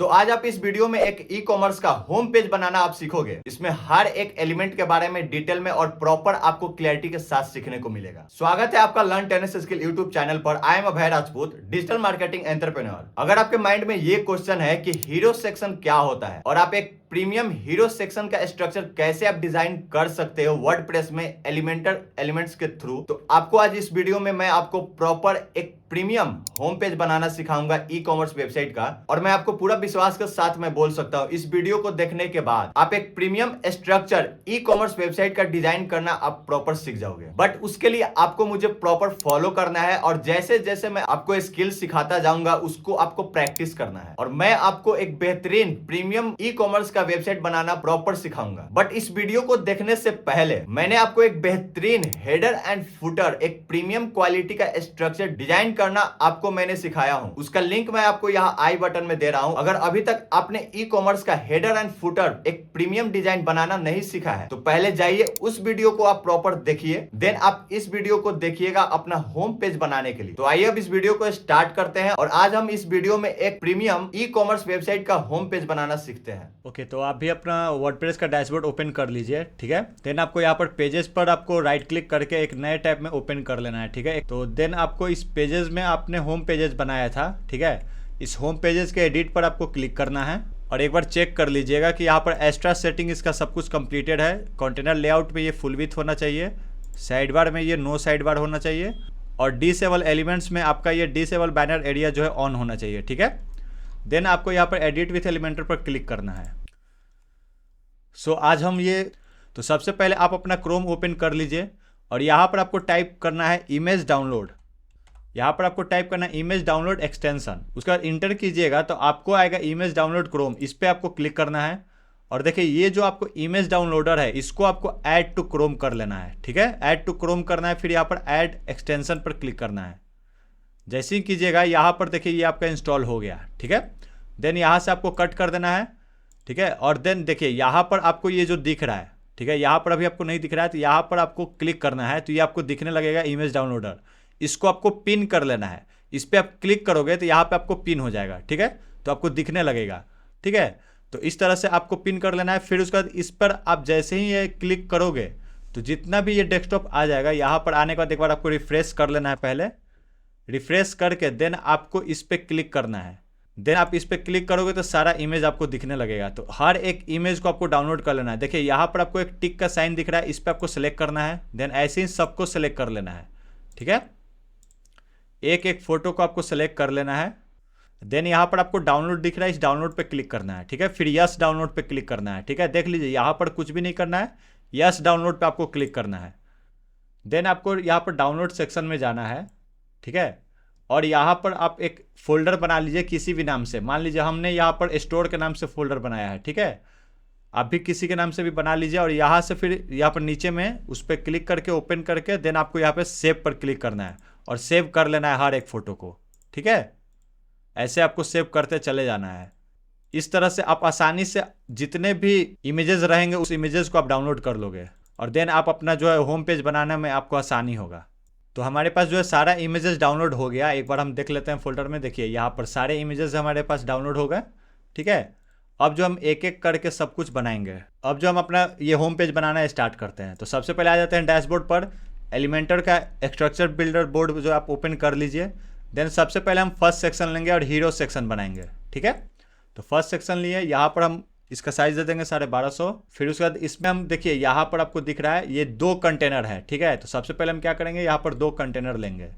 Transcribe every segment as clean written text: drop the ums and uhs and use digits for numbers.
तो आज आप इस वीडियो में एक ई कॉमर्स का होम पेज बनाना आप सीखोगे। इसमें हर एक एलिमेंट के बारे में डिटेल में और प्रॉपर आपको क्लैरिटी के साथ सीखने को मिलेगा। स्वागत है आपका learn tennis skill YouTube channel पर। I am Abhay Rajput, digital marketing entrepreneur. अगर आपके माइंड में ये क्वेश्चन है कि हीरो सेक्शन क्या होता है और आप एक प्रीमियम हीरो सेक्शन का स्ट्रक्चर कैसे आप डिजाइन कर सकते हो वर्डप्रेस में एलिमेंट्स के थ्रू, तो आपको आज इस वीडियो में मैं आपको प्रॉपर एक प्रीमियम होम पेज बनाना सिखाऊंगा ई कॉमर्स वेबसाइट का। और मैं आपको पूरा विश्वास के साथ मैं बोल सकता हूं इस वीडियो को देखने के बाद आप एक premium structure e commerce website का डिजाइन करना आप प्रॉपर सीख जाओगे। बट उसके लिए आपको मुझे प्रॉपर फॉलो करना है और जैसे जैसे मैं आपको स्किल सिखाता जाऊंगा उसको आपको प्रैक्टिस करना है और मैं आपको एक बेहतरीन प्रीमियम ई कॉमर्स का वेबसाइट बनाना प्रॉपर सिखाऊंगा। बट इस वीडियो को देखने से पहले मैंने आपको एक बेहतरीन हेडर एंड फुटर, एक प्रीमियम क्वालिटी का स्ट्रक्चर डिजाइन करना आपको मैंने सिखाया हूं। उसका लिंक मैं आपको यहाँ आई बटन में दे रहा हूं। अगर अभी तक आपने ई कॉमर्स का हेडर एंड फुटर एक प्रीमियम डिजाइन बनाना नहीं सीखा है तो पहले जाइए उस वीडियो को आप प्रॉपर देखिए, देन आप इस वीडियो को देखिएगा अपना होम पेज बनाने के लिए। तो आइए अब इस वीडियो को स्टार्ट करते हैं और आज हम इस वीडियो में एक प्रीमियम ई कॉमर्स वेबसाइट का होम पेज बनाना सीखते हैं। ओके, तो आप भी अपना वर्डप्रेस का डैशबोर्ड ओपन कर लीजिए। ठीक है, देन आपको यहाँ पर पेजेस पर आपको राइट क्लिक करके एक नए टैब में ओपन कर लेना है। ठीक है, तो देन आपको इस पेजेस में आपने होम पेजेस बनाया था, ठीक है, इस होम पेजेस के एडिट पर आपको क्लिक करना है और एक बार चेक कर लीजिएगा कि यहाँ पर एक्स्ट्रा सेटिंग इसका सब कुछ कंप्लीटेड है। कंटेनर लेआउट में ये फुल विड्थ होना चाहिए, साइड बार में ये नो साइड बार होना चाहिए और डिसेबल एलिमेंट्स में आपका ये डिसेबल बैनर एरिया जो है ऑन होना चाहिए। ठीक है, देन आपको यहाँ पर एडिट विथ एलिमेंटर पर क्लिक करना है। आज हम ये, तो सबसे पहले आप अपना क्रोम ओपन कर लीजिए और यहाँ पर आपको टाइप करना है इमेज डाउनलोड। यहाँ पर आपको टाइप करना है इमेज डाउनलोड एक्सटेंशन। उसके बाद इंटर कीजिएगा तो आपको आएगा इमेज डाउनलोड क्रोम, इस पर आपको क्लिक करना है और देखिए ये जो आपको इमेज डाउनलोडर है इसको आपको ऐड टू क्रोम कर लेना है। ठीक है, ऐड टू क्रोम करना है, फिर यहाँ पर ऐड एक्सटेंशन पर क्लिक करना है। जैसे ही कीजिएगा यहाँ पर देखिए ये आपका इंस्टॉल हो गया। ठीक है, देन यहाँ से आपको कट कर देना है। ठीक है, और देन देखिए यहाँ पर आपको ये जो दिख रहा है, ठीक है, यहाँ पर अभी आपको नहीं दिख रहा है तो यहाँ पर आपको क्लिक करना है तो ये आपको दिखने लगेगा इमेज डाउनलोडर। इसको आपको पिन कर लेना है, इस पर आप क्लिक करोगे तो यहाँ पे आपको पिन हो जाएगा। ठीक है, तो आपको दिखने लगेगा। ठीक है, तो इस तरह से आपको पिन कर लेना है। फिर उसके बाद इस पर आप जैसे ही ये क्लिक करोगे तो जितना भी ये डेस्कटॉप आ जाएगा, यहाँ पर आने के बाद एक बार आपको रिफ्रेश कर लेना है। पहले रिफ्रेश करके देन आपको इस पर क्लिक करना है। देन आप इस पर क्लिक करोगे तो सारा इमेज आपको दिखने लगेगा। तो हर एक इमेज को आपको डाउनलोड कर लेना है। देखिए यहाँ पर आपको एक टिक का साइन दिख रहा है, इस पर आपको सेलेक्ट करना है। देन ऐसे ही सबको सेलेक्ट कर लेना है। ठीक है, एक एक फोटो को आपको सेलेक्ट कर लेना है। देन यहाँ पर आपको डाउनलोड दिख रहा है, इस डाउनलोड पे क्लिक करना है। ठीक है, फिर यस डाउनलोड पे क्लिक करना है। ठीक है, देख लीजिए यहाँ पर कुछ भी नहीं करना है, यस डाउनलोड पे आपको क्लिक करना है। देन आपको यहाँ पर डाउनलोड सेक्शन में जाना है। ठीक है, और यहाँ पर आप एक फोल्डर बना लीजिए किसी भी नाम से। मान लीजिए हमने यहाँ पर स्टोर के नाम से फोल्डर बनाया है। ठीक है, आप भी किसी के नाम से भी बना लीजिए और यहाँ से फिर यहाँ पर नीचे में उस पर क्लिक करके ओपन करके देन आपको यहाँ पे सेव पर क्लिक करना है और सेव कर लेना है हर एक फ़ोटो को। ठीक है, ऐसे आपको सेव करते चले जाना है। इस तरह से आप आसानी से जितने भी इमेजेस रहेंगे उस इमेजेस को आप डाउनलोड कर लोगे और देन आप अपना जो है होम पेज बनाने में आपको आसानी होगा। तो हमारे पास जो है सारा इमेजेस डाउनलोड हो गया। एक बार हम देख लेते हैं फोल्डर में। देखिए यहाँ पर सारे इमेजेस हमारे पास डाउनलोड हो गए। ठीक है, अब जो हम एक एक करके सब कुछ बनाएंगे, अब जो हम अपना ये होम पेज बनाना स्टार्ट करते हैं। तो सबसे पहले आ जाते हैं डैशबोर्ड पर। एलिमेंटर का स्ट्रक्चर बिल्डर बोर्ड जो आप ओपन कर लीजिए। देन सबसे पहले हम फर्स्ट सेक्शन लेंगे और हीरो सेक्शन बनाएंगे। ठीक है, तो फर्स्ट सेक्शन लिए, यहाँ पर हम इसका साइज दे देंगे 1250। फिर उसके बाद इसमें हम देखिए यहाँ पर आपको दिख रहा है ये 2 कंटेनर है। ठीक है, तो सबसे पहले हम क्या करेंगे, यहाँ पर 2 कंटेनर लेंगे।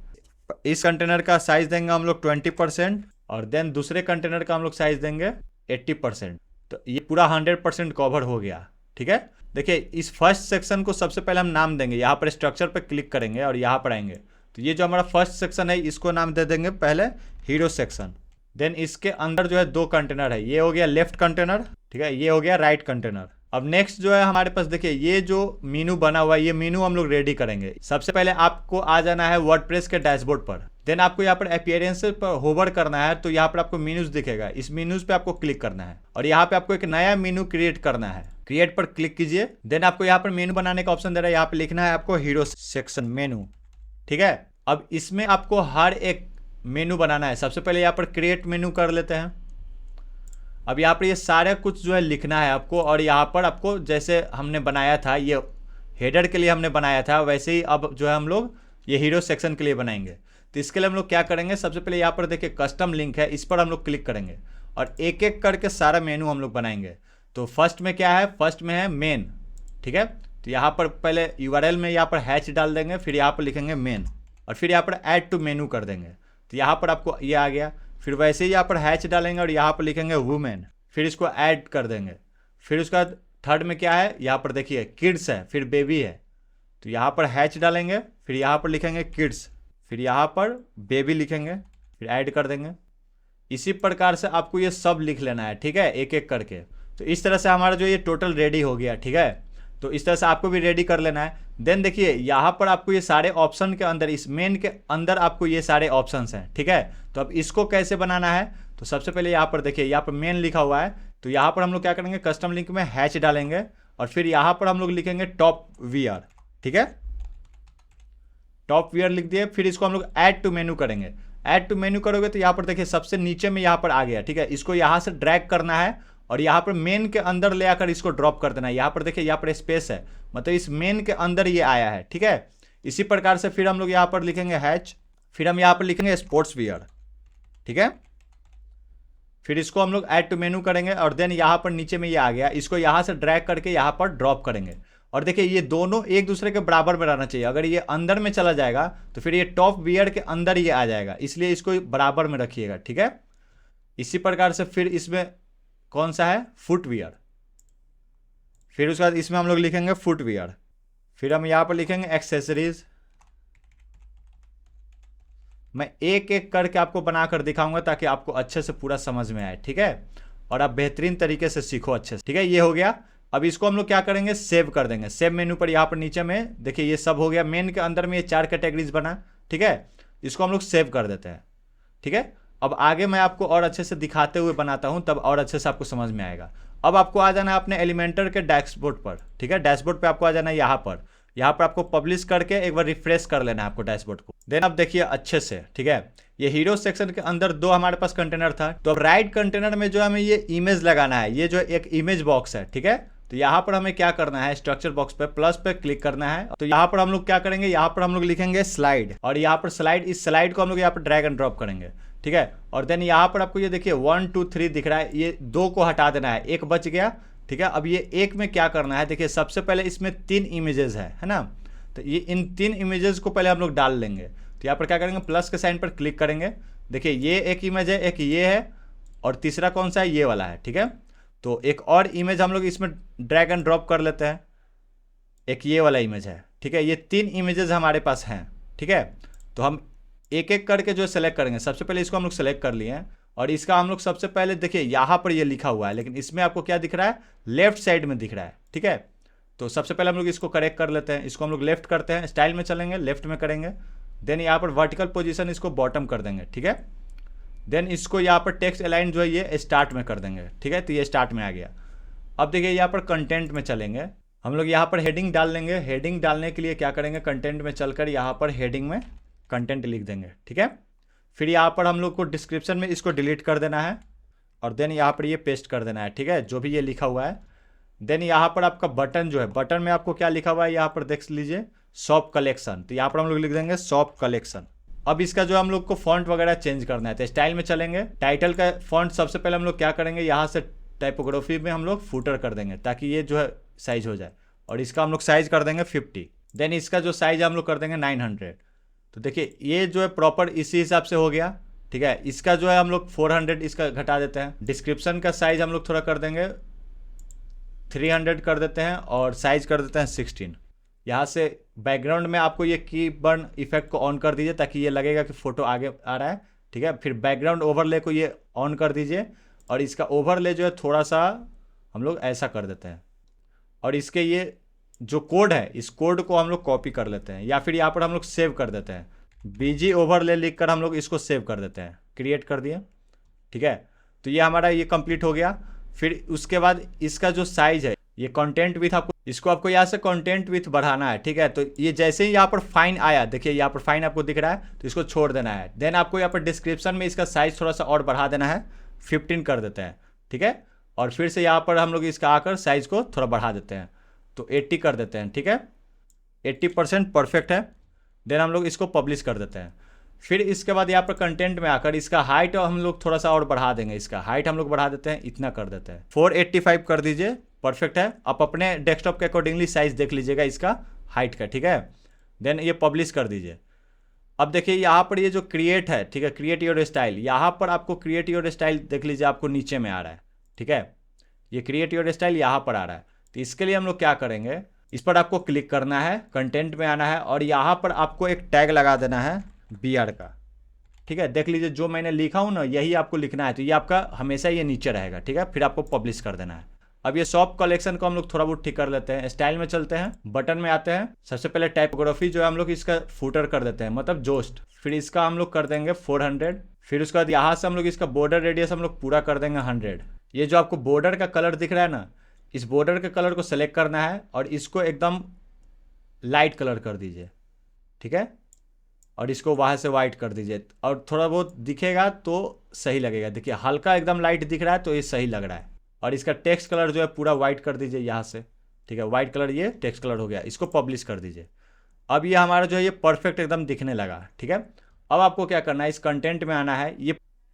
इस कंटेनर का साइज देंगे हम लोग 20% और देन दूसरे कंटेनर का हम लोग साइज देंगे 80%। तो ये पूरा 100% कवर हो गया। ठीक है, देखिए इस फर्स्ट सेक्शन को सबसे पहले हम नाम देंगे। यहाँ पर स्ट्रक्चर पर क्लिक करेंगे और यहाँ पर आएंगे तो ये जो हमारा फर्स्ट सेक्शन है इसको नाम दे देंगे पहले हीरो सेक्शन। देन इसके अंदर जो है 2 कंटेनर है, ये हो गया लेफ्ट कंटेनर। ठीक है, ये हो गया राइट कंटेनर। अब नेक्स्ट जो है हमारे पास देखिए ये जो मेनू बना हुआ है ये मेनू हम लोग रेडी करेंगे। सबसे पहले आपको आ जाना है वर्डप्रेस के डैशबोर्ड पर। देन आपको यहाँ पर अपीयरेंस पर होवर करना है तो यहाँ पर आपको मेनूज दिखेगा, इस मेनूज पे आपको क्लिक करना है और यहाँ पे आपको एक नया मेनू क्रिएट करना है। क्रिएट पर क्लिक कीजिए। देन आपको यहाँ पर मेनू बनाने का ऑप्शन दे रहा है, यहाँ पे लिखना है आपको हीरो सेक्शन मेनू। ठीक है, अब इसमें आपको हर एक मेनू बनाना है। सबसे पहले यहाँ पर क्रिएट मेनू कर लेते हैं। अब यहाँ पर ये सारा कुछ जो है लिखना है आपको, और यहाँ पर आपको जैसे हमने बनाया था, ये हेडर के लिए हमने बनाया था, वैसे ही अब जो है हम लोग ये हीरो सेक्शन के लिए बनाएंगे। तो इसके लिए हम लोग क्या करेंगे, सबसे पहले यहाँ पर देखिए कस्टम लिंक है, इस पर हम लोग क्लिक करेंगे और एक एक करके सारा मेनू हम लोग बनाएंगे। तो फर्स्ट में क्या है, फर्स्ट में है मेन, ठीक है। तो यहाँ पर पहले यूआरएल में यहाँ पर हैच डाल देंगे, फिर यहाँ पर लिखेंगे मेन और फिर यहाँ पर ऐड टू मेनू कर देंगे। तो यहाँ पर आपको ये आ गया। फिर वैसे ही यहाँ पर हैच डालेंगे और यहाँ पर लिखेंगे वुमेन, फिर इसको ऐड कर देंगे। फिर उसका थर्ड में क्या है, यहाँ पर देखिए किड्स है, फिर बेबी है। तो यहाँ पर हैच डालेंगे, फिर यहाँ पर लिखेंगे किड्स, फिर यहाँ पर बेबी लिखेंगे, फिर ऐड कर देंगे। इसी प्रकार से आपको ये सब लिख लेना है, ठीक है, एक एक करके। तो इस तरह से हमारा जो ये टोटल रेडी हो गया, ठीक है। तो इस तरह से आपको भी रेडी कर लेना है। देन देखिए यहाँ पर आपको ये सारे ऑप्शन के अंदर, इस मेन के अंदर आपको ये सारे ऑप्शंस हैं, ठीक है। तो अब इसको कैसे बनाना है, तो सबसे पहले यहाँ पर देखिए, यहाँ पर मेन लिखा हुआ है। तो यहाँ पर हम लोग क्या करेंगे, कस्टम लिंक में हैच डालेंगे और फिर यहाँ पर हम लोग लिखेंगे टॉप वीआर, ठीक है। टॉप वीआर लिख दिए, फिर इसको हम लोग ऐड टू मेनू करेंगे। ऐड टू मेनू करोगे तो यहाँ पर देखिए सबसे नीचे में यहाँ पर आ गया, ठीक है। इसको यहाँ से ड्रैग करना है और यहाँ पर मेन के अंदर ले आकर इसको ड्रॉप कर देना है। यहाँ पर देखिए, यहाँ पर स्पेस है, मतलब इस मेन के अंदर ये आया है, ठीक है। इसी प्रकार से फिर हम लोग यहाँ पर लिखेंगे हैच, फिर हम यहाँ पर लिखेंगे स्पोर्ट्स वियर, ठीक है। फिर इसको हम लोग ऐड टू मेनू करेंगे और देन यहाँ पर नीचे में ये आ गया, इसको यहाँ से ड्रैग करके यहाँ पर ड्रॉप करेंगे। और देखिए ये दोनों एक दूसरे के बराबर में रहना चाहिए। अगर ये अंदर में चला जाएगा तो फिर ये टॉप वियर के अंदर ये आ जाएगा, इसलिए इसको बराबर में रखिएगा, ठीक है। इसी प्रकार से फिर इसमें कौन सा है, फुट वियर, फिर उसके बाद इसमें हम लोग लिखेंगे फुट वियर, फिर हम यहाँ पर लिखेंगे एक्सेसरीज। मैं एक एक करके आपको बनाकर दिखाऊंगा ताकि आपको अच्छे से पूरा समझ में आए, ठीक है, और आप बेहतरीन तरीके से सीखो अच्छे से, ठीक है। ये हो गया। अब इसको हम लोग क्या करेंगे, सेव कर देंगे। सेव मेनू पर यहाँ पर नीचे में देखिए ये सब हो गया। मेन के अंदर में ये 4 कैटेगरीज बना, ठीक है। इसको हम लोग सेव कर देते हैं, ठीक है। अब आगे मैं आपको और अच्छे से दिखाते हुए बनाता हूँ, तब और अच्छे से आपको समझ में आएगा। अब आपको आ जाना है अपने एलिमेंटर के डैशबोर्ड पर, ठीक है। डैशबोर्ड पे आपको आ जाना है यहाँ पर आपको पब्लिश करके एक बार रिफ्रेश कर लेना है आपको डैशबोर्ड को। देन आप देखिए अच्छे से, ठीक है। ये हीरो सेक्शन के अंदर 2 हमारे पास कंटेनर था। तो अब राइट कंटेनर में जो हमें ये इमेज लगाना है, ये जो एक इमेज बॉक्स है, ठीक है। तो यहाँ पर हमें क्या करना है, स्ट्रक्चर बॉक्स पे प्लस पे क्लिक करना है। तो यहाँ पर हम लोग क्या करेंगे, यहाँ पर हम लोग लिखेंगे स्लाइड, और यहाँ पर स्लाइड, इस स्लाइड को हम लोग यहाँ पर ड्रैग एंड ड्रॉप करेंगे, ठीक है। और देन यहाँ पर आपको ये देखिए 1 2 3 दिख रहा है, ये 2 को हटा देना है, 1 बच गया, ठीक है। अब ये 1 में क्या करना है, देखिए सबसे पहले इसमें 3 इमेजेस है ना। तो ये इन 3 इमेजेस को पहले हम लोग डाल लेंगे। तो यहाँ पर क्या करेंगे, प्लस के साइन पर क्लिक करेंगे। देखिए ये एक इमेज है, एक ये है, और तीसरा कौन सा है, ये वाला है, ठीक है। तो एक और इमेज हम लोग इसमें ड्रैग एंड ड्रॉप कर लेते हैं, एक ये वाला इमेज है, ठीक है। ये 3 इमेजेस हमारे पास हैं, ठीक है। तो हम एक एक करके जो सेलेक्ट करेंगे, सबसे पहले इसको हम लोग सेलेक्ट कर लिए हैं और इसका हम लोग सबसे पहले देखिए यहाँ पर ये लिखा हुआ है, लेकिन इसमें आपको क्या दिख रहा है, लेफ्ट साइड में दिख रहा है, ठीक है। तो सबसे पहले हम लोग इसको करेक्ट कर लेते हैं, इसको हम लोग लेफ्ट करते हैं, स्टाइल में चलेंगे, लेफ्ट में करेंगे। देन यहाँ पर वर्टिकल पोजीशन इसको बॉटम कर देंगे, ठीक है। देन इसको यहाँ पर टेक्स्ट अलाइन जो है ये स्टार्ट में कर देंगे, ठीक है। तो ये स्टार्ट में आ गया। अब देखिए यहाँ पर कंटेंट में चलेंगे, हम लोग यहाँ पर हेडिंग डाल लेंगे। हेडिंग डालने के लिए क्या करेंगे, कंटेंट में चलकर यहाँ पर हेडिंग में कंटेंट लिख देंगे, ठीक है। फिर यहाँ पर हम लोग को डिस्क्रिप्शन में इसको डिलीट कर देना है और देन यहाँ पर ये पेस्ट कर देना है, ठीक है, जो भी ये लिखा हुआ है। देन यहाँ पर आपका बटन जो है, बटन में आपको क्या लिखा हुआ है, यहाँ पर देख लीजिए शॉप कलेक्शन। तो यहाँ पर हम लोग लिख देंगे शॉप कलेक्शन। अब इसका जो हम लोग को फॉन्ट वगैरह चेंज करना है, तो स्टाइल में चलेंगे। टाइटल का फॉन्ट सबसे पहले हम लोग क्या करेंगे, यहाँ से टाइपोग्राफी में हम लोग फुटर कर देंगे ताकि ये जो है साइज हो जाए, और इसका हम लोग साइज कर देंगे 50। देन इसका जो साइज हम लोग कर देंगे 900। तो देखिए ये जो है प्रॉपर इसी हिसाब से हो गया, ठीक है। इसका जो है हम लोग 400 इसका घटा देते हैं। डिस्क्रिप्शन का साइज हम लोग थोड़ा कर देंगे 300 कर देते हैं और साइज कर देते हैं 16। यहाँ से बैकग्राउंड में आपको ये की बर्न इफेक्ट को ऑन कर दीजिए ताकि ये लगेगा कि फोटो आगे आ रहा है, ठीक है। फिर बैकग्राउंड ओवरले को ये ऑन कर दीजिए और इसका ओवरले जो है थोड़ा सा हम लोग ऐसा कर देते हैं, और इसके ये जो कोड है इस कोड को हम लोग कॉपी कर लेते हैं, या फिर यहाँ पर हम लोग सेव कर देते हैं। बीजी ओवरले लिख कर हम लोग इसको सेव कर देते हैं, क्रिएट कर दिए, ठीक है। तो ये हमारा ये कंप्लीट हो गया। फिर उसके बाद इसका जो साइज है, ये कंटेंट विथ आपको, इसको आपको यहाँ से कंटेंट विथ बढ़ाना है, ठीक है। तो ये जैसे ही यहाँ पर फाइन आया, देखिए यहाँ पर फाइन आपको दिख रहा है, तो इसको छोड़ देना है। देन आपको यहाँ पर डिस्क्रिप्शन में इसका साइज थोड़ा सा और बढ़ा देना है, 15 कर देते हैं, ठीक है। और फिर से यहाँ पर हम लोग इसका आकर साइज को थोड़ा बढ़ा देते हैं, तो 80 कर देते हैं, ठीक है। 80% परफेक्ट है। देन हम लोग इसको पब्लिश कर देते हैं। फिर इसके बाद यहाँ पर कंटेंट में आकर इसका हाइट हम लोग थोड़ा सा और बढ़ा देंगे। इसका हाइट हम लोग बढ़ा देते हैं, इतना कर देते हैं, 485 कर दीजिए, परफेक्ट है। आप अपने डेस्कटॉप के अकॉर्डिंगली साइज देख लीजिएगा इसका हाइट का, ठीक है। देन ये पब्लिश कर दीजिए। अब देखिए यहाँ पर ये जो क्रिएट है, ठीक है, क्रिएट योर स्टाइल, यहाँ पर आपको क्रिएट योर स्टाइल देख लीजिए, आपको नीचे में आ रहा है, ठीक है। ये क्रिएट योर स्टाइल यहाँ पर आ रहा है। तो इसके लिए हम लोग क्या करेंगे, इस पर आपको क्लिक करना है, कंटेंट में आना है और यहाँ पर आपको एक टैग लगा देना है BR का, ठीक है। देख लीजिए जो मैंने लिखा हूँ ना, यही आपको लिखना है, तो ये आपका हमेशा ये नीचे रहेगा, ठीक है। फिर आपको पब्लिश कर देना है। अब ये शॉप कलेक्शन को हम लोग थोड़ा बहुत ठीक कर लेते हैं। स्टाइल में चलते हैं, बटन में आते हैं। सबसे पहले टाइपोग्राफी जो है हम लोग इसका फुटर कर देते हैं, मतलब जोस्ट। फिर इसका हम लोग कर देंगे 400। फिर उसके बाद यहाँ से हम लोग इसका बॉर्डर रेडियस हम लोग पूरा कर देंगे 100। ये जो आपको बॉर्डर का कलर दिख रहा है ना, इस बॉर्डर के कलर को सेलेक्ट करना है और इसको एकदम लाइट कलर कर दीजिए, ठीक है। और इसको वहाँ से वाइट कर दीजिए और थोड़ा बहुत दिखेगा तो सही लगेगा। देखिए हल्का एकदम लाइट दिख रहा है तो ये सही लग रहा है। और इसका टेक्स्ट कलर जो है पूरा वाइट कर दीजिए यहाँ से, ठीक है। वाइट कलर ये टेक्स्ट कलर हो गया, इसको पब्लिश कर दीजिए। अब ये हमारा जो है ये परफेक्ट एकदम दिखने लगा, ठीक है। अब आपको क्या करना है, इस कंटेंट में आना है।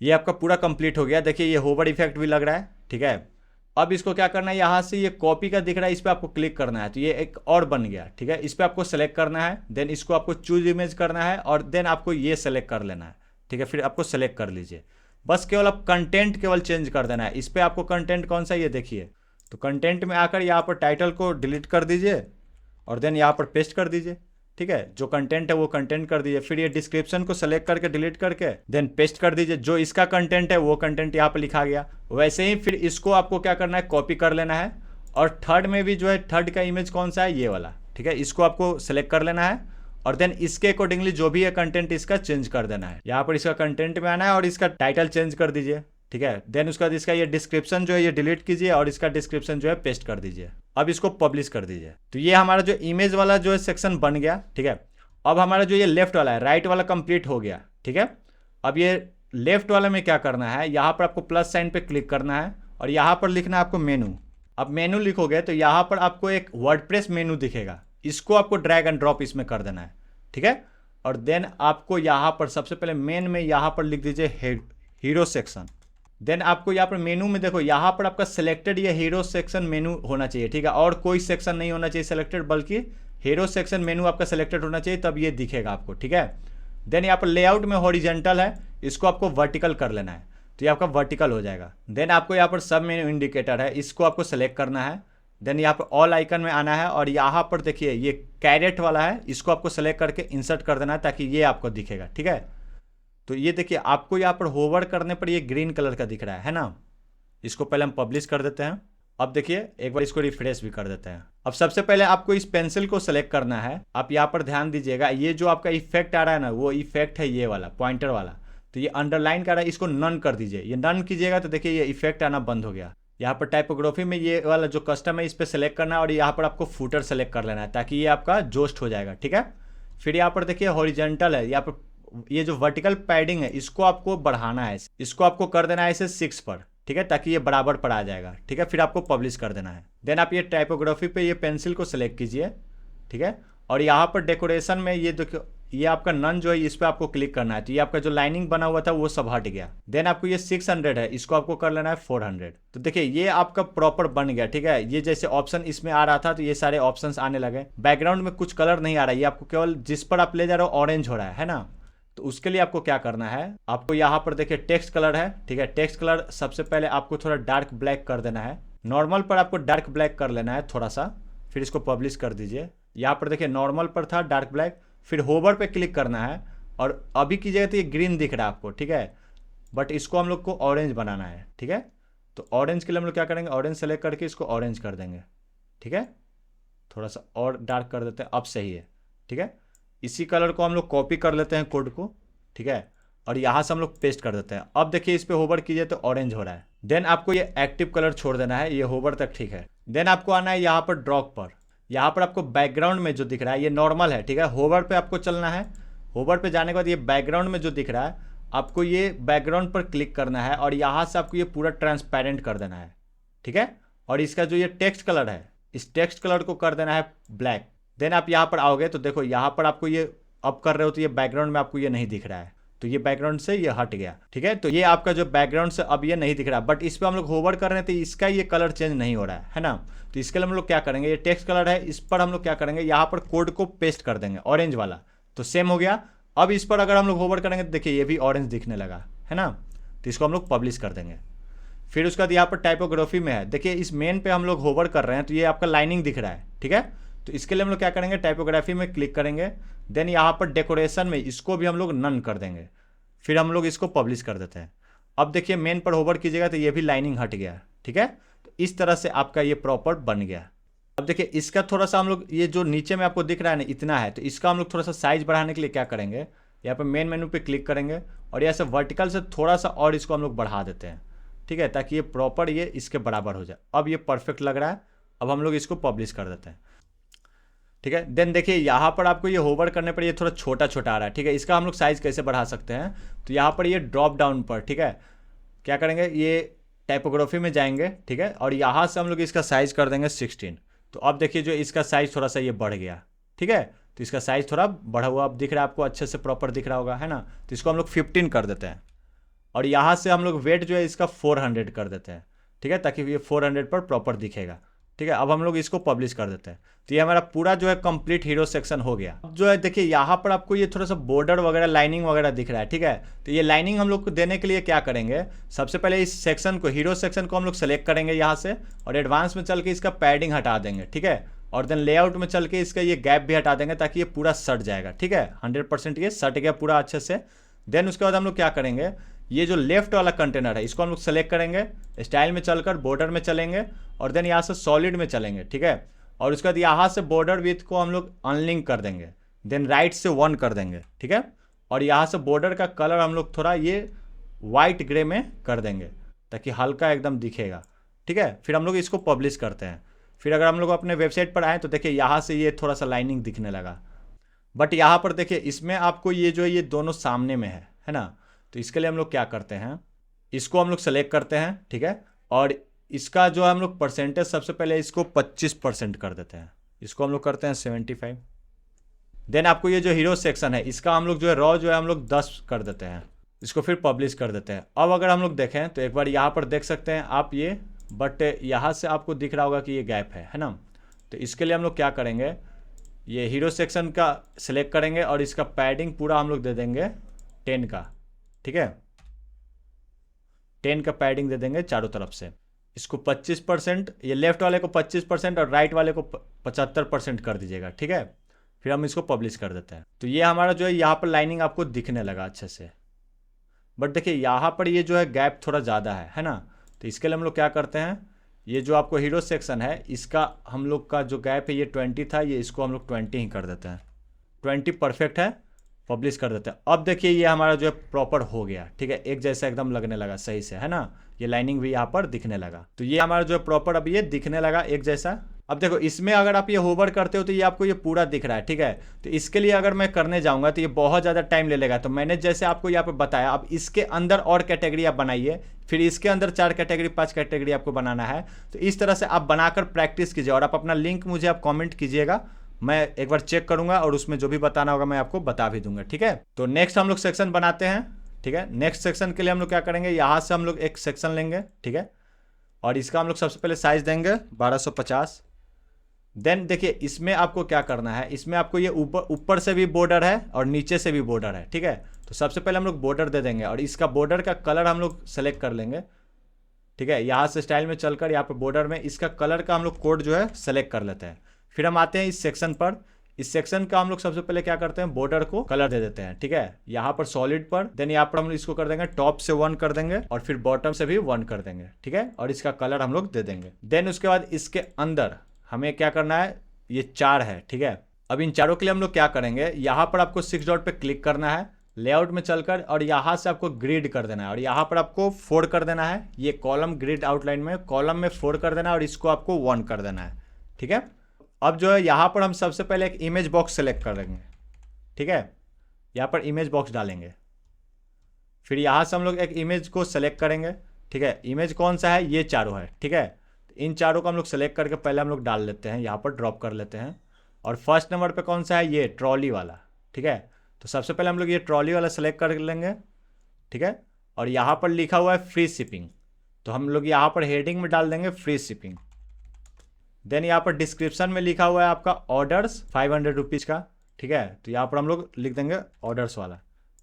ये आपका पूरा कंप्लीट हो गया। देखिए ये होवर इफेक्ट भी लग रहा है, ठीक है। अब इसको क्या करना है, यहाँ से ये कॉपी का दिख रहा है, इस पर आपको क्लिक करना है, तो ये एक और बन गया, ठीक है। इस पर आपको सेलेक्ट करना है, देन इसको आपको चूज इमेज करना है और देन आपको ये सेलेक्ट कर लेना है, ठीक है। फिर आपको सेलेक्ट कर लीजिए। बस केवल आप कंटेंट केवल चेंज कर देना है। इस पर आपको कंटेंट कौन सा, ये देखिए। तो कंटेंट में आकर यहाँ पर टाइटल को डिलीट कर दीजिए और देन यहाँ पर पेस्ट कर दीजिए, ठीक है। जो कंटेंट है वो कंटेंट कर दीजिए। फिर ये डिस्क्रिप्शन को सेलेक्ट करके डिलीट करके देन पेस्ट कर दीजिए। जो इसका कंटेंट है वो कंटेंट यहाँ पर लिखा गया। वैसे ही फिर इसको आपको क्या करना है, कॉपी कर लेना है। और थर्ड में भी जो है, थर्ड का इमेज कौन सा है, ये वाला, ठीक है। इसको आपको सेलेक्ट कर लेना है और देन इसके अकॉर्डिंगली जो भी है कंटेंट इसका चेंज कर देना है। यहाँ पर इसका कंटेंट में आना है और इसका टाइटल चेंज कर दीजिए, ठीक है। देन उसके बाद इसका ये डिस्क्रिप्शन जो है ये डिलीट कीजिए और इसका डिस्क्रिप्शन जो है पेस्ट कर दीजिए। अब इसको पब्लिश कर दीजिए। तो ये हमारा जो इमेज वाला जो है सेक्शन बन गया, ठीक है। अब हमारा जो ये लेफ्ट वाला है, राइट वाला कंप्लीट हो गया, ठीक है। अब ये लेफ्ट वाले में क्या करना है, यहाँ पर आपको प्लस साइन पे क्लिक करना है और यहाँ पर लिखना है आपको मेनू। अब मेनू लिखोगे तो यहाँ पर आपको एक वर्डप्रेस मेनू दिखेगा, इसको आपको ड्रैग एंड ड्रॉप इसमें कर देना है, ठीक है। और देन आपको यहाँ पर सबसे पहले मेन में यहाँ पर लिख दीजिए हीरो सेक्शन। देन आपको यहाँ पर मेनू में देखो, यहाँ पर आपका सिलेक्टेड ये हीरो सेक्शन मेनू होना चाहिए, ठीक है। और कोई सेक्शन नहीं होना चाहिए सिलेक्टेड, बल्कि हीरो सेक्शन मेनू आपका सिलेक्टेड होना चाहिए, तब ये दिखेगा आपको, ठीक है। देन यहाँ पर लेआउट में हॉरिजॉन्टल है, इसको आपको वर्टिकल कर लेना है, तो ये आपका वर्टिकल हो जाएगा। देन आपको यहाँ पर सब मेनू इंडिकेटर है, इसको आपको सेलेक्ट करना है। देन यहाँ पर ऑल आइकन में आना है और यहाँ पर देखिए ये कैरेट वाला है, इसको आपको सेलेक्ट करके इंसर्ट कर देना है ताकि ये आपको दिखेगा, ठीक है। तो ये देखिए आपको यहाँ पर होवर करने पर ये ग्रीन कलर का दिख रहा है ना। इसको पहले हम पब्लिश कर देते हैं। अब देखिए एक बार इसको रिफ्रेश भी कर देते हैं। अब सबसे पहले आपको इस पेंसिल को सेलेक्ट करना है। आप यहाँ पर ध्यान दीजिएगा, ये जो आपका इफेक्ट आ रहा है ना, वो इफेक्ट है ये वाला पॉइंटर वाला। तो ये अंडरलाइन का रहा है, इसको नन कर दीजिए। ये नन कीजिएगा तो देखिए ये इफेक्ट आना बंद हो गया। यहाँ पर टाइपोग्राफी में ये वाला जो कस्टम है इस पर सेलेक्ट करना है और यहाँ पर आपको फुटर सेलेक्ट कर लेना है ताकि ये आपका जोस्ट हो जाएगा, ठीक है। फिर यहाँ पर देखिए हॉरिजॉन्टल है, यहाँ पर ये जो वर्टिकल पैडिंग है इसको आपको बढ़ाना है, इसको आपको कर देना है इसे 6 पर, ठीक है, ताकि ये बराबर पर आ जाएगा, ठीक है। फिर आपको पब्लिश कर देना है। देन आप ये टाइपोग्राफी पे ये पेंसिल को सेलेक्ट कीजिए, ठीक है। और यहाँ पर डेकोरेशन में ये देखो, ये आपका नन जो है इस पर आपको क्लिक करना है, तो ये आपका जो लाइनिंग बना हुआ था वो सब हट गया। देन आपको ये 600 है, इसको आपको कर लेना है 400। तो देखिए ये आपका प्रॉपर बन गया, ठीक है। ये जैसे ऑप्शन इसमें आ रहा था तो ये सारे ऑप्शंस आने लगे। बैकग्राउंड में कुछ कलर नहीं आ रहा है, ये आपको केवल जिस पर आप ले जा रहे हो ऑरेंज हो रहा है ना। तो उसके लिए आपको क्या करना है, आपको यहाँ पर देखिए टेक्स्ट कलर है, ठीक है। टेक्स्ट कलर सबसे पहले आपको थोड़ा डार्क ब्लैक कर देना है। नॉर्मल पर आपको डार्क ब्लैक कर लेना है थोड़ा सा, फिर इसको पब्लिश कर दीजिए। यहाँ पर देखिए नॉर्मल पर था डार्क ब्लैक, फिर होवर पे क्लिक करना है और अभी कीजिएगा तो ये ग्रीन दिख रहा है आपको, ठीक है। बट इसको हम लोग को ऑरेंज बनाना है, ठीक है। तो ऑरेंज के लिए हम लोग क्या करेंगे, ऑरेंज सेलेक्ट करके इसको ऑरेंज कर देंगे, ठीक है। थोड़ा सा और डार्क कर देते हैं, अब सही है, ठीक है। इसी कलर को हम लोग कॉपी कर लेते हैं कोड को, ठीक है। और यहाँ से हम लोग पेस्ट कर देते हैं। अब देखिए इस पे होवर कीजिए तो ऑरेंज हो रहा है। देन आपको ये एक्टिव कलर छोड़ देना है, ये होवर तक, ठीक है। देन आपको आना है यहाँ पर ड्रॉप पर। यहाँ पर आपको बैकग्राउंड में जो दिख रहा है ये नॉर्मल है, ठीक है। होवर पे आपको चलना है। होवर पे जाने के बाद ये बैकग्राउंड में जो दिख रहा है आपको ये बैकग्राउंड पर क्लिक करना है और यहाँ से आपको ये पूरा ट्रांसपेरेंट कर देना है, ठीक है। और इसका जो ये टेक्स्ट कलर है, इस टेक्स्ट कलर को कर देना है ब्लैक। देन आप यहाँ पर आओगे तो देखो यहाँ पर आपको ये अप कर रहे हो तो ये बैकग्राउंड में आपको ये नहीं दिख रहा है, तो ये बैकग्राउंड से ये हट गया, ठीक है। तो ये आपका जो बैकग्राउंड से अब ये नहीं दिख रहा, बट इस पर हम लोग होवर कर रहे हैं तो इसका ये कलर चेंज नहीं हो रहा है ना। तो इसके लिए हम लोग क्या करेंगे, ये टेक्स्ट कलर है, इस पर हम लोग क्या करेंगे, यहाँ पर कोड को पेस्ट कर देंगे ऑरेंज वाला, तो सेम हो गया। अब इस पर अगर हम लोग होवर करेंगे तो देखिए ये भी ऑरेंज दिखने लगा, है ना। तो इसको हम लोग पब्लिश कर देंगे। फिर उसके बाद यहाँ पर टाइपोग्राफी में है, देखिए इस मेन पे हम लोग होवर कर रहे हैं तो ये आपका लाइनिंग दिख रहा है, ठीक है। तो इसके लिए हम लोग क्या करेंगे, टाइपोग्राफी में क्लिक करेंगे, देन यहाँ पर डेकोरेशन में इसको भी हम लोग नन कर देंगे, फिर हम लोग इसको पब्लिश कर देते हैं। अब देखिए मेन पर होवर कीजिएगा तो ये भी लाइनिंग हट गया, ठीक है। तो इस तरह से आपका ये प्रॉपर बन गया। अब देखिए इसका थोड़ा सा हम लोग, ये जो नीचे में आपको दिख रहा है ना इतना है, तो इसका हम लोग थोड़ा सा साइज बढ़ाने के लिए क्या करेंगे, यहाँ पर मेन मेनू पे क्लिक करेंगे और यहाँ से वर्टिकल से थोड़ा सा और इसको हम लोग बढ़ा देते हैं, ठीक है, ताकि ये प्रॉपर ये इसके बराबर हो जाए। अब ये परफेक्ट लग रहा है। अब हम लोग इसको पब्लिश कर देते हैं, ठीक है। देन देखिए यहाँ पर आपको ये होवर करने पर ये थोड़ा छोटा छोटा आ रहा है, ठीक है। इसका हम लोग साइज़ कैसे बढ़ा सकते हैं, तो यहाँ पर ये ड्रॉप डाउन पर, ठीक है, क्या करेंगे, ये टाइपोग्राफी में जाएंगे, ठीक है, और यहाँ से हम लोग इसका साइज़ कर देंगे 16। तो अब देखिए जो इसका साइज़ थोड़ा सा ये बढ़ गया, ठीक है। तो इसका साइज़ थोड़ा बढ़ा हुआ अब दिख रहा है आपको, अच्छे से प्रॉपर दिख रहा होगा, है ना। तो इसको हम लोग 15 कर देते हैं और यहाँ से हम लोग वेट जो है इसका 400 कर देते हैं, ठीक है, ताकि ये 400 पर प्रॉपर दिखेगा, ठीक है। अब हम लोग इसको पब्लिश कर देते हैं। तो ये हमारा पूरा जो है कंप्लीट हीरो सेक्शन हो गया। अब जो है देखिए यहाँ पर आपको ये थोड़ा सा बॉर्डर वगैरह लाइनिंग वगैरह दिख रहा है, ठीक है। तो ये लाइनिंग हम लोग को देने के लिए क्या करेंगे, सबसे पहले इस सेक्शन को, हीरो सेक्शन को हम लोग सेलेक्ट करेंगे यहाँ से और एडवांस में चल के इसका पैडिंग हटा देंगे, ठीक है। और देन लेआउट में चल के इसका ये गैप भी हटा देंगे ताकि ये पूरा सट जाएगा, ठीक है। 100% ये सट गया पूरा अच्छे से। देन उसके बाद हम लोग क्या करेंगे, ये जो लेफ्ट वाला कंटेनर है इसको हम लोग सेलेक्ट करेंगे, स्टाइल में चलकर बॉर्डर में चलेंगे और देन यहाँ से सॉलिड में चलेंगे, ठीक है। और उसके बाद यहाँ से बॉर्डर विथ को हम लोग अनलिंक कर देंगे, देन राइट से 1 कर देंगे, ठीक है। और यहाँ से बॉर्डर का कलर हम लोग थोड़ा ये वाइट ग्रे में कर देंगे ताकि हल्का एकदम दिखेगा, ठीक है। फिर हम लोग इसको पब्लिश करते हैं। फिर अगर हम लोग अपने वेबसाइट पर आए तो देखिए यहाँ से ये थोड़ा सा लाइनिंग दिखने लगा, बट यहाँ पर देखिए इसमें आपको ये जो है ये दोनों सामने में है ना। तो इसके लिए हम लोग क्या करते हैं, इसको हम लोग सेलेक्ट करते हैं, ठीक है। और इसका जो है हम लोग परसेंटेज सबसे पहले इसको 25% कर देते हैं, इसको हम लोग करते हैं 75। देन आपको ये जो हीरो सेक्शन है इसका हम लोग जो है रॉ जो है हम लोग 10 कर देते हैं, इसको फिर पब्लिश कर देते हैं। अब अगर हम लोग देखें तो एक बार यहाँ पर देख सकते हैं आप ये, बट यहाँ से आपको दिख रहा होगा कि ये गैप है ना। तो इसके लिए हम लोग क्या करेंगे, ये हीरो सेक्शन का सिलेक्ट करेंगे और इसका पैडिंग पूरा हम लोग दे देंगे 10 का, ठीक है। 10 का पैडिंग दे देंगे चारों तरफ से। इसको 25%, ये लेफ्ट वाले को 25% और राइट वाले को 75% कर दीजिएगा, ठीक है। फिर हम इसको पब्लिश कर देते हैं। तो ये हमारा जो है यहाँ पर लाइनिंग आपको दिखने लगा अच्छे से, बट देखिए यहाँ पर ये जो है गैप थोड़ा ज़्यादा है ना। तो इसके लिए हम लोग क्या करते हैं, ये जो आपको हीरो सेक्शन है इसका हम लोग का जो गैप है ये 20 था, ये इसको हम लोग 20 ही कर देते हैं। 20 परफेक्ट है, पब्लिश कर देते हैं। अब देखिए ये हमारा जो है प्रॉपर हो गया, ठीक है, एक जैसा एकदम लगने लगा सही से, है ना। ये लाइनिंग भी यहाँ पर दिखने लगा। तो ये हमारा जो है प्रॉपर अब ये दिखने लगा एक जैसा। अब देखो इसमें अगर आप ये होवर करते हो तो ये आपको ये पूरा दिख रहा है, ठीक है। तो इसके लिए अगर मैं करने जाऊंगा तो ये बहुत ज़्यादा टाइम ले लेगा। तो मैंने जैसे आपको यहाँ पे बताया, अब इसके अंदर और कैटेगरी आप बनाइए, फिर इसके अंदर 4 कैटेगरी 5 कैटेगरी आपको बनाना है। तो इस तरह से आप बनाकर प्रैक्टिस कीजिए और आप अपना लिंक मुझे आप कॉमेंट कीजिएगा, मैं एक बार चेक करूंगा और उसमें जो भी बताना होगा मैं आपको बता भी दूंगा, ठीक है। तो नेक्स्ट हम लोग सेक्शन बनाते हैं, ठीक है। नेक्स्ट सेक्शन के लिए हम लोग क्या करेंगे, यहाँ से हम लोग एक सेक्शन लेंगे, ठीक है, और इसका हम लोग सबसे पहले साइज देंगे 1250। देन देखिए इसमें आपको क्या करना है, इसमें आपको ये ऊपर से भी बॉर्डर है और नीचे से भी बॉर्डर है, ठीक है। तो सबसे पहले हम लोग बॉर्डर दे देंगे और इसका बॉर्डर का कलर हम लोग सेलेक्ट कर लेंगे, ठीक है। यहाँ से स्टाइल में चलकर यहाँ पर बॉर्डर में इसका कलर का हम लोग कोड जो है सेलेक्ट कर लेते हैं। फिर हम आते हैं इस सेक्शन पर। इस सेक्शन का हम लोग सबसे पहले क्या करते हैं, बॉर्डर को कलर दे देते हैं, ठीक है। यहाँ पर सॉलिड पर, देन यहाँ पर हम इसको कर देंगे टॉप से 1 कर देंगे और फिर बॉटम से भी 1 कर देंगे, ठीक है। और इसका कलर हम लोग दे देंगे। देन उसके बाद इसके अंदर हमें क्या करना है, ये 4 है, ठीक है। अब इन चारों के लिए हम लोग क्या करेंगे, यहाँ पर आपको 6 डॉट पे क्लिक करना है, लेआउट में चलकर, और यहाँ से आपको ग्रिड कर देना है और यहाँ पर आपको 4 कर देना है। ये कॉलम ग्रिड आउटलाइन में कॉलम में 4 कर देना है और इसको आपको 1 कर देना है, ठीक है। अब जो है यहाँ पर हम सबसे पहले एक इमेज बॉक्स सेलेक्ट कर लेंगे, ठीक है। यहाँ पर इमेज बॉक्स डालेंगे, फिर यहाँ से हम लोग एक इमेज को सेलेक्ट करेंगे, ठीक है। इमेज कौन सा है, ये चारों है, ठीक है। तो इन चारों को हम लोग सेलेक्ट करके पहले हम लोग डाल लेते हैं, यहाँ पर ड्रॉप कर लेते हैं। और फर्स्ट नंबर पे कौन सा है, ये ट्रॉली वाला, ठीक है। तो सबसे पहले हम लोग ये ट्रॉली वाला सेलेक्ट कर लेंगे, ठीक है। और यहाँ पर लिखा हुआ है फ्री शिपिंग, तो हम लोग यहाँ पर हेडिंग में डाल देंगे फ्री शिपिंग। देन यहाँ पर डिस्क्रिप्शन में लिखा हुआ है आपका ऑर्डर्स 500 रुपीज़ का, ठीक है। तो यहाँ पर हम लोग लिख देंगे ऑर्डर्स वाला,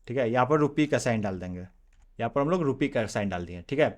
ठीक है। यहाँ पर रुपी का साइन डाल देंगे, यहाँ पर हम लोग रुपी का साइन डाल दिए, ठीक है।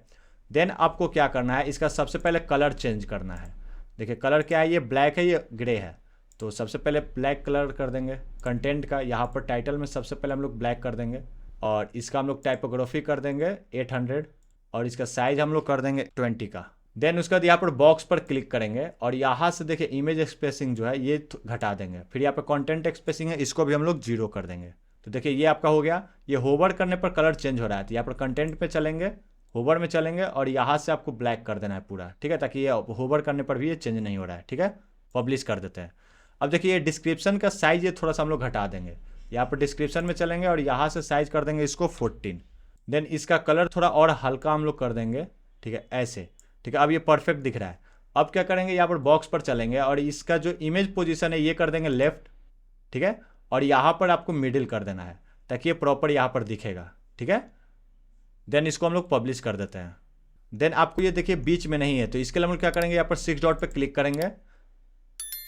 देन आपको क्या करना है, इसका सबसे पहले कलर चेंज करना है। देखिए कलर क्या है, ये ब्लैक है, ये ग्रे है। तो सबसे पहले ब्लैक कलर कर देंगे कंटेंट का। यहाँ पर टाइटल में सबसे पहले हम लोग ब्लैक कर देंगे, और इसका हम लोग टाइपोग्राफी कर देंगे 800, और इसका साइज हम लोग कर देंगे 20 का। देन उसके बाद यहाँ पर बॉक्स पर क्लिक करेंगे, और यहाँ से देखिए इमेज एक्सप्रेसिंग जो है ये घटा देंगे। फिर यहाँ पर कंटेंट एक्सप्रेसिंग है, इसको भी हम लोग 0 कर देंगे। तो देखिए ये आपका हो गया। ये होवर करने पर कलर चेंज हो रहा है, तो यहाँ पर कंटेंट पे चलेंगे, होवर में चलेंगे, और यहाँ से आपको ब्लैक कर देना है पूरा, ठीक है, ताकि ये होवर करने पर भी ये चेंज नहीं हो रहा है, ठीक है। पब्लिश कर देते हैं। अब देखिए ये डिस्क्रिप्शन का साइज ये थोड़ा सा हम लोग घटा देंगे। यहाँ पर डिस्क्रिप्शन में चलेंगे और यहाँ से साइज कर देंगे इसको 14। देन इसका कलर थोड़ा और हल्का हम लोग कर देंगे, ठीक है, ऐसे, ठीक है। अब ये परफेक्ट दिख रहा है। अब क्या करेंगे, यहाँ पर बॉक्स पर चलेंगे, और इसका जो इमेज पोजीशन है ये कर देंगे लेफ्ट, ठीक है। और यहाँ पर आपको मिडिल कर देना है, ताकि ये प्रॉपर यहाँ पर दिखेगा, ठीक है। देन इसको हम लोग पब्लिश कर देते हैं। देन आपको ये देखिए बीच में नहीं है, तो इसके लिए हम लोग क्या करेंगे, यहाँ पर 6 डॉट पे क्लिक करेंगे,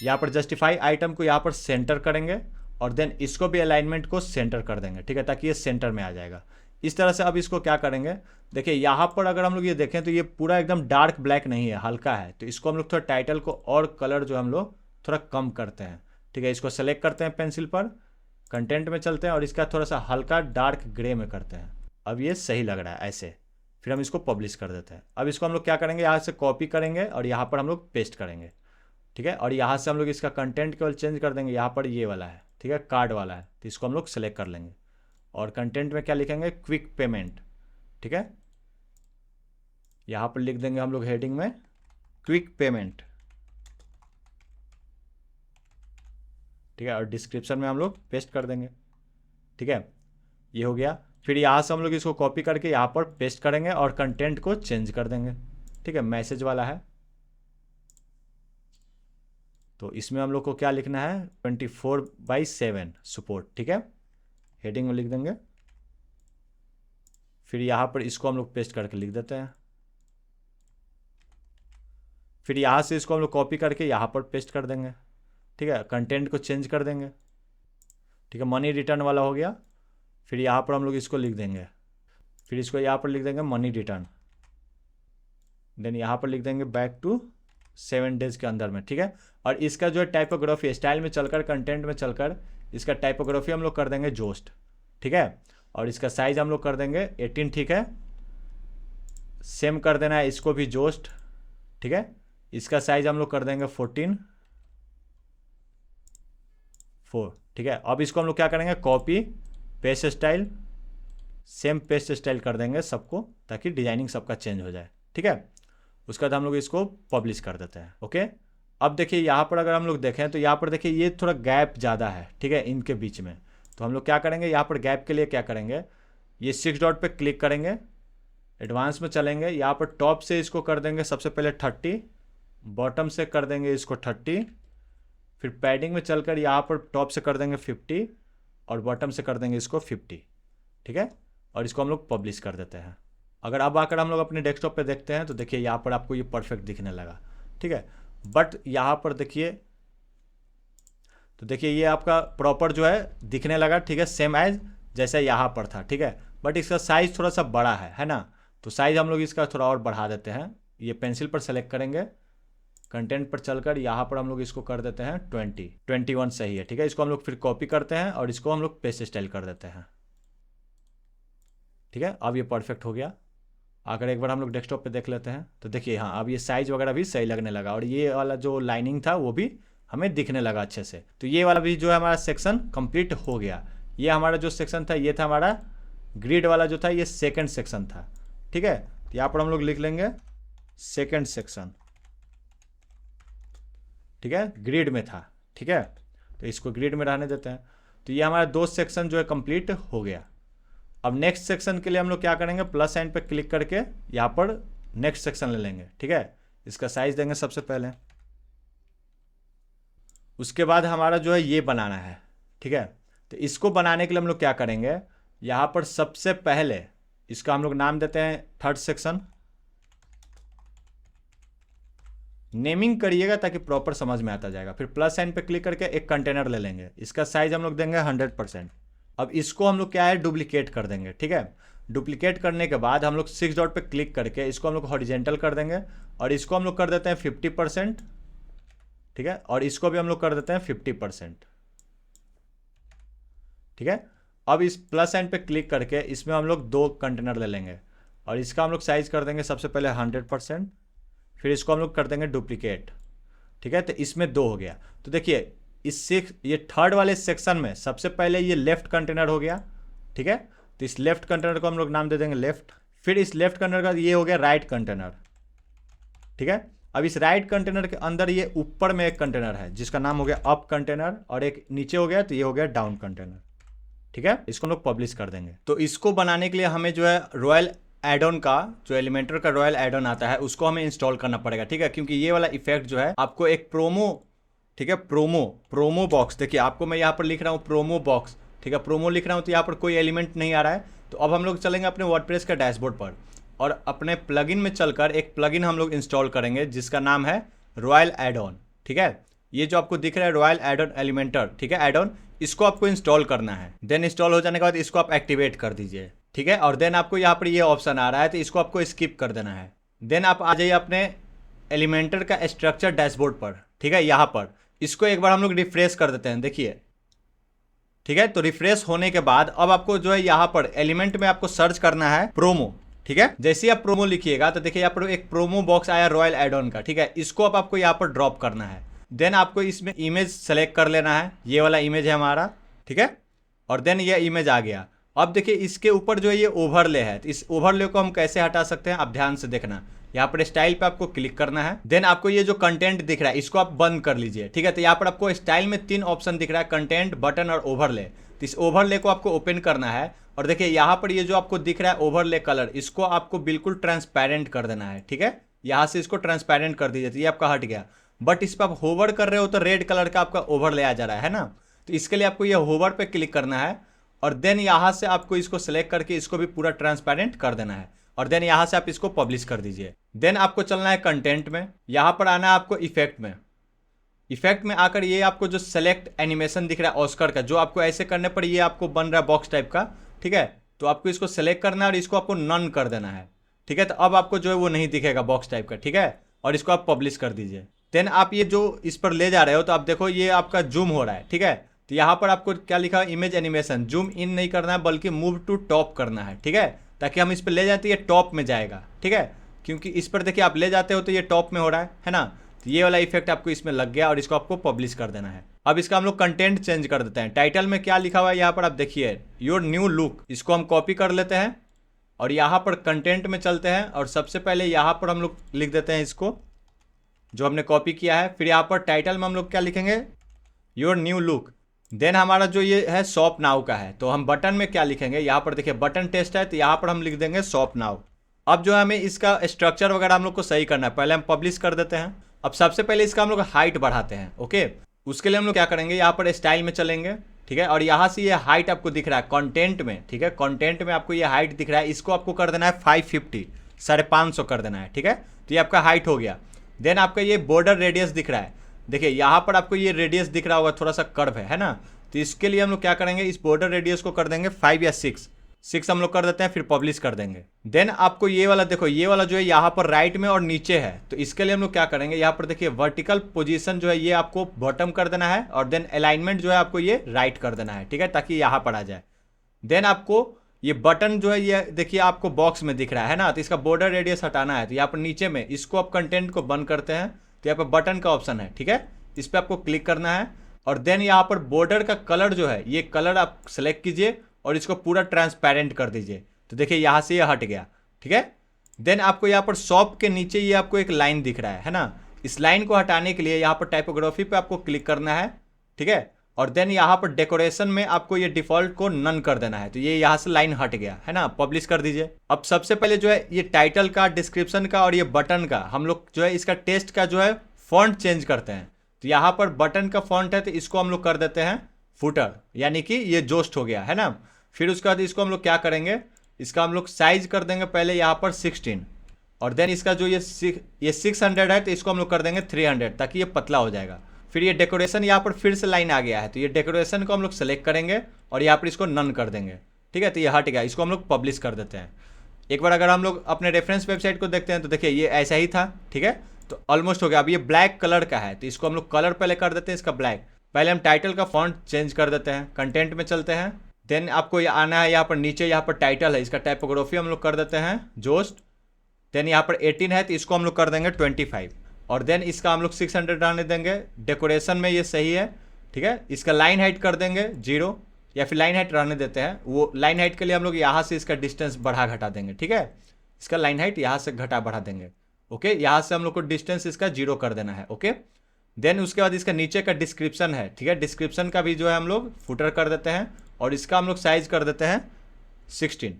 यहाँ पर जस्टिफाई आइटम को यहाँ पर सेंटर करेंगे, और देन इसको भी अलाइनमेंट को सेंटर कर देंगे, ठीक है, ताकि ये सेंटर में आ जाएगा इस तरह से। अब इसको क्या करेंगे, देखिए यहाँ पर अगर हम लोग ये देखें तो ये पूरा एकदम डार्क ब्लैक नहीं है, हल्का है। तो इसको हम लोग थोड़ा टाइटल को और कलर जो हम लोग थोड़ा कम करते हैं, ठीक है। इसको सेलेक्ट करते हैं पेंसिल पर, कंटेंट में चलते हैं, और इसका थोड़ा सा हल्का डार्क ग्रे में करते हैं। अब ये सही लग रहा है ऐसे। फिर हम इसको पब्लिश कर देते हैं। अब इसको हम लोग क्या करेंगे, यहाँ से कॉपी करेंगे और यहाँ पर हम लोग पेस्ट करेंगे, ठीक है। और यहाँ से हम लोग इसका कंटेंट केवल चेंज कर देंगे, यहाँ पर ये वाला है, ठीक है, कार्ड वाला है, तो इसको हम लोग सेलेक्ट कर लेंगे। और कंटेंट में क्या लिखेंगे, क्विक पेमेंट, ठीक है। यहाँ पर लिख देंगे हम लोग हेडिंग में क्विक पेमेंट, ठीक है। और डिस्क्रिप्शन में हम लोग पेस्ट कर देंगे, ठीक है। ये हो गया। फिर यहाँ से हम लोग इसको कॉपी करके यहाँ पर पेस्ट करेंगे और कंटेंट को चेंज कर देंगे, ठीक है। मैसेज वाला है, तो इसमें हम लोग को क्या लिखना है, 24/7 सपोर्ट, ठीक है। हेडिंग में लिख देंगे। फिर यहाँ पर इसको हम लोग पेस्ट करके लिख देते हैं। फिर यहाँ से इसको हम लोग कॉपी करके यहाँ पर पेस्ट कर देंगे, ठीक है। कंटेंट को चेंज कर देंगे, ठीक है। मनी रिटर्न वाला हो गया। फिर यहाँ पर हम लोग इसको लिख देंगे, फिर इसको यहाँ पर लिख देंगे मनी रिटर्न। देन यहाँ पर लिख देंगे बैक टू 7 डेज के अंदर में, ठीक है। और इसका जो है टाइपोग्राफी स्टाइल में चलकर, कंटेंट में चलकर, इसका टाइपोग्राफी हम लोग कर देंगे जोस्ट, ठीक है। और इसका साइज हम लोग कर देंगे 18, ठीक है। सेम कर देना है इसको भी जोस्ट, ठीक है। इसका साइज हम लोग कर देंगे 14, ठीक है। अब इसको हम लोग क्या करेंगे, copy paste style, same paste style कर देंगे सबको, ताकि डिजाइनिंग सबका चेंज हो जाए, ठीक है। उसके बाद हम लोग इसको पब्लिश कर देते हैं, ओके। अब देखिए यहाँ पर अगर हम लोग देखें तो यहाँ पर देखिए ये थोड़ा गैप ज़्यादा है, ठीक है, इनके बीच में। तो हम लोग क्या करेंगे, यहाँ पर गैप के लिए क्या करेंगे, ये 6 डॉट पे क्लिक करेंगे, एडवांस में चलेंगे, यहाँ पर टॉप से इसको कर देंगे सबसे पहले 30, बॉटम से कर देंगे इसको 30, फिर पैडिंग में चलकर यहाँ पर टॉप से कर देंगे 50, और बॉटम से कर देंगे इसको 50, ठीक है। और इसको हम लोग पब्लिश कर देते हैं। अगर अब आकर हम लोग अपने डेस्कटॉप पे देखते हैं तो देखिए यहाँ पर आपको ये परफेक्ट दिखने लगा, ठीक है। बट यहाँ पर देखिए, तो देखिए ये आपका प्रॉपर जो है दिखने लगा, ठीक है, सेम एज जैसे यहाँ पर था, ठीक है। बट इसका साइज़ थोड़ा सा बड़ा है ना। तो साइज़ हम लोग इसका थोड़ा और बढ़ा देते हैं। ये पेंसिल पर सेलेक्ट करेंगे, कंटेंट पर चलकर यहाँ पर हम लोग इसको कर देते हैं 21 सही है, ठीक है। इसको हम लोग फिर कॉपी करते हैं और इसको हम लोग पेस्ट स्टाइल कर देते हैं, ठीक है। अब ये परफेक्ट हो गया। अगर एक बार हम लोग डेस्कटॉप पे देख लेते हैं तो देखिए हाँ, अब ये साइज़ वगैरह भी सही लगने लगा, और ये वाला जो लाइनिंग था वो भी हमें दिखने लगा अच्छे से। तो ये वाला भी जो है हमारा सेक्शन कंप्लीट हो गया। ये हमारा जो सेक्शन था ये था हमारा ग्रिड वाला जो था, ये सेकंड सेक्शन था, ठीक है। तो यहाँ पर हम लोग लिख लेंगे सेकंड सेक्शन, ठीक है, ग्रिड में था, ठीक है। तो इसको ग्रिड में रहने देते हैं। तो ये हमारा 2 सेक्शन जो है कंप्लीट हो गया। अब नेक्स्ट सेक्शन के लिए हम लोग क्या करेंगे, प्लस साइन पे क्लिक करके यहाँ पर नेक्स्ट सेक्शन ले लेंगे, ठीक है। इसका साइज देंगे सबसे पहले, उसके बाद हमारा जो है ये बनाना है, ठीक है। तो इसको बनाने के लिए हम लोग क्या करेंगे, यहाँ पर सबसे पहले इसका हम लोग नाम देते हैं थर्ड सेक्शन। नेमिंग करिएगा ताकि प्रॉपर समझ में आता जाएगा। फिर प्लस साइन पे क्लिक करके एक कंटेनर ले लेंगे, इसका साइज हम लोग देंगे 100%। अब इसको हम लोग क्या है, डुप्लीकेट कर देंगे, ठीक है। डुप्लीकेट करने के बाद हम लोग 6 डॉट पे क्लिक करके इसको हम लोग हॉरिजेंटल कर देंगे और इसको हम लोग कर देते हैं 50%, ठीक है। और इसको भी हम लोग कर देते हैं 50%, ठीक है। अब इस प्लस साइन पे क्लिक करके इसमें हम लोग 2 कंटेनर ले लेंगे और इसका हम लोग साइज कर देंगे सबसे पहले 100%, फिर इसको हम लोग कर देंगे डुप्लीकेट, ठीक है। तो इसमें 2 हो गया। तो देखिए इससे ये थर्ड वाले सेक्शन में सबसे पहले ये लेफ्ट कंटेनर हो गया, ठीक है। तो इस लेफ्ट कंटेनर को हम लोग नाम दे देंगे लेफ्ट। फिर इस लेफ्ट कंटेनर का ये हो गया राइट कंटेनर, ठीक है। अब इस राइट कंटेनर के अंदर ये ऊपर में एक कंटेनर है जिसका नाम हो गया अप कंटेनर और एक नीचे हो गया, तो ये हो गया डाउन कंटेनर, ठीक है। इसको हम लोग पब्लिश कर देंगे। तो इसको बनाने के लिए हमें जो है रॉयल एडॉन का जो एलिमेंटर का रॉयल एडॉन आता है उसको हमें इंस्टॉल करना पड़ेगा, ठीक है। क्योंकि ये वाला इफेक्ट जो है आपको एक प्रोमो, ठीक है, प्रोमो बॉक्स, देखिए आपको मैं यहाँ पर लिख रहा हूँ प्रोमो बॉक्स, ठीक है, प्रोमो लिख रहा हूँ तो यहाँ पर कोई एलिमेंट नहीं आ रहा है। तो अब हम लोग चलेंगे अपने वर्डप्रेस का डैशबोर्ड पर और अपने प्लगइन में चलकर एक प्लगइन हम लोग इंस्टॉल करेंगे जिसका नाम है रॉयल एडॉन, ठीक है। ये जो आपको दिख रहा है रॉयल एडॉन एलिमेंटर, ठीक है, एडॉन, इसको आपको इंस्टॉल करना है। देन इंस्टॉल हो जाने के बाद इसको आप एक्टिवेट कर दीजिए, ठीक है। और देन आपको यहाँ पर ये ऑप्शन आ रहा है तो इसको आपको स्किप कर देना है। देन आप आ जाइए अपने एलिमेंटर का स्ट्रक्चर डैशबोर्ड पर, ठीक है। यहाँ पर इसको एक बार हम लोग रिफ्रेश कर देते हैं, देखिए, ठीक है। तो रिफ्रेश होने के बाद अब आपको जो है यहाँ पर एलिमेंट में आपको सर्च करना है प्रोमो, ठीक है। जैसे ही आप प्रोमो लिखिएगा तो देखिए यहाँ पर एक प्रोमो बॉक्स आया रॉयल एडॉन का, ठीक है। इसको अब आपको यहाँ पर ड्रॉप करना है। देन आपको इसमें इमेज सेलेक्ट कर लेना है, ये वाला इमेज है हमारा, ठीक है। और देन ये इमेज आ गया। अब देखिए इसके ऊपर जो है ये ओवरले है, तो इस ओवरले को हम कैसे हटा सकते हैं आप ध्यान से देखना। यहाँ पर स्टाइल पे आपको क्लिक करना है। देन आपको ये जो कंटेंट दिख रहा है इसको आप बंद कर लीजिए, ठीक है। तो यहाँ पर आपको स्टाइल में 3 ऑप्शन दिख रहा है, कंटेंट, बटन और ओवरले। तो इस ओवरले को आपको ओपन करना है और देखिए यहाँ पर ये जो आपको दिख रहा है ओवरले कलर, इसको आपको बिल्कुल ट्रांसपेरेंट कर देना है, ठीक है। यहाँ से इसको ट्रांसपेरेंट कर दीजिए, तो ये आपका हट गया। बट इस पर आप होवर कर रहे हो तो रेड कलर का आपका ओवरले आ जा रहा है ना। तो इसके लिए आपको ये होवर पे क्लिक करना है और देन यहाँ से आपको इसको सेलेक्ट करके इसको भी पूरा ट्रांसपेरेंट कर देना है और देन यहाँ से आप इसको पब्लिश कर दीजिए। देन आपको चलना है कंटेंट में, यहाँ पर आना है आपको इफेक्ट में। इफेक्ट में आकर ये आपको जो सेलेक्ट एनिमेशन दिख रहा है ऑस्कर का, जो आपको ऐसे करने पर ये आपको बन रहा है बॉक्स टाइप का, ठीक है। तो आपको इसको सेलेक्ट करना है और इसको आपको नन कर देना है, ठीक है। तो अब आपको जो है वो नहीं दिखेगा बॉक्स टाइप का, ठीक है। और इसको आप पब्लिश कर दीजिए। देन आप ये जो इस पर ले जा रहे हो तो आप देखो ये आपका जूम हो रहा है, ठीक है। तो यहाँ पर आपको क्या लिखा है, इमेज एनिमेशन, जूम इन नहीं करना है बल्कि मूव टू टॉप करना है, ठीक है। ताकि हम इस पर ले जाते हैं ये टॉप में जाएगा, ठीक है। क्योंकि इस पर देखिए आप ले जाते हो तो ये टॉप में हो रहा है ना। तो ये वाला इफेक्ट आपको इसमें लग गया और इसको आपको पब्लिश कर देना है। अब इसका हम लोग कंटेंट चेंज कर देते हैं। टाइटल में क्या लिखा हुआ है यहाँ पर आप देखिए, योर न्यू लुक, इसको हम कॉपी कर लेते हैं और यहाँ पर कंटेंट में चलते हैं और सबसे पहले यहाँ पर हम लोग लिख देते हैं इसको जो हमने कॉपी किया है। फिर यहाँ पर टाइटल में हम लोग क्या लिखेंगे, योर न्यू लुक। देन हमारा जो ये है शॉप नाउ का है, तो हम बटन में क्या लिखेंगे, यहाँ पर देखिए बटन टेस्ट है तो यहाँ पर हम लिख देंगे शॉप नाउ। अब जो हमें इसका स्ट्रक्चर वगैरह हम लोग को सही करना है, पहले हम पब्लिश कर देते हैं। अब सबसे पहले इसका हम लोग हाइट बढ़ाते हैं, ओके। उसके लिए हम लोग क्या करेंगे, यहाँ पर स्टाइल में चलेंगे, ठीक है। और यहाँ से ये हाइट आपको दिख रहा है कंटेंट में, ठीक है। कंटेंट में आपको ये हाइट दिख रहा है, इसको आपको कर देना है 550, 550 कर देना है, ठीक है। तो ये आपका हाइट हो गया। देन आपका ये बॉर्डर रेडियस दिख रहा है, देखिए यहाँ पर आपको ये रेडियस दिख रहा होगा, थोड़ा सा कर्व है ना। तो इसके लिए हम लोग क्या करेंगे, इस बॉर्डर रेडियस को कर देंगे 5 या 6 हम लोग कर देते हैं, फिर पब्लिश कर देंगे। देन आपको ये वाला देखो, ये वाला जो है यहाँ पर राइट में और नीचे है, तो इसके लिए हम लोग क्या करेंगे, यहाँ पर देखिए वर्टिकल पोजीशन जो है ये आपको बॉटम कर देना है और देन अलाइनमेंट जो है आपको ये राइट कर देना है, ठीक है, ताकि यहाँ पर आ जाए। देन आपको ये बटन जो है ये देखिए आपको बॉक्स में दिख रहा है ना, तो इसका बॉर्डर रेडियस हटाना है। तो यहाँ पर नीचे में इसको आप कंटेंट को बंद करते हैं तो यहाँ पर बटन का ऑप्शन है, ठीक है। इस पर आपको क्लिक करना है और देन यहाँ पर बॉर्डर का कलर जो है ये कलर आप सेलेक्ट कीजिए और इसको पूरा ट्रांसपेरेंट कर दीजिए। तो देखिए यहाँ से ये हट गया, ठीक है। देन आपको यहाँ पर शॉप के नीचे ये आपको एक लाइन दिख रहा है ना, इस लाइन को हटाने के लिए यहाँ पर टाइपोग्राफी पे आपको क्लिक करना है, ठीक है। और देन यहाँ पर डेकोरेशन में आपको ये डिफॉल्ट को नन कर देना है। तो ये यहाँ से लाइन हट गया है ना, पब्लिश कर दीजिए। अब सबसे पहले जो है ये टाइटल का, डिस्क्रिप्शन का और ये बटन का हम लोग जो है इसका टेस्ट का जो है फॉन्ट चेंज करते हैं। तो यहाँ पर बटन का फॉन्ट है तो इसको हम लोग कर देते हैं फुटर, यानी कि ये जोस्ट हो गया है ना। फिर उसके बाद इसको हम लोग क्या करेंगे, इसका हम लोग साइज कर देंगे पहले यहाँ पर 16, और देन इसका जो ये 600 है तो इसको हम लोग कर देंगे 300 ताकि ये पतला हो जाएगा। फिर ये डेकोरेशन यहाँ पर फिर से लाइन आ गया है तो ये डेकोरेशन को हम लोग सेलेक्ट करेंगे और यहाँ पर इसको नन कर देंगे, ठीक है। तो ये हट गया, इसको हम लोग पब्लिश कर देते हैं। एक बार अगर हम लोग अपने रेफरेंस वेबसाइट को देखते हैं तो देखिए ये ऐसा ही था, ठीक है। तो ऑलमोस्ट हो गया। अब ये ब्लैक कलर का है तो इसको हम लोग कलर पहले कर देते हैं इसका ब्लैक। पहले हम टाइटल का फॉन्ट चेंज कर देते हैं, कंटेंट में चलते हैं। देन आपको ये आना है यहाँ पर नीचे, यहाँ पर टाइटल है, इसका टाइपोग्राफी हम लोग कर देते हैं जोस्ट। देन यहाँ पर 18 है तो इसको हम लोग कर देंगे 25, और देन इसका हम लोग 600 आने देंगे। डेकोरेशन में ये सही है, ठीक है। इसका लाइन हाइट कर देंगे 0, या फिर लाइन हाइट रहने देते हैं। वो लाइन हाइट के लिए हम लोग यहाँ से इसका डिस्टेंस बढ़ा घटा देंगे, ठीक है। इसका लाइन हाइट यहाँ से घटा बढ़ा देंगे, ओके। यहाँ से हम लोग को डिस्टेंस इसका 0 कर देना है, ओके। देन उसके बाद इसका नीचे का डिस्क्रिप्शन है, ठीक है। डिस्क्रिप्शन का भी जो है हम लोग फुटर कर देते हैं और इसका हम लोग साइज कर देते हैं 16,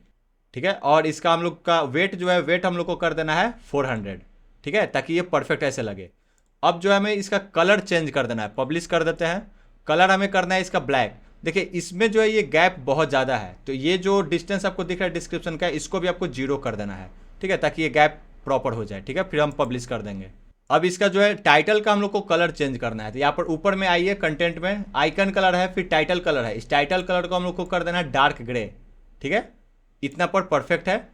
ठीक है। और इसका हम लोग का वेट जो है, वेट हम लोग को कर देना है 400, ठीक है, ताकि ये परफेक्ट ऐसे लगे। अब जो है हमें इसका कलर चेंज कर देना है, पब्लिश कर देते हैं। कलर हमें करना है इसका ब्लैक। देखिए इसमें जो है ये गैप बहुत ज़्यादा है तो ये जो डिस्टेंस आपको दिख रहा है डिस्क्रिप्शन का, इसको भी आपको 0 कर देना है, ठीक है, ताकि ये गैप प्रॉपर हो जाए, ठीक है। फिर हम पब्लिश कर देंगे। अब इसका जो है टाइटल का हम लोग को कलर चेंज करना है। तो यहाँ पर ऊपर में आइए, कंटेंट में आइकन कलर है, फिर टाइटल कलर है। इस टाइटल कलर को हम लोग को कर देना है डार्क ग्रे, ठीक है। इतना पर परफेक्ट है,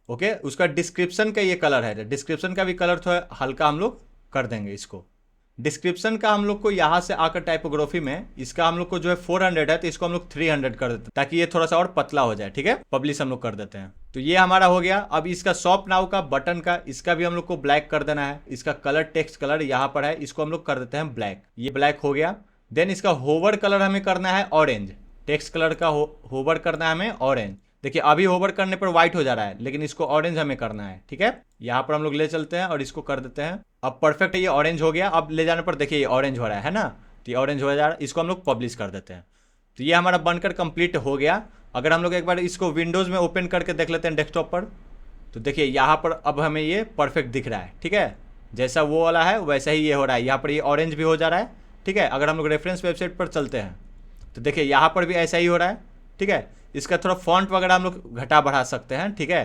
ओके। उसका डिस्क्रिप्शन का ये कलर है, डिस्क्रिप्शन का भी कलर थोड़ा हल्का हम लोग कर देंगे इसको। डिस्क्रिप्शन का हम लोग को यहाँ से आकर टाइपोग्राफी में इसका हम लोग को जो है 400 है तो इसको हम लोग 300 कर देते हैं ताकि ये थोड़ा सा और पतला हो जाए, ठीक है। पब्लिश हम लोग कर देते हैं। तो ये हमारा हो गया। अब इसका शॉप नाउ का बटन का, इसका भी हम लोग को ब्लैक कर देना है। इसका कलर, टेक्स्ट कलर यहाँ पर है, इसको हम लोग कर देते हैं ब्लैक। ये ब्लैक हो गया। देन इसका होवर कलर हमें करना है ऑरेंज। टेक्स्ट कलर का होवर करना है हमें ऑरेंज। देखिए अभी होवर करने पर व्हाइट हो जा रहा है, लेकिन इसको ऑरेंज हमें करना है, ठीक है। यहाँ पर हम लोग ले चलते हैं और इसको कर देते हैं। अब परफेक्ट है, ये ऑरेंज हो गया। अब ले जाने पर देखिए ये ऑरेंज हो रहा है ना, तो ये ऑरेंज हो जा रहा है। इसको हम लोग पब्लिश कर देते हैं। तो ये हमारा बनकर कंप्लीट हो गया। अगर हम लोग एक बार इसको विंडोज़ में ओपन करके देख लेते हैं डेस्कटॉप पर, तो देखिए यहाँ पर अब हमें ये परफेक्ट दिख रहा है, ठीक है। जैसा वो वाला है वैसा ही ये हो रहा है। यहाँ पर ये ऑरेंज भी हो जा रहा है, ठीक है। अगर हम लोग रेफरेंस वेबसाइट पर चलते हैं तो देखिए यहाँ पर भी ऐसा ही हो रहा है, ठीक है। इसका थोड़ा फॉन्ट वगैरह हम लोग घटा बढ़ा सकते हैं, ठीक है।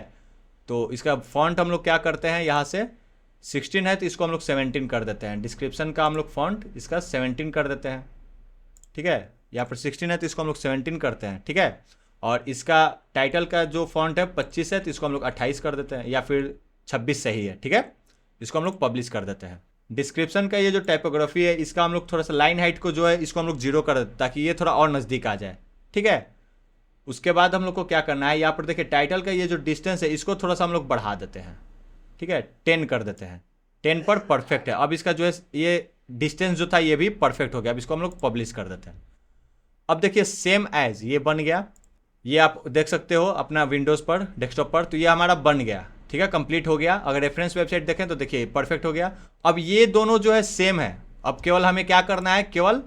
तो इसका फॉन्ट हम लोग क्या करते हैं, यहाँ से 16 है तो इसको हम लोग 17 कर देते हैं। डिस्क्रिप्शन का हम लोग फॉन्ट इसका 17 कर देते हैं, ठीक है। यहाँ पर 16 है तो इसको हम लोग 17 करते हैं, ठीक है। और इसका टाइटल का जो फॉन्ट है 25 है तो इसको हम लोग 28 कर देते हैं, या फिर 26 सही है, ठीक है। इसको हम लोग पब्लिश कर देते हैं। डिस्क्रिप्शन का ये जो टाइपोग्राफी है इसका हम लोग थोड़ा सा लाइन हाइट को जो है इसको हम लोग 0 कर देते हैं ताकि ये थोड़ा और नज़दीक आ जाए, ठीक है। उसके बाद हम लोग को क्या करना है, यहाँ पर देखिए टाइटल का ये जो डिस्टेंस है इसको थोड़ा सा हम लोग बढ़ा देते हैं, ठीक है। 10 कर देते हैं। 10 पर परफेक्ट है। अब इसका जो है ये डिस्टेंस जो था ये भी परफेक्ट हो गया। अब इसको हम लोग पब्लिश कर देते हैं। अब देखिए सेम एज ये बन गया। ये आप देख सकते हो अपना विंडोज़ पर, डेस्कटॉप पर। तो ये हमारा बन गया, ठीक है, कंप्लीट हो गया। अगर रेफरेंस वेबसाइट देखें तो देखिए परफेक्ट हो गया। अब ये दोनों जो है सेम है। अब केवल हमें क्या करना है, केवल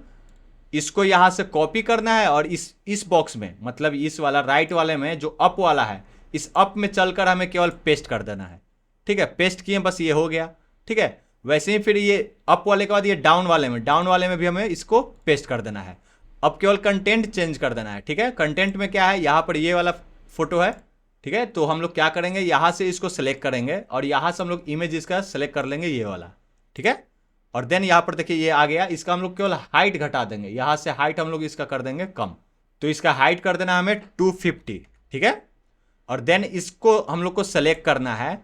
इसको यहाँ से कॉपी करना है और इस बॉक्स में, मतलब इस वाला राइट वाले में जो अप वाला है, इस अप में चलकर हमें केवल पेस्ट कर देना है, ठीक है। पेस्ट किए, बस ये हो गया, ठीक है। वैसे ही फिर ये अप वाले के बाद ये डाउन वाले में भी हमें इसको पेस्ट कर देना है। अब केवल कंटेंट चेंज कर देना है, ठीक है। कंटेंट में क्या है, यहाँ पर ये वाला फोटो है, ठीक है। तो हम लोग क्या करेंगे, यहाँ से इसको सेलेक्ट करेंगे और यहाँ से हम लोग इमेज इसका सेलेक्ट कर लेंगे, ये वाला, ठीक है। और देन यहाँ पर देखिए ये आ गया। इसका हम लोग केवल हाइट घटा देंगे, यहाँ से हाइट हम लोग इसका कर देंगे कम। तो इसका हाइट कर देना हमें 250, ठीक है। और देन इसको हम लोग को सेलेक्ट करना है,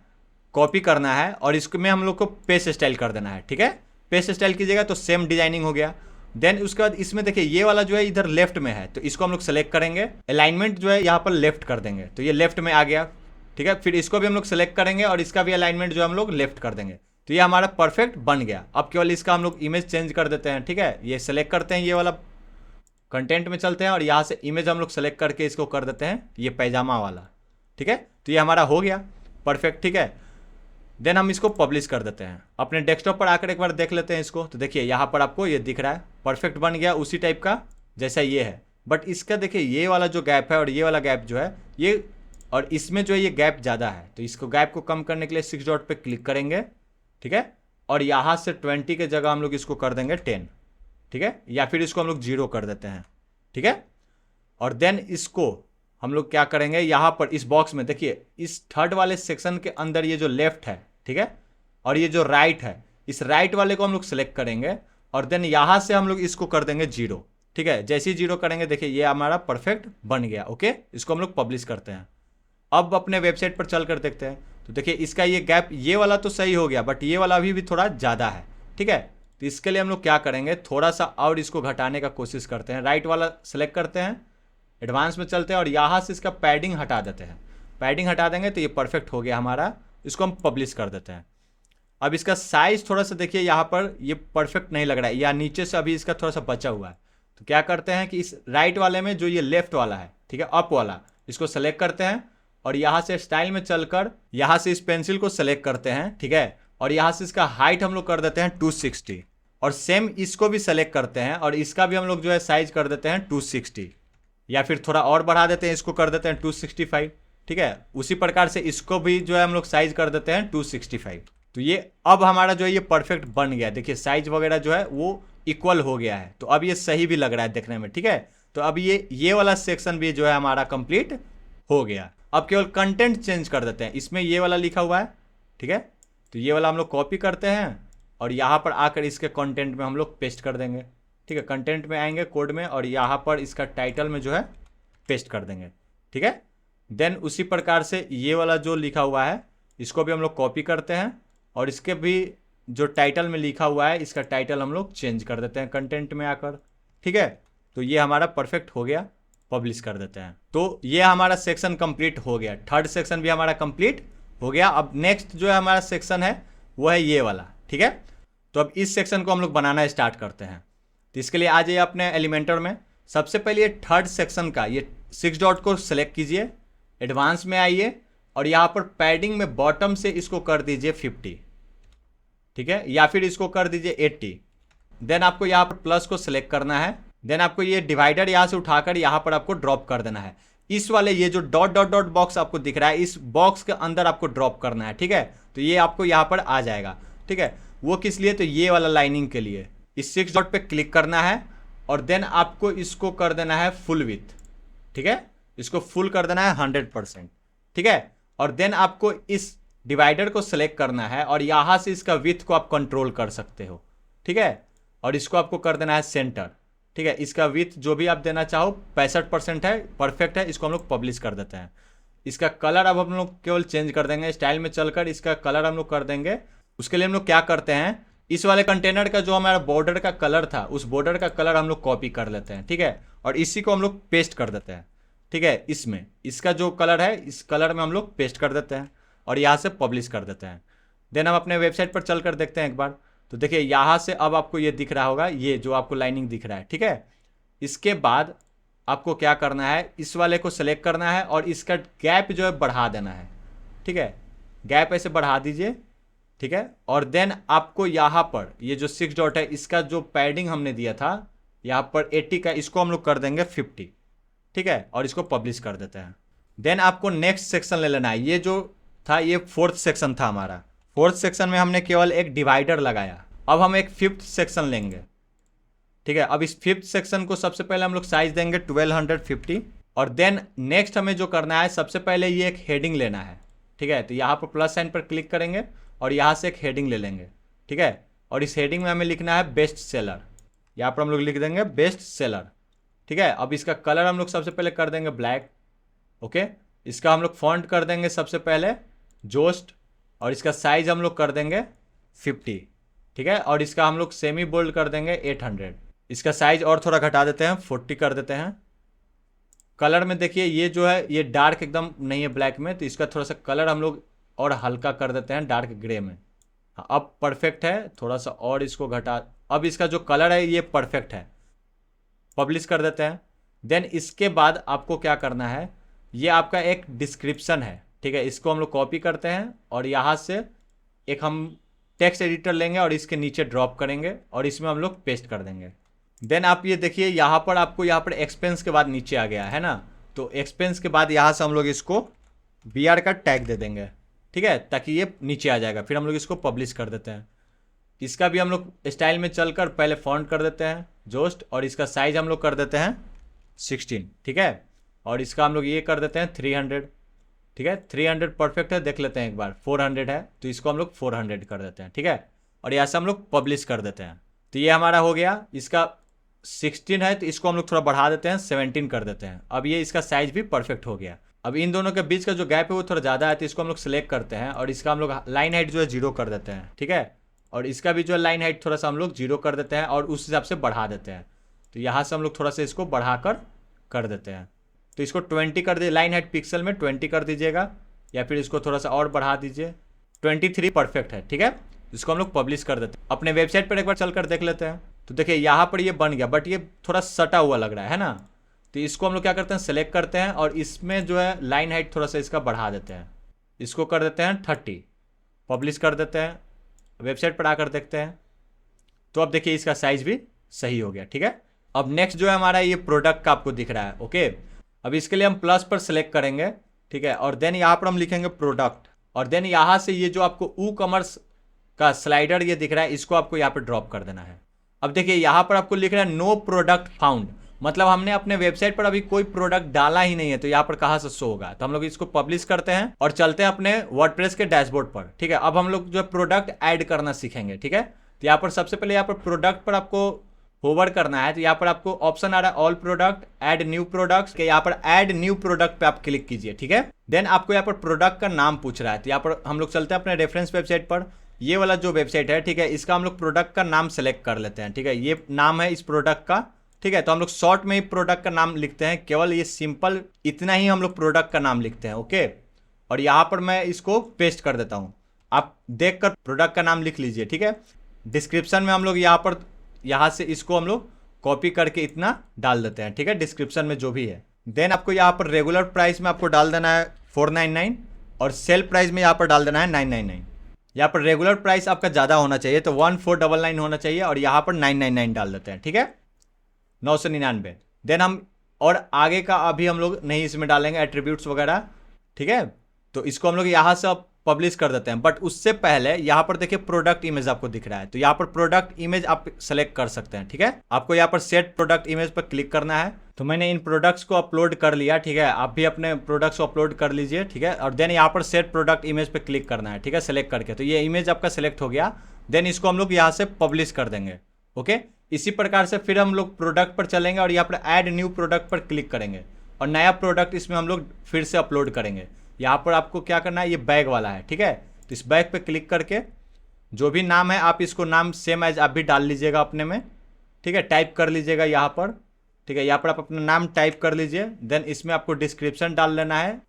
कॉपी करना है और इसमें हम लोग को पेस्ट स्टाइल कर देना है, ठीक है। पेस्ट स्टाइल कीजिएगा तो सेम डिजाइनिंग हो गया। देन उसके बाद इसमें देखिए ये वाला जो है इधर लेफ्ट में है तो इसको हम लोग सेलेक्ट करेंगे। अलाइनमेंट जो है यहाँ पर लेफ्ट कर देंगे तो ये लेफ्ट में आ गया, ठीक है। फिर इसको भी हम लोग सेलेक्ट करेंगे और इसका भी अलाइनमेंट जो हम लोग लेफ्ट कर देंगे। तो ये हमारा परफेक्ट बन गया। अब केवल इसका हम लोग इमेज चेंज कर देते हैं, ठीक है। ये सेलेक्ट करते हैं, ये वाला कंटेंट में चलते हैं और यहाँ से इमेज हम लोग सेलेक्ट करके इसको कर देते हैं ये पैजामा वाला, ठीक है। तो ये हमारा हो गया परफेक्ट, ठीक है। देन हम इसको पब्लिश कर देते हैं। अपने डेस्कटॉप पर आकर एक बार देख लेते हैं इसको। तो देखिए यहाँ पर आपको ये दिख रहा है, परफेक्ट बन गया, उसी टाइप का जैसा ये है, बट इसका देखिए ये वाला जो गैप है और ये वाला गैप जो है ये, और इसमें जो है ये गैप ज़्यादा है। तो इसको गैप को कम करने के लिए 6 डॉट पे क्लिक करेंगे, ठीक है, और यहाँ से 20 के जगह हम लोग इसको कर देंगे 10, ठीक है, या फिर इसको हम लोग 0 कर देते हैं, ठीक है। और देन इसको हम लोग क्या करेंगे, यहाँ पर इस बॉक्स में देखिए इस थर्ड वाले सेक्शन के अंदर ये जो लेफ्ट है, ठीक है, और ये जो राइट है, इस राइट वाले को हम लोग सेलेक्ट करेंगे और देन यहाँ से हम लोग इसको कर देंगे 0, ठीक है। जैसे ही 0 करेंगे देखिए ये हमारा परफेक्ट बन गया। ओके, इसको हम लोग पब्लिश करते हैं। अब अपने वेबसाइट पर चल कर देखते हैं, तो देखिए इसका ये गैप ये वाला तो सही हो गया, बट ये वाला अभी भी थोड़ा ज़्यादा है, ठीक है। तो इसके लिए हम लोग क्या करेंगे, थोड़ा सा और इसको घटाने का कोशिश करते हैं। राइट वाला सेलेक्ट करते हैं, एडवांस में चलते हैं और यहाँ से इसका पैडिंग हटा देते हैं। पैडिंग हटा देंगे तो ये परफेक्ट हो गया हमारा। इसको हम पब्लिश कर देते हैं। अब इसका साइज़ थोड़ा सा देखिए, यहाँ पर ये परफेक्ट नहीं लग रहा है, या नीचे से अभी इसका थोड़ा सा बचा हुआ है। तो क्या करते हैं कि इस राइट वाले में जो ये लेफ्ट वाला है, ठीक है, अप वाला, इसको सेलेक्ट करते हैं और यहाँ से स्टाइल में चलकर यहाँ से इस पेंसिल को सेलेक्ट करते हैं, ठीक है, और यहाँ से इसका हाइट हम लोग कर देते हैं 260 और सेम इसको भी सेलेक्ट करते हैं और इसका भी हम लोग जो है साइज कर देते हैं 260, या फिर थोड़ा और बढ़ा देते हैं, इसको कर देते हैं 265, ठीक है। उसी प्रकार से इसको भी जो है हम लोग साइज कर देते हैं 265। तो ये अब हमारा जो है ये परफेक्ट बन गया। देखिए साइज वगैरह जो है वो इक्वल हो गया है, तो अब ये सही भी लग रहा है देखने में, ठीक है। तो अब ये वाला सेक्शन भी जो है हमारा कंप्लीट हो गया। अब केवल कंटेंट चेंज कर देते हैं। इसमें ये वाला लिखा हुआ है, ठीक है, तो ये वाला हम लोग कॉपी करते हैं और यहाँ पर आकर इसके कंटेंट में हम लोग पेस्ट कर देंगे, ठीक है। कंटेंट में आएंगे कोड में और यहाँ पर इसका टाइटल में जो है पेस्ट कर देंगे, ठीक है। देन उसी प्रकार से ये वाला जो लिखा हुआ है इसको भी हम लोग कॉपी करते हैं और इसके भी जो टाइटल में लिखा हुआ है इसका टाइटल हम लोग चेंज कर देते हैं कंटेंट में आकर, ठीक है। तो ये हमारा परफेक्ट हो गया, पब्लिश कर देते हैं। तो ये हमारा सेक्शन कंप्लीट हो गया। थर्ड सेक्शन भी हमारा कंप्लीट हो गया। अब नेक्स्ट जो है हमारा सेक्शन है वो है ये वाला, ठीक है। तो अब इस सेक्शन को हम लोग बनाना स्टार्ट करते हैं। तो इसके लिए आ जाइए अपने एलिमेंटर में। सबसे पहले ये थर्ड सेक्शन का ये 6 डॉट को सेलेक्ट कीजिए, एडवांस में आइए और यहाँ पर पैडिंग में बॉटम से इसको कर दीजिए 50, ठीक है, या फिर इसको कर दीजिए 80। देन आपको यहाँ पर प्लस को सिलेक्ट करना है। देन आपको ये डिवाइडर यहाँ से उठाकर यहाँ पर आपको ड्रॉप कर देना है। इस वाले ये जो डॉट डॉट डॉट बॉक्स आपको दिख रहा है, इस बॉक्स के अंदर आपको ड्रॉप करना है, ठीक है। तो ये आपको यहाँ पर आ जाएगा, ठीक है। वो किस लिए, तो ये वाला लाइनिंग के लिए। इस 6 डॉट पे क्लिक करना है और देन आपको इसको कर देना है फुल विथ, ठीक है। इसको फुल कर देना है 100%, ठीक है। और देन आपको इस डिवाइडर को सेलेक्ट करना है और यहाँ से इसका विथ को आप कंट्रोल कर सकते हो, ठीक है। और इसको आपको कर देना है सेंटर, ठीक है। इसका विथ जो भी आप देना चाहो 65% है, परफेक्ट है। इसको हम लोग पब्लिश कर देते हैं। इसका कलर अब हम लोग केवल चेंज कर देंगे, स्टाइल में चलकर इसका कलर हम लोग कर देंगे। उसके लिए हम लोग क्या करते हैं, इस वाले कंटेनर का जो हमारा बॉर्डर का कलर था उस बॉर्डर का कलर हम लोग कॉपी कर लेते हैं, ठीक है। और इसी को हम लोग पेस्ट कर देते हैं, ठीक है। इसमें इसका जो कलर है इस कलर में हम लोग पेस्ट कर देते हैं और यहाँ से पब्लिश कर देते हैं। देन हम अपने वेबसाइट पर चल कर देखते हैं एक बार। तो देखिए यहाँ से अब आपको ये दिख रहा होगा, ये जो आपको लाइनिंग दिख रहा है, ठीक है। इसके बाद आपको क्या करना है, इस वाले को सेलेक्ट करना है और इसका गैप जो है बढ़ा देना है, ठीक है। गैप ऐसे बढ़ा दीजिए, ठीक है। और देन आपको यहाँ पर ये जो 6 डॉट है इसका जो पैडिंग हमने दिया था यहाँ पर 80 का, इसको हम लोग कर देंगे 50, ठीक है। और इसको पब्लिश कर देते हैं। देन आपको नेक्स्ट सेक्शन ले लेना है। ये जो था ये 4th सेक्शन था हमारा। 4th सेक्शन में हमने केवल एक डिवाइडर लगाया। अब हम एक 5th सेक्शन लेंगे, ठीक है। अब इस 5th सेक्शन को सबसे पहले हम लोग साइज देंगे 1250 और देन नेक्स्ट हमें जो करना है, सबसे पहले ये एक हेडिंग लेना है, ठीक है। तो यहाँ पर प्लस साइन पर क्लिक करेंगे और यहाँ से एक हेडिंग ले लेंगे, ठीक है। और इस हेडिंग में हमें लिखना है बेस्ट सेलर। यहाँ पर हम लोग लिख देंगे बेस्ट सेलर, ठीक है। अब इसका कलर हम लोग सबसे पहले कर देंगे ब्लैक, ओके। इसका हम लोग फॉन्ट कर देंगे सबसे पहले जोस्ट और इसका साइज हम लोग कर देंगे 50, ठीक है। और इसका हम लोग सेमी बोल्ड कर देंगे 800। इसका साइज और थोड़ा घटा देते हैं, 40 कर देते हैं। कलर में देखिए ये जो है ये डार्क एकदम नहीं है ब्लैक में, तो इसका थोड़ा सा कलर हम लोग और हल्का कर देते हैं डार्क ग्रे में। हाँ, अब परफेक्ट है। थोड़ा सा और इसको घटा, अब इसका जो कलर है ये परफेक्ट है। पब्लिश कर देते हैं। देन इसके बाद आपको क्या करना है, ये आपका एक डिस्क्रिप्शन है, ठीक है। इसको हम लोग कॉपी करते हैं और यहाँ से एक हम टेक्स्ट एडिटर लेंगे और इसके नीचे ड्रॉप करेंगे और इसमें हम लोग पेस्ट कर देंगे, देन आप ये देखिए यहाँ पर आपको यहाँ पर एक्सपेंस के बाद नीचे आ गया है ना, तो एक्सपेंस के बाद यहाँ से हम लोग इसको BR का टैग दे देंगे, ठीक है, ताकि ये नीचे आ जाएगा। फिर हम लोग इसको पब्लिश कर देते हैं। इसका भी हम लोग स्टाइल में चलकर पहले फॉन्ट कर देते हैं जोस्ट, और इसका साइज हम लोग कर देते हैं 16, ठीक है, और इसका हम लोग ये कर देते हैं 300, ठीक है। 300 परफेक्ट है, देख लेते हैं एक बार। 400 है तो इसको हम लोग 400 कर देते हैं, ठीक है, और यहाँ से हम लोग पब्लिश कर देते हैं। तो ये हमारा हो गया। इसका 16 है तो इसको हम लोग थोड़ा बढ़ा देते हैं, 17 कर देते हैं। अब ये इसका साइज भी परफेक्ट हो गया। अब इन दोनों के बीच का जो गैप है वो थोड़ा ज़्यादा है, तो इसको हम लोग सेलेक्ट करते हैं और इसका हम लोग लाइन हाइट जो है 0 कर देते हैं, ठीक है, और इसका भी जो है लाइन हाइट थोड़ा सा हम लोग 0 कर देते हैं और उस हिसाब से बढ़ा देते हैं। तो यहाँ से हम लोग थोड़ा सा इसको बढ़ा कर देते हैं। तो इसको 20 कर दीजिए, लाइन हाइट पिक्सल में 20 कर दीजिएगा, या फिर इसको थोड़ा सा और बढ़ा दीजिए। 23 परफेक्ट है, ठीक है। इसको हम लोग पब्लिश कर देते हैं। अपने वेबसाइट पर एक बार चल कर देख लेते हैं। तो देखिए यहाँ पर ये बन गया, बट ये थोड़ा सटा हुआ लग रहा है ना। तो इसको हम लोग क्या करते हैं, सेलेक्ट करते हैं और इसमें जो है लाइन हाइट थोड़ा सा इसका बढ़ा देते हैं। इसको कर देते हैं 30, पब्लिश कर देते हैं। वेबसाइट पर आकर देखते हैं तो अब देखिए इसका साइज भी सही हो गया, ठीक है। अब नेक्स्ट जो है हमारा ये प्रोडक्ट का आपको दिख रहा है, ओके। अब इसके लिए हम प्लस पर सेलेक्ट करेंगे, ठीक है, और देन यहाँ पर हम लिखेंगे प्रोडक्ट, और देन यहाँ से ये जो आपको WooCommerce का स्लाइडर ये दिख रहा है, इसको आपको यहाँ पर ड्रॉप कर देना है। अब देखिए यहाँ पर आपको लिख रहा है नो प्रोडक्ट फाउंड, मतलब हमने अपने वेबसाइट पर अभी कोई प्रोडक्ट डाला ही नहीं है, तो यहाँ पर कहाँ से शो होगा। तो हम लोग इसको पब्लिश करते हैं और चलते हैं अपने वर्डप्रेस के डैशबोर्ड पर, ठीक है। अब हम लोग जो है प्रोडक्ट ऐड करना सीखेंगे, ठीक है। तो यहाँ पर सबसे पहले यहाँ पर प्रोडक्ट पर आपको होवर करना है। तो यहाँ पर आपको ऑप्शन आ रहा है all product, add new products के, यहाँ पर ऐड न्यू प्रोडक्ट पे आप क्लिक कीजिए, ठीक है। देन आपको यहाँ पर प्रोडक्ट का नाम पूछ रहा है। तो यहाँ पर हम लोग चलते हैं अपने रेफरेंस वेबसाइट पर। ये वाला जो वेबसाइट है, ठीक है, इसका हम लोग प्रोडक्ट का नाम सेलेक्ट कर लेते हैं, ठीक है। ये नाम है इस प्रोडक्ट का, ठीक है। तो हम लोग शॉर्ट में ही प्रोडक्ट का नाम लिखते हैं, केवल ये सिंपल इतना ही हम लोग प्रोडक्ट का नाम लिखते हैं, ओके। और यहाँ पर मैं इसको पेस्ट कर देता हूँ। आप देखकर प्रोडक्ट का नाम लिख लीजिए, ठीक है। डिस्क्रिप्शन में हम लोग यहाँ से इसको हम लोग कॉपी करके इतना डाल देते हैं, ठीक है, डिस्क्रिप्शन में जो भी है। देन आपको यहाँ पर रेगुलर प्राइस में आपको डाल देना है 499 और सेल प्राइस में यहाँ पर डाल देना है 999। यहाँ पर रेगुलर प्राइस आपका ज़्यादा होना चाहिए, तो 1499 होना चाहिए, और यहाँ पर 999 डाल देते हैं, ठीक है, 999। देन हम और आगे का अभी हम लोग नहीं इसमें डालेंगे एट्रीब्यूट्स वगैरह, ठीक है। तो इसको हम लोग यहाँ से अब पब्लिश कर देते हैं। बट उससे पहले यहाँ पर देखिए प्रोडक्ट इमेज आपको दिख रहा है, तो यहाँ पर प्रोडक्ट इमेज आप सेलेक्ट कर सकते हैं, ठीक है। आपको यहाँ पर सेट प्रोडक्ट इमेज पर क्लिक करना है। तो मैंने इन प्रोडक्ट्स को अपलोड कर लिया, ठीक है। आप भी अपने प्रोडक्ट्स को अपलोड कर लीजिए, ठीक है। और देन यहाँ पर सेट प्रोडक्ट इमेज पे क्लिक करना है, ठीक है, सेलेक्ट करके। तो ये इमेज आपका सेलेक्ट हो गया। देन इसको हम लोग यहाँ से पब्लिश कर देंगे, ओके। इसी प्रकार से फिर हम लोग प्रोडक्ट पर चलेंगे और यहाँ पर ऐड न्यू प्रोडक्ट पर क्लिक करेंगे और नया प्रोडक्ट इसमें हम लोग फिर से अपलोड करेंगे। यहाँ पर आपको क्या करना है, ये बैग वाला है, ठीक है। तो इस बैग पे क्लिक करके जो भी नाम है आप इसको नाम सेम एज आप भी डाल लीजिएगा अपने में, ठीक है, टाइप कर लीजिएगा यहाँ पर, ठीक है। यहाँ पर आप अपना नाम टाइप कर लीजिए। देन इसमें आपको डिस्क्रिप्शन डाल लेना है।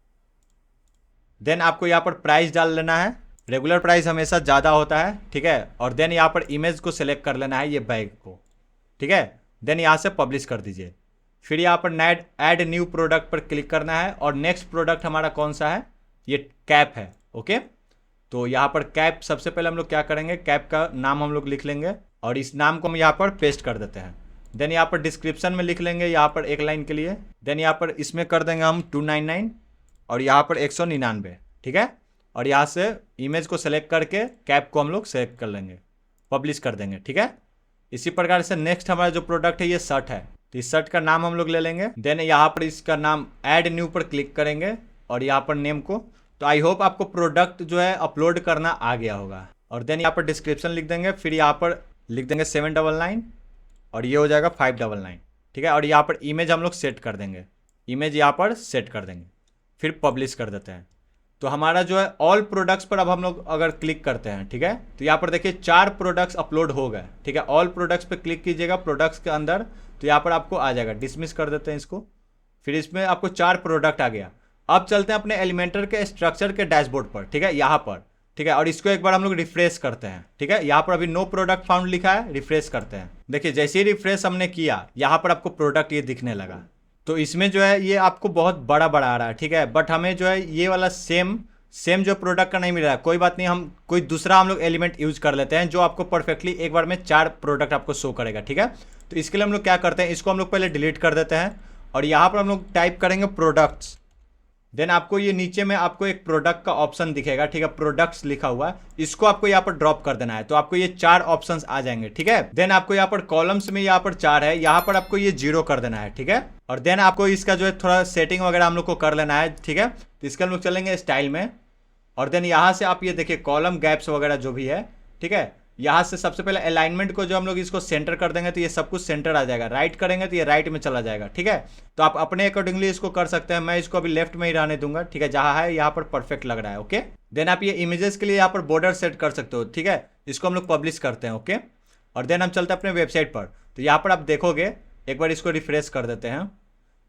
देन आपको यहाँ पर प्राइस डाल लेना है। रेगुलर प्राइस हमेशा ज़्यादा होता है, ठीक है। और देन यहाँ पर इमेज को सिलेक्ट कर लेना है, ये बैग को, ठीक है। देन यहाँ से पब्लिश कर दीजिए। फिर यहाँ पर ऐड न्यू प्रोडक्ट पर क्लिक करना है और नेक्स्ट प्रोडक्ट हमारा कौन सा है, ये कैप है, ओके। तो यहाँ पर कैप सबसे पहले हम लोग क्या करेंगे, कैप का नाम हम लोग लिख लेंगे और इस नाम को हम यहाँ पर पेस्ट कर देते हैं। देन यहाँ पर डिस्क्रिप्शन में लिख लेंगे यहाँ पर एक लाइन के लिए। देन यहाँ पर इसमें कर देंगे हम 299 और यहाँ पर 199, ठीक है। और यहाँ से इमेज को सेलेक्ट करके कैप को हम लोग सेलेक्ट कर लेंगे, पब्लिश कर देंगे, ठीक है। इसी प्रकार से नेक्स्ट हमारा जो प्रोडक्ट है ये शर्ट है, तो इस शर्ट का नाम हम लोग ले लेंगे। देन यहाँ पर इसका नाम ऐड न्यू पर क्लिक करेंगे और यहाँ पर नेम को। तो आई होप आपको प्रोडक्ट जो है अपलोड करना आ गया होगा। और देन यहाँ पर डिस्क्रिप्शन लिख देंगे, फिर यहाँ पर लिख देंगे 799 और ये हो जाएगा 599, ठीक है। और यहाँ पर इमेज हम लोग सेट कर देंगे, इमेज यहाँ पर सेट कर देंगे, फिर पब्लिश कर देते हैं। तो हमारा जो है ऑल प्रोडक्ट्स पर अब हम लोग अगर क्लिक करते हैं, ठीक है, तो यहाँ पर देखिए 4 प्रोडक्ट्स अपलोड हो गए, ठीक है। ऑल प्रोडक्ट्स पे क्लिक कीजिएगा प्रोडक्ट्स के अंदर, तो यहाँ पर आपको आ जाएगा। डिसमिस कर देते हैं इसको, फिर इसमें आपको 4 प्रोडक्ट आ गया। अब चलते हैं अपने एलिमेंटर के स्ट्रक्चर के डैशबोर्ड पर, ठीक है, यहाँ पर, ठीक है। और इसको एक बार हम लोग रिफ्रेश करते हैं, ठीक है। यहाँ पर अभी नो प्रोडक्ट फाउंड लिखा है, रिफ्रेश करते हैं। देखिए जैसे ही रिफ्रेश हमने किया यहाँ पर आपको प्रोडक्ट ये दिखने लगा। तो इसमें जो है ये आपको बहुत बड़ा बड़ा आ रहा है, ठीक है। बट हमें जो है ये वाला सेम सेम जो प्रोडक्ट का नहीं मिल रहा है, कोई बात नहीं, हम कोई दूसरा हम लोग एलिमेंट यूज कर लेते हैं जो आपको परफेक्टली एक बार में 4 प्रोडक्ट आपको शो करेगा। ठीक है, तो इसके लिए हम लोग क्या करते हैं, इसको हम लोग पहले डिलीट कर देते हैं और यहाँ पर हम लोग टाइप करेंगे प्रोडक्ट्स। देन आपको ये नीचे में आपको एक प्रोडक्ट का ऑप्शन दिखेगा। ठीक है, प्रोडक्ट्स लिखा हुआ है, इसको आपको यहाँ पर ड्रॉप कर देना है, तो आपको ये 4 ऑप्शंस आ जाएंगे। ठीक है, देन आपको यहाँ पर कॉलम्स में यहाँ पर 4 है, यहाँ पर आपको ये 0 कर देना है। ठीक है, और देन आपको इसका जो है थोड़ा सेटिंग वगैरह हम लोग को कर लेना है। ठीक है, तो इसके हम लोग चलेंगे स्टाइल में और देन यहाँ से आप ये देखिए कॉलम गैप्स वगैरह जो भी है। ठीक है, यहाँ से सबसे पहले अलाइनमेंट को जो हम लोग इसको सेंटर कर देंगे तो ये सब कुछ सेंटर आ जाएगा, राइट करेंगे तो ये राइट में चला जाएगा। ठीक है, तो आप अपने अकॉर्डिंगली इसको कर सकते हैं, मैं इसको अभी लेफ्ट में ही रहने दूंगा। ठीक है, जहाँ है यहाँ पर परफेक्ट लग रहा है। ओके, देन आप ये इमेजेस के लिए यहाँ पर बॉर्डर सेट कर सकते हो। ठीक है, इसको हम लोग पब्लिश करते हैं। ओके, और देन हम चलते हैं अपने वेबसाइट पर, तो यहाँ पर आप देखोगे, एक बार इसको रिफ्रेश कर देते हैं,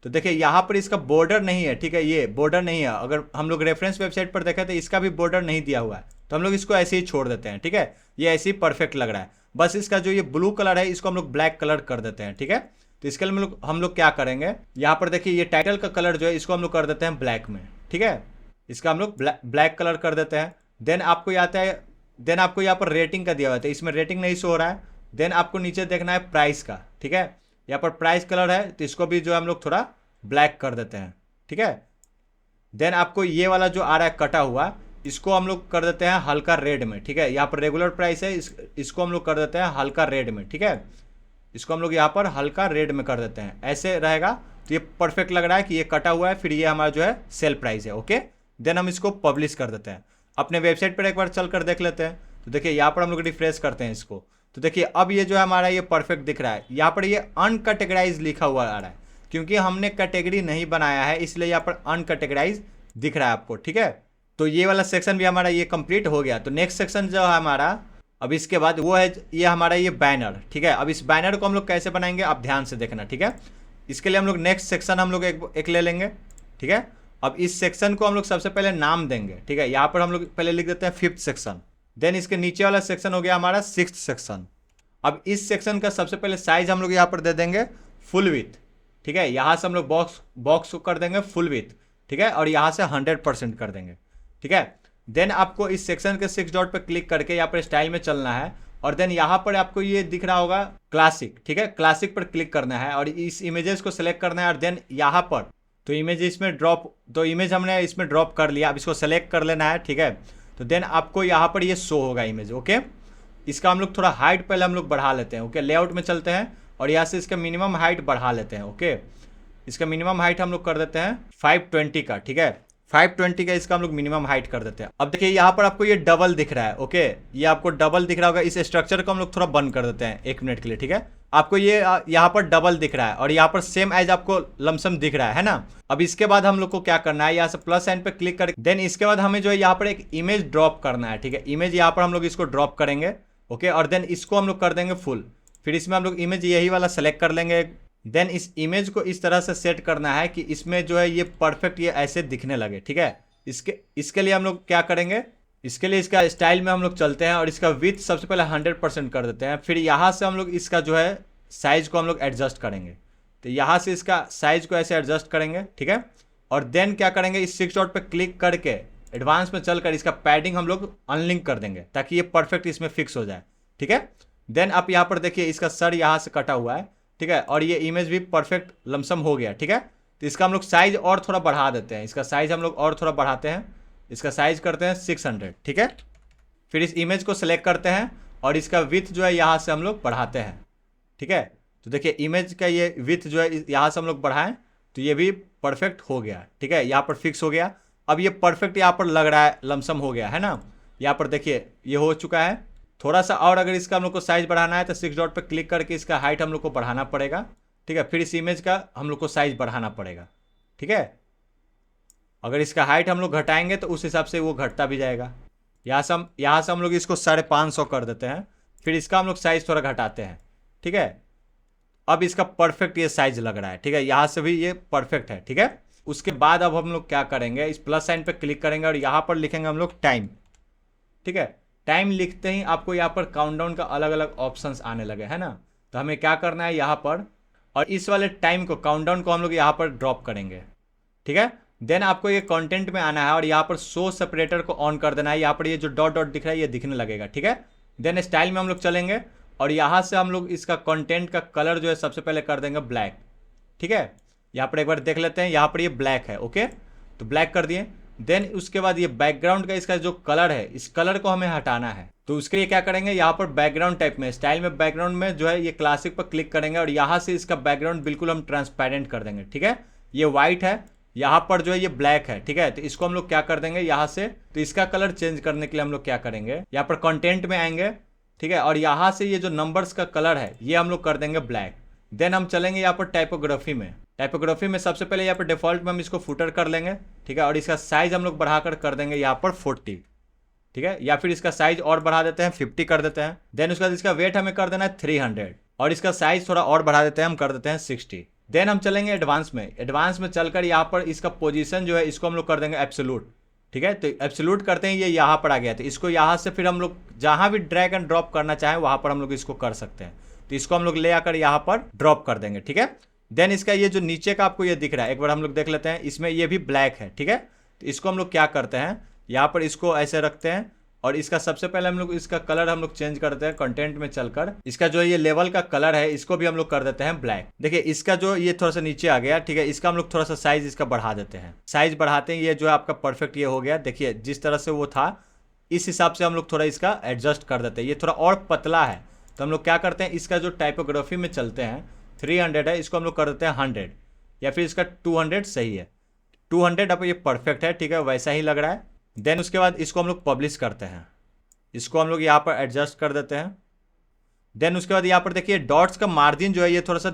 तो देखिए यहाँ पर इसका बॉर्डर नहीं है। ठीक है, ये बॉर्डर नहीं है, अगर हम लोग रेफरेंस वेबसाइट पर देखें तो इसका भी बॉर्डर नहीं दिया हुआ है, तो हम लोग इसको ऐसे ही छोड़ देते हैं। ठीक है, ये ऐसे ही परफेक्ट लग रहा है, बस इसका जो ये ब्लू कलर है इसको हम लोग ब्लैक कलर कर देते हैं। ठीक है, तो इसके लिए हम लोग क्या करेंगे, यहाँ पर देखिए ये टाइटल का कलर जो है इसको हम लोग कर देते हैं ब्लैक में। ठीक है, इसका हम लोग ब्लैक कलर कर देते हैं। देन आपको आता है, देन आपको यहाँ पर रेटिंग का दिया हुआ है, तो इसमें रेटिंग नहीं शो हो रहा है। देन आपको नीचे देखना है प्राइस का। ठीक है, यहाँ पर प्राइस कलर है, तो इसको भी जो हम लोग थोड़ा ब्लैक कर देते हैं। ठीक है, देन आपको ये वाला जो आ रहा है कटा हुआ, इसको हम लोग कर देते हैं हल्का रेड में। ठीक है, यहाँ पर रेगुलर प्राइस है, इसको हम लोग कर देते हैं हल्का रेड में। ठीक है, इसको हम लोग यहाँ पर हल्का रेड में कर देते हैं, ऐसे रहेगा तो ये परफेक्ट लग रहा है कि ये कटा हुआ है, फिर ये हमारा जो है सेल प्राइस है। ओके, देन हम इसको पब्लिश कर देते हैं। अपने वेबसाइट पर एक बार चल कर देख लेते हैं, तो देखिए यहाँ पर हम लोग रिफ्रेश करते हैं इसको, तो देखिए अब ये जो है हमारा ये परफेक्ट दिख रहा है। यहाँ पर ये अनकैटेगराइज लिखा हुआ आ रहा है, क्योंकि हमने कैटेगरी नहीं बनाया है इसलिए यहाँ पर अनकैटेगराइज दिख रहा है आपको। ठीक है, तो ये वाला सेक्शन भी हमारा ये कंप्लीट हो गया। तो नेक्स्ट सेक्शन जो है हमारा अब इसके बाद वो है ये हमारा ये बैनर। ठीक है, अब इस बैनर को हम लोग कैसे बनाएंगे आप ध्यान से देखना। ठीक है, इसके लिए हम लोग नेक्स्ट सेक्शन हम लोग एक ले लेंगे। ठीक है, अब इस सेक्शन को हम लोग सबसे पहले नाम देंगे। ठीक है, यहाँ पर हम लोग पहले लिख देते हैं 5th सेक्शन, देन इसके नीचे वाला सेक्शन हो गया हमारा 6th सेक्शन। अब इस सेक्शन का सबसे पहले साइज हम लोग यहाँ पर दे देंगे फुल विथ। ठीक है, यहाँ से हम लोग बॉक्स को कर देंगे फुल विथ। ठीक है, और यहाँ से 100% कर देंगे। ठीक है, देन आपको इस सेक्शन के 6 डॉट पर क्लिक करके यहाँ पर स्टाइल में चलना है और देन यहाँ पर आपको ये दिख रहा होगा क्लासिक। ठीक है, क्लासिक पर क्लिक करना है और इस इमेजेस को सिलेक्ट करना है और देन यहाँ पर तो इमेज इसमें ड्रॉप, तो इमेज हमने इसमें ड्रॉप कर लिया, अब इसको सेलेक्ट कर लेना है। ठीक है, तो देन आपको यहाँ पर ये शो होगा इमेज। ओके, इसका हम लोग थोड़ा हाइट पहले हम लोग बढ़ा लेते हैं। ओके, लेआउट में चलते हैं और यहाँ से इसका मिनिमम हाइट बढ़ा लेते हैं। ओके, इसका मिनिमम हाइट हम लोग कर देते हैं 520 का। ठीक है, 520 का इसका हम लोग मिनिमम हाइट कर देते हैं। अब देखिए यहाँ पर आपको ये डबल दिख रहा है। ओके, ये आपको डबल दिख रहा होगा, इस स्ट्रक्चर को हम लोग थोड़ा बंद कर देते हैं 1 मिनट के लिए। ठीक है, आपको ये यहाँ पर डबल दिख रहा है और यहाँ पर सेम एज आपको लमसम दिख रहा है ना। अब इसके बाद हम लोग को क्या करना है, यहाँ से प्लस साइन पे क्लिक करके देन इसके बाद हमें जो है यहाँ पर एक इमेज ड्रॉप करना है। ठीक है, इमेज यहाँ पर हम लोग इसको ड्रॉप करेंगे। ओके, और देन इसको हम लोग कर देंगे फुल, फिर इसमें हम लोग इमेज यही वाला सेलेक्ट कर लेंगे। देन इस इमेज को इस तरह से सेट करना है कि इसमें जो है ये परफेक्ट ये ऐसे दिखने लगे। ठीक है, इसके लिए हम लोग क्या करेंगे, इसके लिए इसका स्टाइल में हम लोग चलते हैं और इसका विथ सबसे पहले 100% कर देते हैं। फिर यहाँ से हम लोग इसका जो है साइज को हम लोग एडजस्ट करेंगे, तो यहाँ से इसका साइज को ऐसे एडजस्ट करेंगे। ठीक है, और देन क्या करेंगे, इस 6 डॉट पे क्लिक करके एडवांस में चलकर इसका पैडिंग हम लोग अनलिंक कर देंगे ताकि ये परफेक्ट इसमें फिक्स हो जाए। ठीक है, देन आप यहाँ पर देखिए इसका सर यहाँ से कटा हुआ है। ठीक है, और ये इमेज भी परफेक्ट लमसम हो गया। ठीक है, तो इसका हम लोग साइज और थोड़ा बढ़ा देते हैं, इसका साइज हम लोग और थोड़ा बढ़ाते हैं, इसका साइज करते हैं 600। ठीक है, फिर इस इमेज को सिलेक्ट करते हैं और इसका विथ जो है यहाँ से हम लोग बढ़ाते हैं। ठीक है, तो देखिए इमेज का ये विथ जो है यहाँ से हम लोग बढ़ाएं तो ये भी परफेक्ट हो गया। ठीक है, यहाँ पर फिक्स हो गया। अब ये परफेक्ट यहाँ पर लग रहा है, लमसम हो गया है ना। यहाँ पर देखिए ये हो चुका है। थोड़ा सा और अगर इसका हम लोग को साइज बढ़ाना है तो 6 डॉट पर क्लिक करके इसका हाइट हम लोग को बढ़ाना पड़ेगा। ठीक है, फिर इस इमेज का हम लोग को साइज बढ़ाना पड़ेगा। ठीक है, अगर इसका हाइट हम लोग घटाएंगे तो उस हिसाब से वो घटता भी जाएगा। यहाँ से हम लोग इसको 550 कर देते हैं, फिर इसका हम लोग साइज थोड़ा घटाते हैं। ठीक है, अब इसका परफेक्ट ये साइज लग रहा है। ठीक है, यहाँ से भी ये परफेक्ट है। ठीक है, उसके बाद अब हम लोग क्या करेंगे, इस प्लस साइन पे क्लिक करेंगे और यहाँ पर लिखेंगे हम लोग टाइम। ठीक है, टाइम लिखते ही आपको यहाँ पर काउंटडाउन का अलग अलग ऑप्शंस आने लगे है ना। तो हमें क्या करना है यहाँ पर, और इस वाले टाइम को काउंटडाउन को हम लोग यहाँ पर ड्रॉप करेंगे। ठीक है, देन आपको ये कंटेंट में आना है और यहाँ पर शो सेपरेटर को ऑन कर देना है। यहाँ पर ये जो डॉट डॉट दिख रहा है ये दिखने लगेगा, ठीक है। देन स्टाइल में हम लोग चलेंगे और यहाँ से हम लोग इसका कंटेंट का कलर जो है सबसे पहले कर देंगे ब्लैक, ठीक है। यहाँ पर एक बार देख लेते हैं, यहाँ पर ये ब्लैक है, ओके, तो ब्लैक कर दिए। देन उसके बाद ये बैकग्राउंड का इसका जो कलर है, इस कलर को हमें हटाना है, तो उसके लिए क्या करेंगे, यहाँ पर बैकग्राउंड टाइप में स्टाइल में बैकग्राउंड में जो है ये क्लासिक पर क्लिक करेंगे और यहाँ से इसका बैकग्राउंड बिल्कुल हम ट्रांसपेरेंट कर देंगे, ठीक है। ये व्हाइट है, यहाँ पर जो है ये ब्लैक है, ठीक है। तो इसको हम लोग क्या कर देंगे यहाँ से, तो इसका कलर चेंज करने के लिए हम लोग क्या करेंगे, यहाँ पर कंटेंट में आएंगे, ठीक है, और यहाँ से ये जो नंबर्स का कलर है ये हम लोग कर देंगे ब्लैक। देन हम चलेंगे यहाँ पर टाइपोग्राफी में। टाइपोग्राफी में सबसे पहले यहाँ पर डिफॉल्ट में हम इसको फुटर कर लेंगे, ठीक है, और इसका साइज हम लोग बढ़ाकर कर देंगे यहाँ पर 40, ठीक है, या फिर इसका साइज और बढ़ा देते हैं 50 कर देते हैं। देन उसके बाद इसका वेट हमें कर देना है 300 और इसका साइज थोड़ा और बढ़ा देते हैं, हम कर देते हैं 60। देन हम चलेंगे एडवांस में। एडवांस में चलकर यहाँ पर इसका पोजीशन जो है इसको हम लोग कर देंगे एब्सोल्यूट, ठीक है। तो एब्सोल्यूट करते हैं, ये यहाँ पर आ गया, तो इसको यहाँ से फिर हम लोग जहाँ भी ड्रैग एंड ड्रॉप करना चाहें वहाँ पर हम लोग इसको कर सकते हैं। तो इसको हम लोग ले आकर यहाँ पर ड्रॉप कर देंगे, ठीक है। देन इसका ये जो नीचे का आपको ये दिख रहा है, एक बार हम लोग देख लेते हैं, इसमें ये भी ब्लैक है, ठीक है। तो इसको हम लोग क्या करते हैं, यहाँ पर इसको ऐसे रखते हैं और इसका सबसे पहले हम लोग इसका कलर हम लोग चेंज करते हैं कंटेंट में चलकर। इसका जो ये लेवल का कलर है इसको भी हम लोग कर देते हैं ब्लैक। देखिए इसका जो ये थोड़ा सा नीचे आ गया, ठीक है, इसका हम लोग थोड़ा सा साइज इसका बढ़ा देते हैं। साइज बढ़ाते हैं, ये जो है आपका परफेक्ट ये हो गया। देखिए जिस तरह से वो था इस हिसाब से हम लोग थोड़ा इसका एडजस्ट कर देते हैं। ये थोड़ा और पतला है तो हम लोग क्या करते हैं, इसका जो टाइपोग्राफी में चलते हैं 300 है, इसको हम लोग कर देते हैं 100 या फिर इसका 200 सही है। 200 अब ये परफेक्ट है, ठीक है, वैसा ही लग रहा है। देन उसके बाद इसको हम लोग पब्लिश करते हैं, इसको हम लोग यहाँ पर एडजस्ट कर देते हैं। देन उसके बाद यहाँ पर देखिए डॉट्स का मार्जिन जो है ये थोड़ा सा,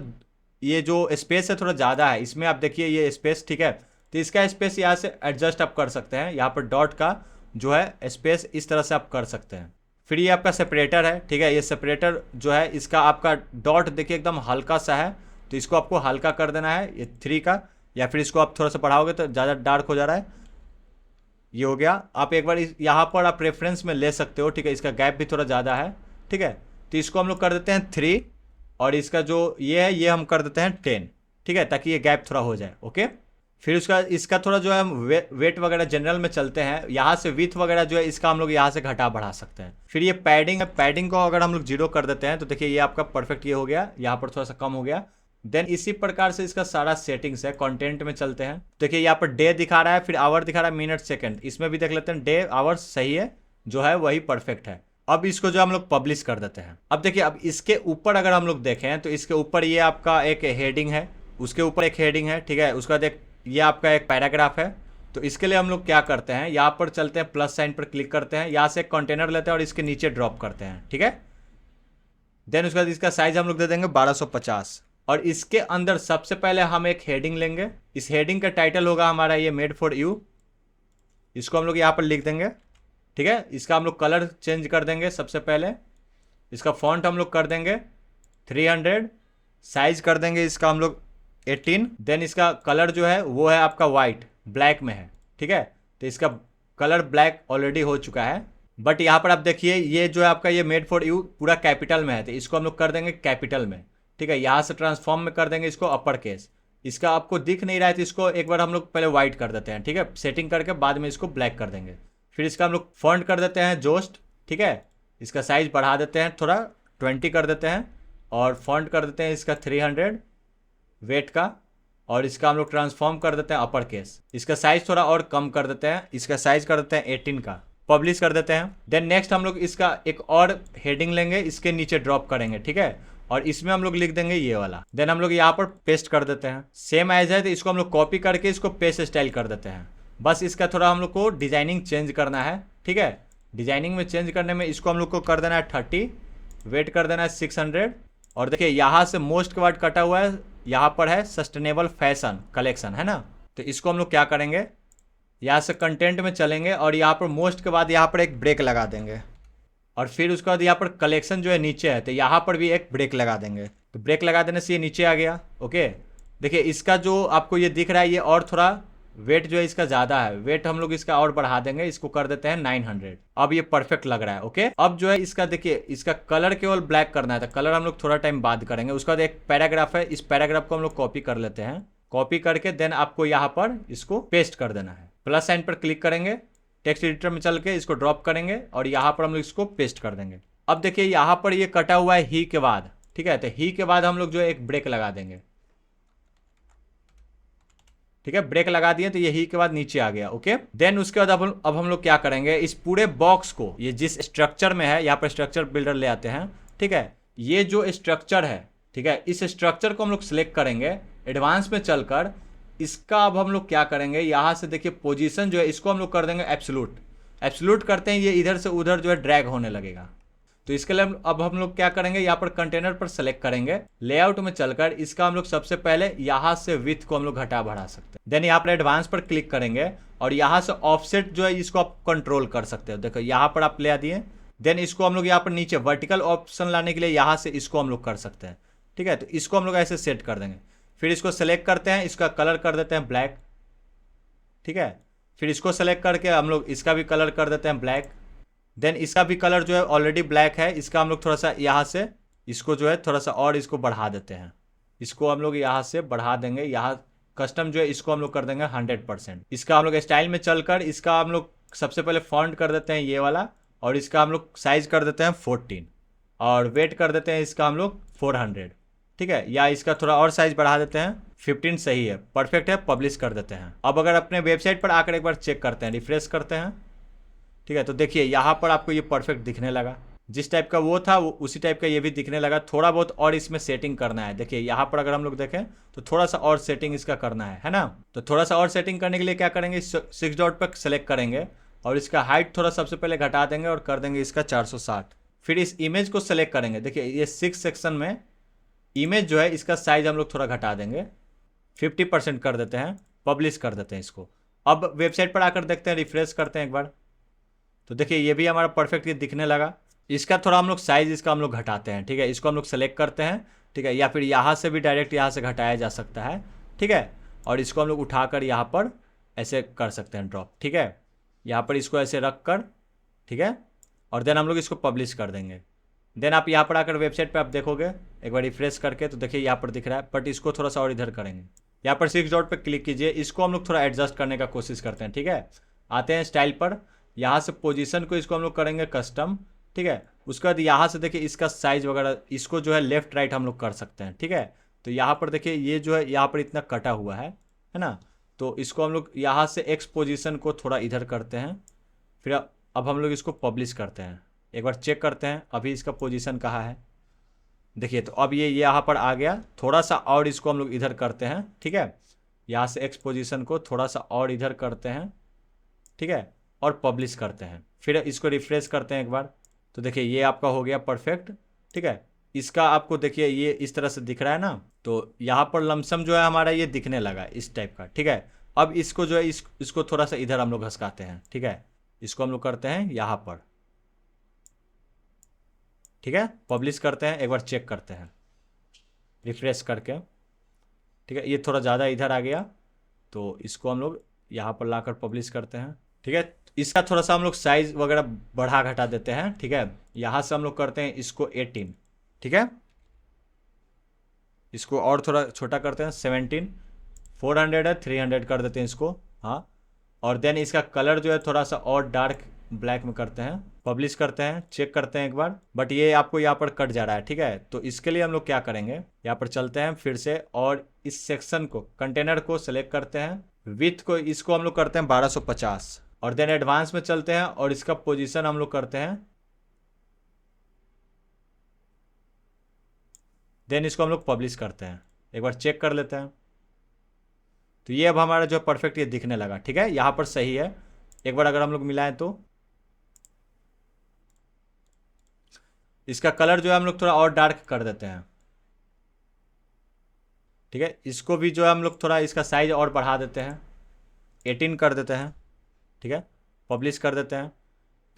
ये जो स्पेस है थोड़ा ज़्यादा है इसमें, आप देखिए ये स्पेस, ठीक है। तो इसका स्पेस यहाँ से एडजस्ट आप कर सकते हैं। यहाँ पर डॉट का जो है स्पेस इस तरह से आप कर सकते हैं। फिर ये आपका सेपरेटर है, ठीक है, ये सेपरेटर जो है इसका आपका डॉट देखिए एकदम हल्का सा है, तो इसको आपको हल्का कर देना है, ये 3 का, या फिर इसको आप थोड़ा सा बढ़ाओगे तो ज़्यादा डार्क हो जा रहा है। ये हो गया। आप एक बार यहाँ पर आप रेफरेंस में ले सकते हो, ठीक है, इसका गैप भी थोड़ा ज़्यादा है, ठीक है। तो इसको हम लोग कर देते हैं 3 और इसका जो ये है ये हम कर देते हैं 10, ठीक है, ताकि ये गैप थोड़ा हो जाए, ओके। फिर उसका इसका थोड़ा जो है हम वेट वगैरह जनरल में चलते हैं, यहाँ से विथ वगैरह जो है इसका हम लोग यहाँ से घटा बढ़ा सकते हैं। फिर ये पैडिंग है, पैडिंग को अगर हम लोग 0 कर देते हैं तो देखिए ये आपका परफेक्ट ये हो गया, यहाँ पर थोड़ा सा कम हो गया। देन इसी प्रकार से इसका सारा सेटिंग्स है। कंटेंट में चलते हैं, देखिए यहाँ पर डे दिखा रहा है, फिर आवर दिखा रहा है, मिनट सेकंड, इसमें भी देख लेते हैं डे आवर्स सही है, जो है वही परफेक्ट है। अब इसको जो हम लोग पब्लिश कर देते हैं। अब देखिए अब इसके ऊपर अगर हम लोग देखें तो इसके ऊपर ये आपका एक हेडिंग है, उसके ऊपर एक हेडिंग है, ठीक है, उसका देख ये आपका एक पैराग्राफ है। तो इसके लिए हम लोग क्या करते हैं, यहाँ पर चलते हैं, प्लस साइन पर क्लिक करते हैं, यहाँ से एक कंटेनर लेते हैं और इसके नीचे ड्रॉप करते हैं, ठीक है। देन उसके बाद इसका साइज हम लोग दे देंगे 1250 और इसके अंदर सबसे पहले हम एक हेडिंग लेंगे। इस हेडिंग का टाइटल होगा हमारा ये मेड फॉर यू, इसको हम लोग यहाँ पर लिख देंगे, ठीक है। इसका हम लोग कलर चेंज कर देंगे। सबसे पहले इसका फॉन्ट हम लोग कर देंगे 300, साइज कर देंगे इसका हम लोग 18। देन इसका कलर जो है वो है आपका वाइट, ब्लैक में है, ठीक है। तो इसका कलर ब्लैक ऑलरेडी हो चुका है, बट यहाँ पर आप देखिए ये जो है आपका ये मेड फॉर यू पूरा कैपिटल में है, तो इसको हम लोग कर देंगे कैपिटल में, ठीक है। यहाँ से ट्रांसफॉर्म में कर देंगे इसको अपर केस। इसका आपको दिख नहीं रहा है तो इसको एक बार हम लोग पहले वाइट कर देते हैं, ठीक है, सेटिंग करके बाद में इसको ब्लैक कर देंगे। फिर इसका हम लोग फॉन्ट कर देते हैं जोस्ट, ठीक है। इसका साइज बढ़ा देते हैं थोड़ा 20 कर देते हैं और फॉन्ट कर देते हैं इसका 300 वेट का, और इसका हम लोग ट्रांसफॉर्म कर देते हैं अपर केस। इसका साइज थोड़ा और कम कर देते हैं, इसका साइज कर देते हैं 18 का, पब्लिश कर देते हैं। देन नेक्स्ट हम लोग इसका एक और हेडिंग लेंगे, इसके नीचे ड्रॉप करेंगे, ठीक है, और इसमें हम लोग लिख देंगे ये वाला। देन हम लोग यहाँ पर पेस्ट कर देते हैं, सेम एज है तो इसको हम लोग कॉपी करके इसको पेस्ट स्टाइल कर देते हैं। बस इसका थोड़ा हम लोग को डिजाइनिंग चेंज करना है, ठीक है। डिजाइनिंग में चेंज करने में इसको हम लोग को कर देना है 30, वेट कर देना है 600, और देखिए यहाँ से मोस्ट का वर्ड कटा हुआ है, यहाँ पर है सस्टेनेबल फैशन कलेक्शन, है ना। तो इसको हम लोग क्या करेंगे, यहाँ से कंटेंट में चलेंगे और यहाँ पर मोस्ट के बाद यहाँ पर एक ब्रेक लगा देंगे, और फिर उसके बाद यहाँ पर कलेक्शन जो है नीचे है तो यहाँ पर भी एक ब्रेक लगा देंगे। तो ब्रेक लगा देने से ये नीचे आ गया, ओके। देखिए इसका जो आपको ये दिख रहा है ये और थोड़ा वेट जो है इसका ज़्यादा है, वेट हम लोग इसका और बढ़ा देंगे, इसको कर देते हैं 900। अब ये परफेक्ट लग रहा है, ओके। अब जो है इसका देखिए इसका कलर केवल ब्लैक करना है, तो कलर हम लोग थोड़ा टाइम बाद करेंगे। उसके बाद एक पैराग्राफ है, इस पैराग्राफ को हम लोग कॉपी कर लेते हैं, कॉपी करके देन आपको यहाँ पर इसको पेस्ट कर देना है। प्लस साइन पर क्लिक करेंगे, टेक्स्ट एडिटर में चल के इसको ड्रॉप करेंगे और यहाँ पर हम लोग इसको पेस्ट कर देंगे। अब देखिए यहाँ पर ये कटा हुआ है ही के बाद, ठीक है। तो ही के बाद हम लोग जो है एक ब्रेक लगा देंगे, ठीक है। ब्रेक लगा दिए तो ये ही के बाद नीचे आ गया, ओके। देन उसके बाद अब हम लोग क्या करेंगे, इस पूरे बॉक्स को, ये जिस स्ट्रक्चर में है, यहाँ पर स्ट्रक्चर बिल्डर ले आते हैं, ठीक है। ये जो स्ट्रक्चर है, ठीक है, इस स्ट्रक्चर को हम लोग सिलेक्ट करेंगे एडवांस में चलकर। इसका अब हम लोग क्या करेंगे, यहाँ से देखिए पोजीशन जो है इसको हम लोग कर देंगे एब्सोल्यूट। एब्सोल्यूट करते हैं ये इधर से उधर जो है ड्रैग होने लगेगा। तो इसके लिए अब हम लोग क्या करेंगे, यहाँ पर कंटेनर पर सेलेक्ट करेंगे, लेआउट में चलकर इसका हम लोग सबसे पहले यहाँ से विड्थ को हम लोग घटा बढ़ा सकते हैं। देन यहाँ पर एडवांस पर क्लिक करेंगे और यहाँ से ऑफसेट जो है इसको आप कंट्रोल कर सकते हो। देखो यहाँ पर आप ले आ दिए। देन इसको हम लोग यहाँ पर नीचे वर्टिकल ऑप्शन लाने के लिए यहाँ से इसको हम लोग कर सकते हैं, ठीक है। तो इसको हम लोग ऐसे सेट कर देंगे। फिर इसको सेलेक्ट करते हैं, इसका कलर कर देते हैं ब्लैक, ठीक है। फिर इसको सेलेक्ट करके हम लोग इसका भी कलर कर देते हैं ब्लैक। देन इसका भी कलर जो है ऑलरेडी ब्लैक है, इसका हम लोग थोड़ा सा यहाँ से इसको जो है थोड़ा सा और इसको बढ़ा देते हैं। इसको हम लोग यहाँ से बढ़ा देंगे, यहाँ कस्टम जो है इसको हम लोग कर देंगे 100%। इसका हम लोग स्टाइल में चलकर इसका हम लोग सबसे पहले फॉन्ट कर देते हैं ये वाला, और इसका हम लोग साइज कर देते हैं 14 और वेट कर देते हैं इसका हम लोग 400, ठीक है। या इसका थोड़ा और साइज बढ़ा देते हैं 15, सही है, परफेक्ट है। पब्लिश कर देते हैं। अब अगर अपने वेबसाइट पर आकर एक बार चेक करते हैं, रिफ्रेश करते हैं, ठीक है, तो देखिए यहाँ पर आपको ये परफेक्ट दिखने लगा। जिस टाइप का वो था वो उसी टाइप का ये भी दिखने लगा। थोड़ा बहुत और इसमें सेटिंग करना है। देखिए यहाँ पर अगर हम लोग देखें तो थोड़ा सा और सेटिंग इसका करना है ना। तो थोड़ा सा और सेटिंग करने के लिए क्या करेंगे, 6 डॉट पर सेलेक्ट करेंगे और इसका हाइट थोड़ा सबसे पहले घटा देंगे और कर देंगे इसका 460। फिर इस इमेज को सेलेक्ट करेंगे। देखिए ये 6 सेक्शन में इमेज जो है इसका साइज हम लोग थोड़ा घटा देंगे, 50% कर देते हैं, पब्लिश कर देते हैं इसको। अब वेबसाइट पर आकर देखते हैं, रिफ्रेश करते हैं एक बार, तो देखिए ये भी हमारा परफेक्ट ये दिखने लगा। इसका थोड़ा हम लोग साइज इसका हम लोग घटाते हैं, ठीक है। इसको हम लोग सेलेक्ट करते हैं, ठीक है, या फिर यहाँ से भी डायरेक्ट यहाँ से घटाया जा सकता है, ठीक है। और इसको हम लोग उठाकर यहाँ पर ऐसे कर सकते हैं ड्रॉप, ठीक है। यहाँ पर इसको ऐसे रख कर, ठीक है, और देन हम लोग इसको पब्लिश कर देंगे। देन आप यहाँ पर आकर वेबसाइट पे आप देखोगे एक बार रिफ्रेश करके, तो देखिए यहाँ पर दिख रहा है, बट इसको थोड़ा सा और इधर करेंगे। यहाँ पर 6 डॉट पे क्लिक कीजिए, इसको हम लोग थोड़ा एडजस्ट करने का कोशिश करते हैं, ठीक है। आते हैं स्टाइल पर, यहाँ से पोजीशन को इसको हम लोग करेंगे कस्टम, ठीक है। उसके बाद यहाँ से देखिए इसका साइज वगैरह इसको जो है लेफ्ट राइट हम लोग कर सकते हैं, ठीक है। तो यहाँ पर देखिए ये जो है यहाँ पर इतना कटा हुआ है ना, तो इसको हम लोग यहाँ से एक्स पोजीशन को थोड़ा इधर करते हैं। फिर अब हम लोग इसको पब्लिश करते हैं, एक बार चेक करते हैं अभी इसका पोजीशन कहाँ है। देखिए तो अब ये यहाँ पर आ गया। थोड़ा सा और इसको हम लोग इधर करते हैं, ठीक है। यहाँ से एक्स पोजीशन को थोड़ा सा और इधर करते हैं, ठीक है, और पब्लिश करते हैं। फिर इसको रिफ्रेश करते हैं एक बार, तो देखिए ये आपका हो गया परफेक्ट, ठीक है। इसका आपको देखिए ये इस तरह से दिख रहा है ना, तो यहाँ पर लमसम जो है हमारा ये दिखने लगा इस टाइप का, ठीक है। अब इसको जो है इसको थोड़ा सा इधर हम लोग घसकाते हैं, ठीक है। इसको हम लोग करते हैं यहाँ पर, ठीक है, पब्लिश करते हैं, एक बार चेक करते हैं रिफ्रेश करके, ठीक है। ये थोड़ा ज़्यादा इधर आ गया, तो इसको हम लोग यहाँ पर लाकर पब्लिश करते हैं, ठीक है। इसका थोड़ा सा हम लोग साइज वगैरह बढ़ा घटा देते हैं, ठीक है। यहाँ से हम लोग करते हैं इसको 18, ठीक है। इसको और थोड़ा छोटा करते हैं 17, 400 है 300 कर देते हैं इसको, हाँ। और देन इसका कलर जो है थोड़ा सा और डार्क ब्लैक में करते हैं, पब्लिश करते हैं, चेक करते हैं एक बार, बट ये आपको यहाँ पर कट जा रहा है, ठीक है। तो इसके लिए हम लोग क्या करेंगे, यहाँ पर चलते हैं फिर से और इस सेक्शन को कंटेनर को सेलेक्ट करते हैं, विथ को इसको हम लोग करते हैं 1250 और देन एडवांस में चलते हैं और इसका पोजीशन हम लोग करते हैं, देन इसको हम लोग पब्लिश करते हैं, एक बार चेक कर लेते हैं। तो ये अब हमारा जो परफेक्ट ये दिखने लगा, ठीक है। यहाँ पर सही है। एक बार अगर हम लोग मिलाएं तो इसका कलर जो है हम लोग थोड़ा और डार्क कर देते हैं, ठीक है। इसको भी जो है हम लोग थोड़ा इसका साइज और बढ़ा देते हैं, 18 कर देते हैं, ठीक है, पब्लिश कर देते हैं।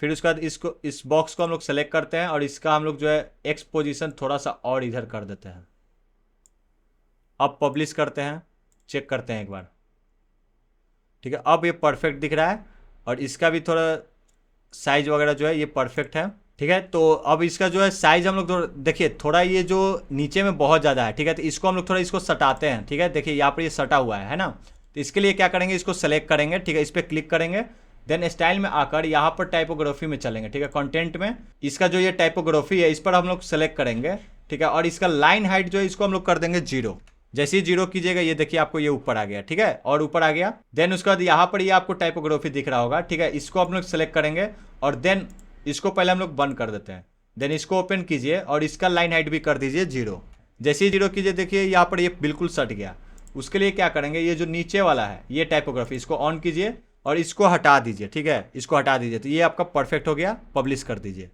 फिर उसके बाद इसको इस बॉक्स को हम लोग सेलेक्ट करते हैं और इसका हम लोग जो है एक्स पोजीशन थोड़ा सा और इधर कर देते हैं। अब पब्लिश करते हैं, चेक करते हैं एक बार, ठीक है। अब ये परफेक्ट दिख रहा है और इसका भी थोड़ा साइज वगैरह जो है ये परफेक्ट है, ठीक है। तो अब इसका जो है साइज हम लोग देखिए थोड़ा ये जो नीचे में बहुत ज़्यादा है, ठीक है। तो इसको हम लोग थोड़ा इसको सटाते हैं, ठीक है। देखिए यहाँ पर ये सटा हुआ है ना। तो इसके लिए क्या करेंगे, इसको सेलेक्ट करेंगे, ठीक है। इस पर क्लिक करेंगे, देन स्टाइल में आकर यहाँ पर टाइपोग्राफी में चलेंगे, ठीक है। कंटेंट में इसका जो ये टाइपोग्राफी है इस पर हम लोग सेलेक्ट करेंगे, ठीक है। और इसका लाइन हाइट जो है इसको हम लोग कर देंगे 0। जैसे ही 0 कीजिएगा ये देखिए आपको ये ऊपर आ गया, ठीक है। और ऊपर आ गया, देन उसके बाद यहाँ पर ये आपको टाइपोग्राफी दिख रहा होगा, ठीक है। इसको हम लोग सेलेक्ट करेंगे और देन इसको पहले हम लोग बंद कर देते हैं। देन इसको ओपन कीजिए और इसका लाइन हाइट भी कर दीजिए 0। जैसे ही 0 कीजिए देखिए यहाँ पर ये बिल्कुल सट गया। उसके लिए क्या करेंगे, ये जो नीचे वाला है ये टाइपोग्राफी इसको ऑन कीजिए और इसको हटा दीजिए, ठीक है। इसको हटा दीजिए तो ये आपका परफेक्ट हो गया। पब्लिश कर दीजिए।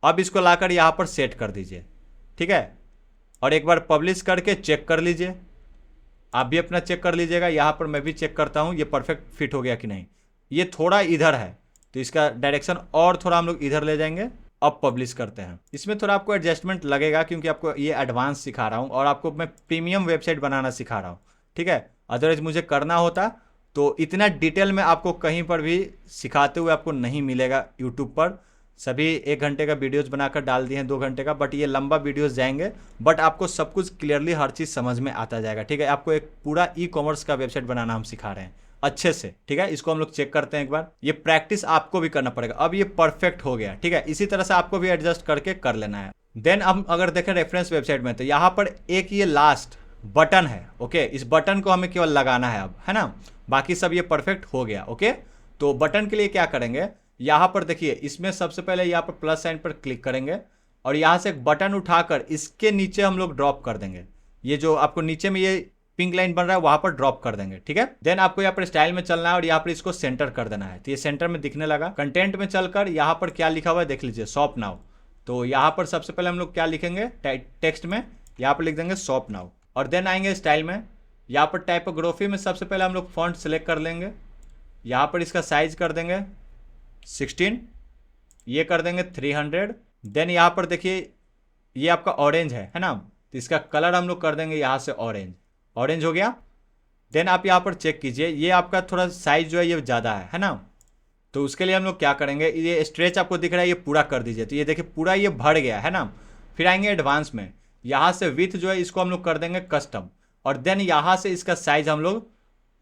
अब इसको लाकर यहाँ पर सेट कर दीजिए, ठीक है। और एक बार पब्लिश करके चेक कर लीजिए। आप भी अपना चेक कर लीजिएगा। यहाँ पर मैं भी चेक करता हूँ ये परफेक्ट फिट हो गया कि नहीं। ये थोड़ा इधर है तो इसका डायरेक्शन और थोड़ा हम लोग इधर ले जाएंगे। अब पब्लिश करते हैं। इसमें थोड़ा आपको एडजस्टमेंट लगेगा क्योंकि आपको ये एडवांस सिखा रहा हूँ और आपको मैं प्रीमियम वेबसाइट बनाना सिखा रहा हूँ, ठीक है। अदरवाइज मुझे करना होता तो इतना डिटेल में आपको कहीं पर भी सिखाते हुए आपको नहीं मिलेगा यूट्यूब पर। सभी 1 घंटे का वीडियोस बनाकर डाल दिए हैं, 2 घंटे का, बट ये लंबा वीडियोस जाएंगे। बट आपको सब कुछ क्लियरली हर चीज़ समझ में आता जाएगा, ठीक है। आपको एक पूरा ई-कॉमर्स का वेबसाइट बनाना हम सिखा रहे हैं अच्छे से, ठीक है। इसको हम लोग चेक करते हैं एक बार। ये प्रैक्टिस आपको भी करना पड़ेगा। अब ये परफेक्ट हो गया, ठीक है। इसी तरह से आपको भी एडजस्ट करके कर लेना है। देन हम अगर देखें रेफरेंस वेबसाइट में तो यहाँ पर एक ये लास्ट बटन है, ओके। इस बटन को हमें केवल लगाना है अब, है ना। बाकी सब ये परफेक्ट हो गया, ओके। तो बटन के लिए क्या करेंगे, यहाँ पर देखिए इसमें सबसे पहले यहाँ पर प्लस साइन पर क्लिक करेंगे और यहाँ से एक बटन उठाकर इसके नीचे हम लोग ड्रॉप कर देंगे। ये जो आपको नीचे में ये पिंक लाइन बन रहा है वहां पर ड्रॉप कर देंगे, ठीक है। देन आपको यहाँ पर स्टाइल में चलना है और यहाँ पर इसको सेंटर कर देना है। तो ये सेंटर में दिखने लगा। कंटेंट में चलकर यहाँ पर क्या लिखा हुआ है देख लीजिए, शॉप नाउ। तो यहाँ पर सबसे पहले हम लोग क्या लिखेंगे, टेक्स्ट में यहाँ पर लिख देंगे शॉप नाउ। और देन आएंगे स्टाइल में, यहाँ पर टाइपोग्राफी में सबसे पहले हम लोग फॉन्ट सेलेक्ट कर लेंगे। यहाँ पर इसका साइज कर देंगे 16, ये कर देंगे 300। देन यहाँ पर देखिए ये आपका ऑरेंज है ना। तो इसका कलर हम लोग कर देंगे यहाँ से ऑरेंज हो गया। देन आप यहाँ पर चेक कीजिए ये आपका थोड़ा साइज जो है ये ज़्यादा है ना। तो उसके लिए हम लोग क्या करेंगे, ये स्ट्रेच आपको दिख रहा है ये पूरा कर दीजिए। तो ये देखिए पूरा ये भर गया है ना। फिर आएंगे एडवांस में, यहाँ से विथ जो है इसको हम लोग कर देंगे कस्टम। और देन यहाँ से इसका साइज हम लोग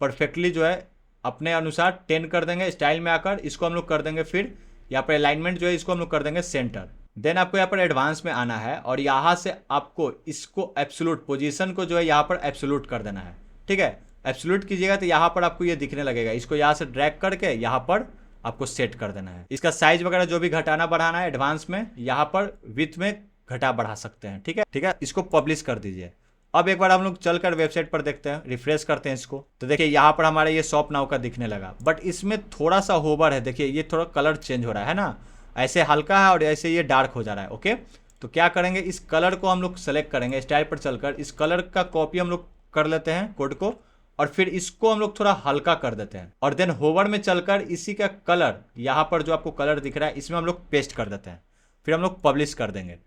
परफेक्टली जो है अपने अनुसार 10 कर देंगे। स्टाइल में आकर इसको हम लोग कर देंगे, फिर यहाँ पर अलाइनमेंट जो है इसको हम लोग कर देंगे सेंटर। देन आपको यहाँ पर एडवांस में आना है और यहाँ से आपको इसको एब्सोल्यूट पोजीशन को जो है यहाँ पर एब्सोल्यूट कर देना है, ठीक है। एब्सोल्यूट कीजिएगा तो यहाँ पर आपको ये दिखने लगेगा। इसको यहाँ से ड्रैग करके यहाँ पर आपको सेट कर देना है। इसका साइज वगैरह जो भी घटाना बढ़ाना है एडवांस में यहाँ पर विथ में घटा बढ़ा सकते हैं, ठीक है, ठीक है। इसको पब्लिश कर दीजिए। अब एक बार हम लोग चलकर वेबसाइट पर देखते हैं, रिफ्रेश करते हैं इसको। तो देखिए यहाँ पर हमारे ये शॉप नाउ का दिखने लगा, बट इसमें थोड़ा सा होवर है। देखिए ये थोड़ा कलर चेंज हो रहा है ना, ऐसे हल्का है और ऐसे ये डार्क हो जा रहा है, ओके। तो क्या करेंगे, इस कलर को हम लोग सेलेक्ट करेंगे, स्टाइल पर चलकर इस कलर का कॉपी हम लोग कर लेते हैं कोड को और फिर इसको हम लोग थोड़ा हल्का कर देते हैं। और देन होवर में चलकर इसी का कलर यहाँ पर जो आपको कलर दिख रहा है इसमें हम लोग पेस्ट कर देते हैं। फिर हम लोग पब्लिश कर देंगे।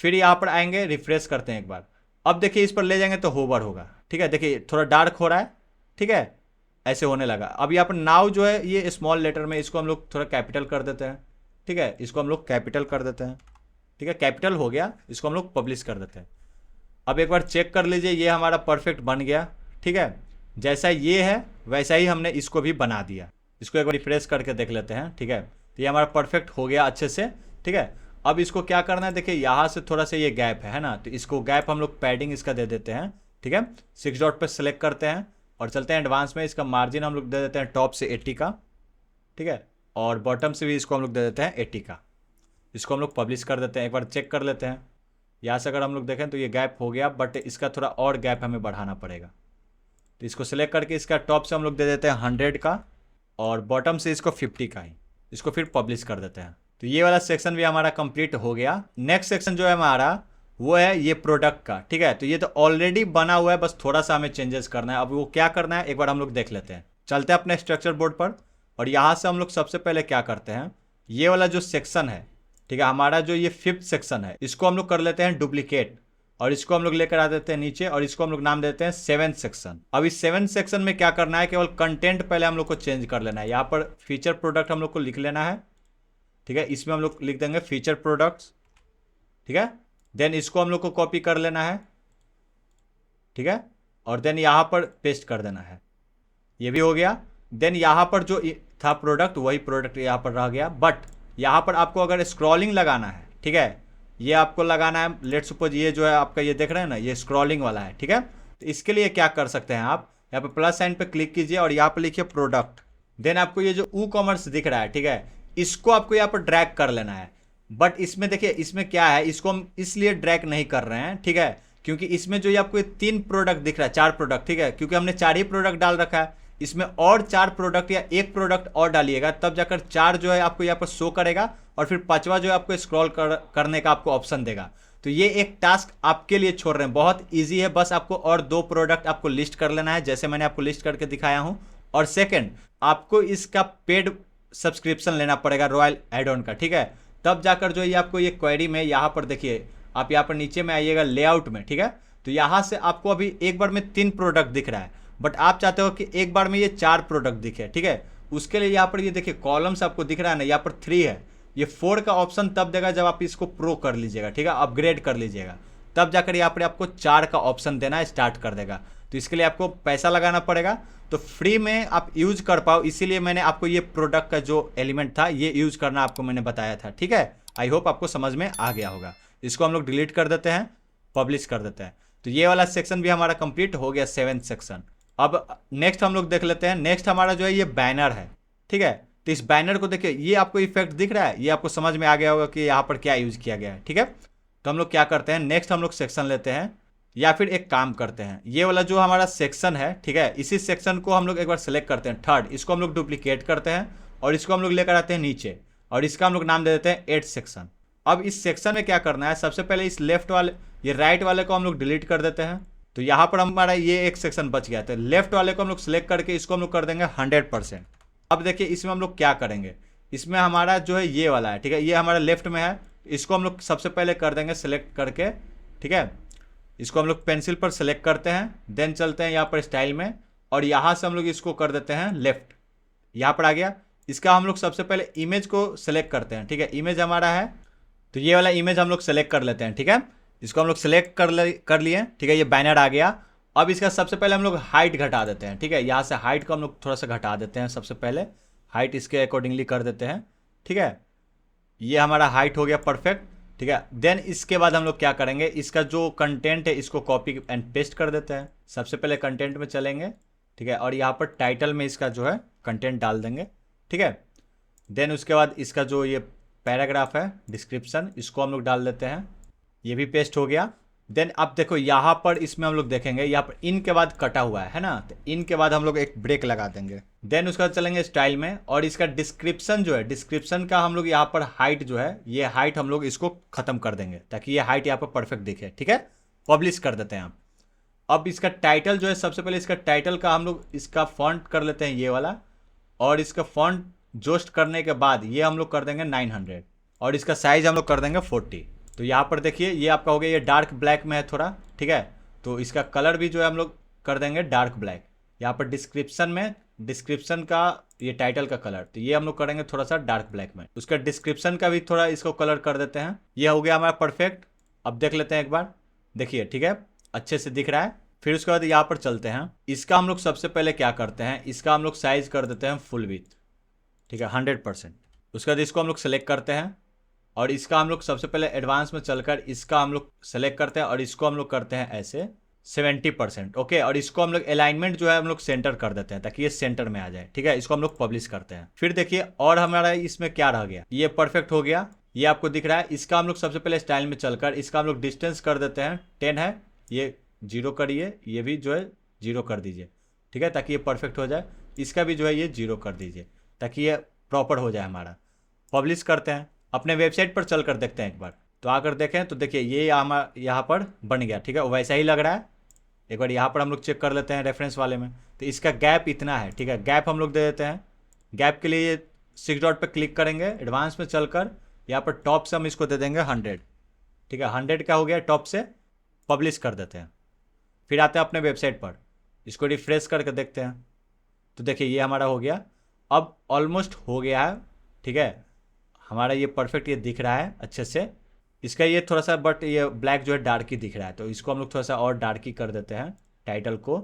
फिर यहाँ पर आएंगे, रिफ्रेश करते हैं एक बार। अब देखिए इस पर ले जाएंगे तो होवर होगा, ठीक है। देखिए थोड़ा डार्क हो रहा है, ठीक है, ऐसे होने लगा। अब यहाँ पर नाउ जो है ये स्मॉल लेटर में इसको हम लोग थोड़ा कैपिटल कर देते हैं, ठीक है। इसको हम लोग कैपिटल कर देते हैं, ठीक है। कैपिटल हो गया, इसको हम लोग पब्लिश कर देते हैं। अब एक बार चेक कर लीजिए ये हमारा परफेक्ट बन गया, ठीक है। जैसा ये है वैसा ही हमने इसको भी बना दिया। इसको एक बार रिफ्रेश करके देख लेते हैं, ठीक है। तो ये हमारा परफेक्ट हो गया अच्छे से, ठीक है। अब इसको क्या करना है, देखिए यहाँ से थोड़ा सा ये गैप है ना, तो इसको गैप हम लोग पैडिंग इसका दे देते हैं, ठीक है। 6 डॉट पर सेलेक्ट करते हैं और चलते हैं एडवांस में। इसका मार्जिन हम लोग दे देते हैं टॉप से 80 का, ठीक है। और बॉटम से भी इसको हम लोग दे देते हैं 80 का। इसको हम लोग पब्लिश कर देते हैं। एक बार चेक कर लेते हैं, यहाँ से अगर हम लोग देखें तो ये गैप हो गया, बट इसका थोड़ा और गैप हमें बढ़ाना पड़ेगा। तो इसको सिलेक्ट करके इसका टॉप से हम लोग दे देते हैं 100 का और बॉटम से इसको 50 का ही। इसको फिर पब्लिश कर देते हैं। तो ये वाला सेक्शन भी हमारा कंप्लीट हो गया। नेक्स्ट सेक्शन जो है हमारा वो है ये प्रोडक्ट का, ठीक है। तो ये तो ऑलरेडी बना हुआ है, बस थोड़ा सा हमें चेंजेस करना है। अब वो क्या करना है एक बार हम लोग देख लेते हैं। चलते हैं अपने स्ट्रक्चर बोर्ड पर और यहाँ से हम लोग सबसे पहले क्या करते हैं, ये वाला जो सेक्शन है, ठीक है, हमारा जो ये 5th सेक्शन है इसको हम लोग कर लेते हैं डुप्लीकेट और इसको हम लोग लेकर आ देते हैं नीचे और इसको हम लोग नाम देते हैं 7th सेक्शन। अब इस 7th सेक्शन में क्या करना है, केवल कंटेंट पहले हम लोग को चेंज कर लेना है। यहाँ पर फीचर प्रोडक्ट हम लोग को लिख लेना है, ठीक है, इसमें हम लोग लिख देंगे फीचर प्रोडक्ट्स, ठीक है। देन इसको हम लोग को कॉपी कर लेना है, ठीक है, और देन यहाँ पर पेस्ट कर देना है, ये भी हो गया। देन यहाँ पर जो था प्रोडक्ट वही प्रोडक्ट यहाँ पर रह गया, बट यहाँ पर आपको अगर स्क्रॉलिंग लगाना है, ठीक है, ये आपको लगाना है। लेट सपोज ये जो है आपका, ये देख रहे हैं ना, ये स्क्रॉलिंग वाला है, ठीक है। तो इसके लिए क्या कर सकते हैं आप, यहाँ पे प्लस साइन पे क्लिक कीजिए और यहाँ पर लिखिए प्रोडक्ट। देन आपको ये जो कॉमर्स दिख रहा है, ठीक है, इसको आपको यहाँ पर ड्रैग कर लेना है। बट इसमें देखिए, इसमें क्या है, इसको हम इसलिए ड्रैग नहीं कर रहे हैं, ठीक है, क्योंकि इसमें जो ये आपको 3 प्रोडक्ट दिख रहा है, 4 प्रोडक्ट, ठीक है, क्योंकि हमने 4 ही प्रोडक्ट डाल रखा है। इसमें और 4 प्रोडक्ट या 1 प्रोडक्ट और डालिएगा, तब जाकर 4 जो है आपको यहाँ पर शो करेगा, और फिर 5वां जो है आपको स्क्रॉल करने का आपको ऑप्शन देगा। तो ये एक टास्क आपके लिए छोड़ रहे हैं, बहुत ईजी है। बस आपको और 2 प्रोडक्ट आपको लिस्ट कर लेना है, जैसे मैंने आपको लिस्ट करके दिखाया हूँ। और सेकेंड, आपको इसका पेड सब्सक्रिप्शन लेना पड़ेगा रॉयल एड ऑन का, ठीक है, तब जाकर जो ये आपको ये क्वेरी में यहाँ पर देखिए, आप यहाँ पर नीचे में आइएगा लेआउट में, ठीक है, तो यहाँ से आपको अभी एक बार में 3 प्रोडक्ट दिख रहा है, बट आप चाहते हो कि एक बार में ये 4 प्रोडक्ट दिखे, ठीक है। उसके लिए यहाँ पर ये देखिए कॉलम्स आपको दिख रहा है ना, यहाँ पर 3 है, ये 4 का ऑप्शन तब देगा जब आप इसको प्रो कर लीजिएगा, ठीक है, अपग्रेड कर लीजिएगा, तब जाकर यहाँ पर आपको 4 का ऑप्शन देना स्टार्ट कर देगा। तो इसके लिए आपको पैसा लगाना पड़ेगा, तो फ्री में आप यूज कर पाओ, इसीलिए मैंने आपको ये प्रोडक्ट का जो एलिमेंट था ये यूज करना आपको मैंने बताया था, ठीक है। आई होप आपको समझ में आ गया होगा। इसको हम लोग डिलीट कर देते हैं, पब्लिश कर देते हैं। तो ये वाला सेक्शन भी हमारा कंप्लीट हो गया, 7th सेक्शन। अब नेक्स्ट हम लोग देख लेते हैं। नेक्स्ट हमारा जो है ये बैनर है, ठीक है। तो इस बैनर को देखिए, ये आपको इफेक्ट दिख रहा है, ये आपको समझ में आ गया होगा कि यहाँ पर क्या यूज किया गया है, ठीक है। तो हम लोग क्या करते हैं, नेक्स्ट हम लोग सेक्शन लेते हैं, या फिर एक काम करते हैं, ये वाला जो हमारा सेक्शन है, ठीक है, इसी सेक्शन को हम लोग एक बार सेलेक्ट करते हैं, 3rd, इसको हम लोग डुप्लीकेट करते हैं और इसको हम लोग लेकर आते हैं नीचे, और इसका हम लोग नाम दे देते हैं 8th सेक्शन। अब इस सेक्शन में क्या करना है, सबसे पहले इस लेफ्ट वाले, ये राइट वाले को हम लोग डिलीट कर देते हैं। तो यहाँ पर हमारा ये एक सेक्शन बच गया था। लेफ्ट वाले को हम लोग सिलेक्ट करके इसको हम लोग कर देंगे 100%। अब देखिए इसमें हम लोग क्या करेंगे, इसमें हमारा जो है ये वाला है, ठीक है, ये हमारा लेफ्ट में है, इसको हम लोग सबसे पहले कर देंगे सिलेक्ट करके, ठीक है। इसको हम लोग पेंसिल पर सेलेक्ट करते हैं, देन चलते हैं यहाँ पर स्टाइल में, और यहाँ से हम लोग इसको कर देते हैं लेफ्ट, यहाँ पर आ गया। इसका हम लोग सबसे पहले इमेज को सेलेक्ट करते हैं, ठीक है, इमेज हमारा है, तो ये वाला इमेज हम लोग सेलेक्ट कर लेते हैं, ठीक है। इसको हम लोग सेलेक्ट कर लिए, ठीक है, ये बैनर आ गया। अब इसका सबसे पहले हम लोग हाइट घटा देते हैं, ठीक है, यहाँ से हाइट को हम लोग थोड़ा सा घटा देते हैं, सबसे पहले हाइट इसके अकॉर्डिंगली कर देते हैं, ठीक है। ये हमारा हाइट हो गया परफेक्ट, ठीक है। देन इसके बाद हम लोग क्या करेंगे, इसका जो कंटेंट है इसको कॉपी एंड पेस्ट कर देते हैं। सबसे पहले कंटेंट में चलेंगे, ठीक है, और यहाँ पर टाइटल में इसका जो है कंटेंट डाल देंगे, ठीक है। देन उसके बाद इसका जो ये पैराग्राफ है, डिस्क्रिप्शन, इसको हम लोग डाल देते हैं, ये भी पेस्ट हो गया। देन अब देखो यहाँ पर इसमें हम लोग देखेंगे, यहाँ पर इन के बाद कटा हुआ है ना, तो इन के बाद हम लोग एक ब्रेक लगा देंगे। देन उसके बाद चलेंगे स्टाइल में, और इसका डिस्क्रिप्शन जो है, डिस्क्रिप्शन का हम लोग यहाँ पर हाइट जो है, ये हाइट हम लोग इसको खत्म कर देंगे ताकि ये हाइट यहाँ पर परफेक्ट दिखे, ठीक है। पब्लिश कर देते हैं हम। अब इसका टाइटल जो है, सबसे पहले इसका टाइटल का हम लोग इसका फॉन्ट कर लेते हैं ये वाला, और इसका फॉन्ट जोस्ट करने के बाद ये हम लोग कर देंगे 900, और इसका साइज हम लोग कर देंगे 40। तो यहाँ पर देखिए ये आपका हो गया, ये डार्क ब्लैक में है थोड़ा, ठीक है, तो इसका कलर भी जो है हम लोग कर देंगे डार्क ब्लैक। यहाँ पर डिस्क्रिप्शन में, डिस्क्रिप्शन का ये टाइटल का कलर, तो ये हम लोग करेंगे थोड़ा सा डार्क ब्लैक में। उसका डिस्क्रिप्शन का भी थोड़ा इसको कलर कर देते हैं। ये हो गया हमारा परफेक्ट। अब देख लेते हैं एक बार, देखिए, ठीक है, अच्छे से दिख रहा है। फिर उसके बाद यहाँ पर चलते हैं, इसका हम लोग सबसे पहले क्या करते हैं, इसका हम लोग साइज कर देते हैं फुल विड्थ, ठीक है, 100%। उसके बाद इसको हम लोग सेलेक्ट करते हैं, और इसका हम लोग सबसे पहले एडवांस में चलकर इसका हम लोग सेलेक्ट करते हैं, और इसको हम लोग करते हैं ऐसे 70%, ओके। और इसको हम लोग अलाइनमेंट जो है हम लोग सेंटर कर देते हैं ताकि ये सेंटर में आ जाए, ठीक है। इसको हम लोग पब्लिश करते हैं। फिर देखिए और हमारा इसमें क्या रह गया, ये परफेक्ट हो गया, ये आपको दिख रहा है। इसका हम लोग सबसे पहले स्टाइल में चलकर इसका हम लोग डिस्टेंस कर देते हैं 10 है, ये 0 करिए, ये भी जो है 0 कर दीजिए, ठीक है, ताकि ये परफेक्ट हो जाए। इसका भी जो है ये 0 कर दीजिए ताकि ये प्रॉपर हो जाए हमारा। पब्लिश करते हैं, अपने वेबसाइट पर चल कर देखते हैं एक बार। तो आकर देखें तो देखिए ये यहाँ पर बन गया, ठीक है, वैसा ही लग रहा है। एक बार यहाँ पर हम लोग चेक कर लेते हैं रेफरेंस वाले में, तो इसका गैप इतना है, ठीक है, गैप हम लोग दे देते हैं। गैप के लिए 6 डॉट पर क्लिक करेंगे, एडवांस में चलकर यहाँ पर टॉप से हम इसको दे देंगे 100, ठीक है, 100 का हो गया टॉप से। पब्लिश कर देते हैं। फिर आते हैं अपने वेबसाइट पर, इसको रिफ्रेश करके देखते हैं, तो देखिए ये हमारा हो गया। अब ऑलमोस्ट हो गया है, ठीक है, हमारा ये परफेक्ट ये दिख रहा है अच्छे से। इसका ये थोड़ा सा बट ये ब्लैक जो है डार्क ही दिख रहा है, तो इसको हम लोग थोड़ा सा और डार्क ही कर देते हैं टाइटल को।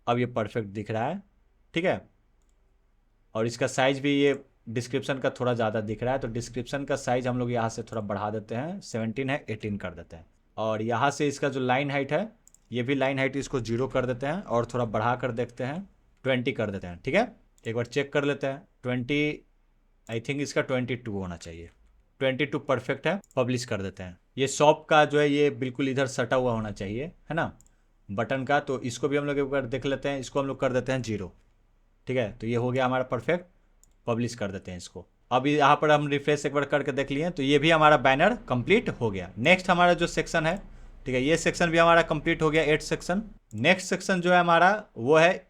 अब ये परफेक्ट दिख रहा है, ठीक है। और इसका साइज भी ये डिस्क्रिप्शन का थोड़ा ज़्यादा दिख रहा है, तो डिस्क्रिप्शन का साइज हम लोग यहाँ से थोड़ा बढ़ा देते हैं, 17 है 18 कर देते हैं। और यहाँ से इसका जो लाइन हाइट है, ये भी लाइन हाइट इसको 0 कर देते हैं और थोड़ा बढ़ा कर देखते हैं, 20 कर देते हैं, ठीक है। एक बार चेक कर लेते हैं, 20 आई थिंक इसका 22 होना चाहिए, 22 परफेक्ट है। पब्लिश कर देते हैं। ये शॉप का जो है ये बिल्कुल इधर सटा हुआ होना चाहिए, है ना, बटन का। तो इसको भी हम लोग एक बार देख लेते हैं, इसको हम लोग कर देते हैं 0, ठीक है। तो ये हो गया हमारा परफेक्ट, पब्लिश कर देते हैं इसको। अब यहाँ पर हम रिफ्रेश एक बार करके देख लिए, तो ये भी हमारा बैनर कंप्लीट हो गया। नेक्स्ट हमारा जो सेक्शन है, ठीक है, ये सेक्शन भी हमारा कंप्लीट हो गया, 8 सेक्शन। नेक्स्ट सेक्शन जो है हमारा वो है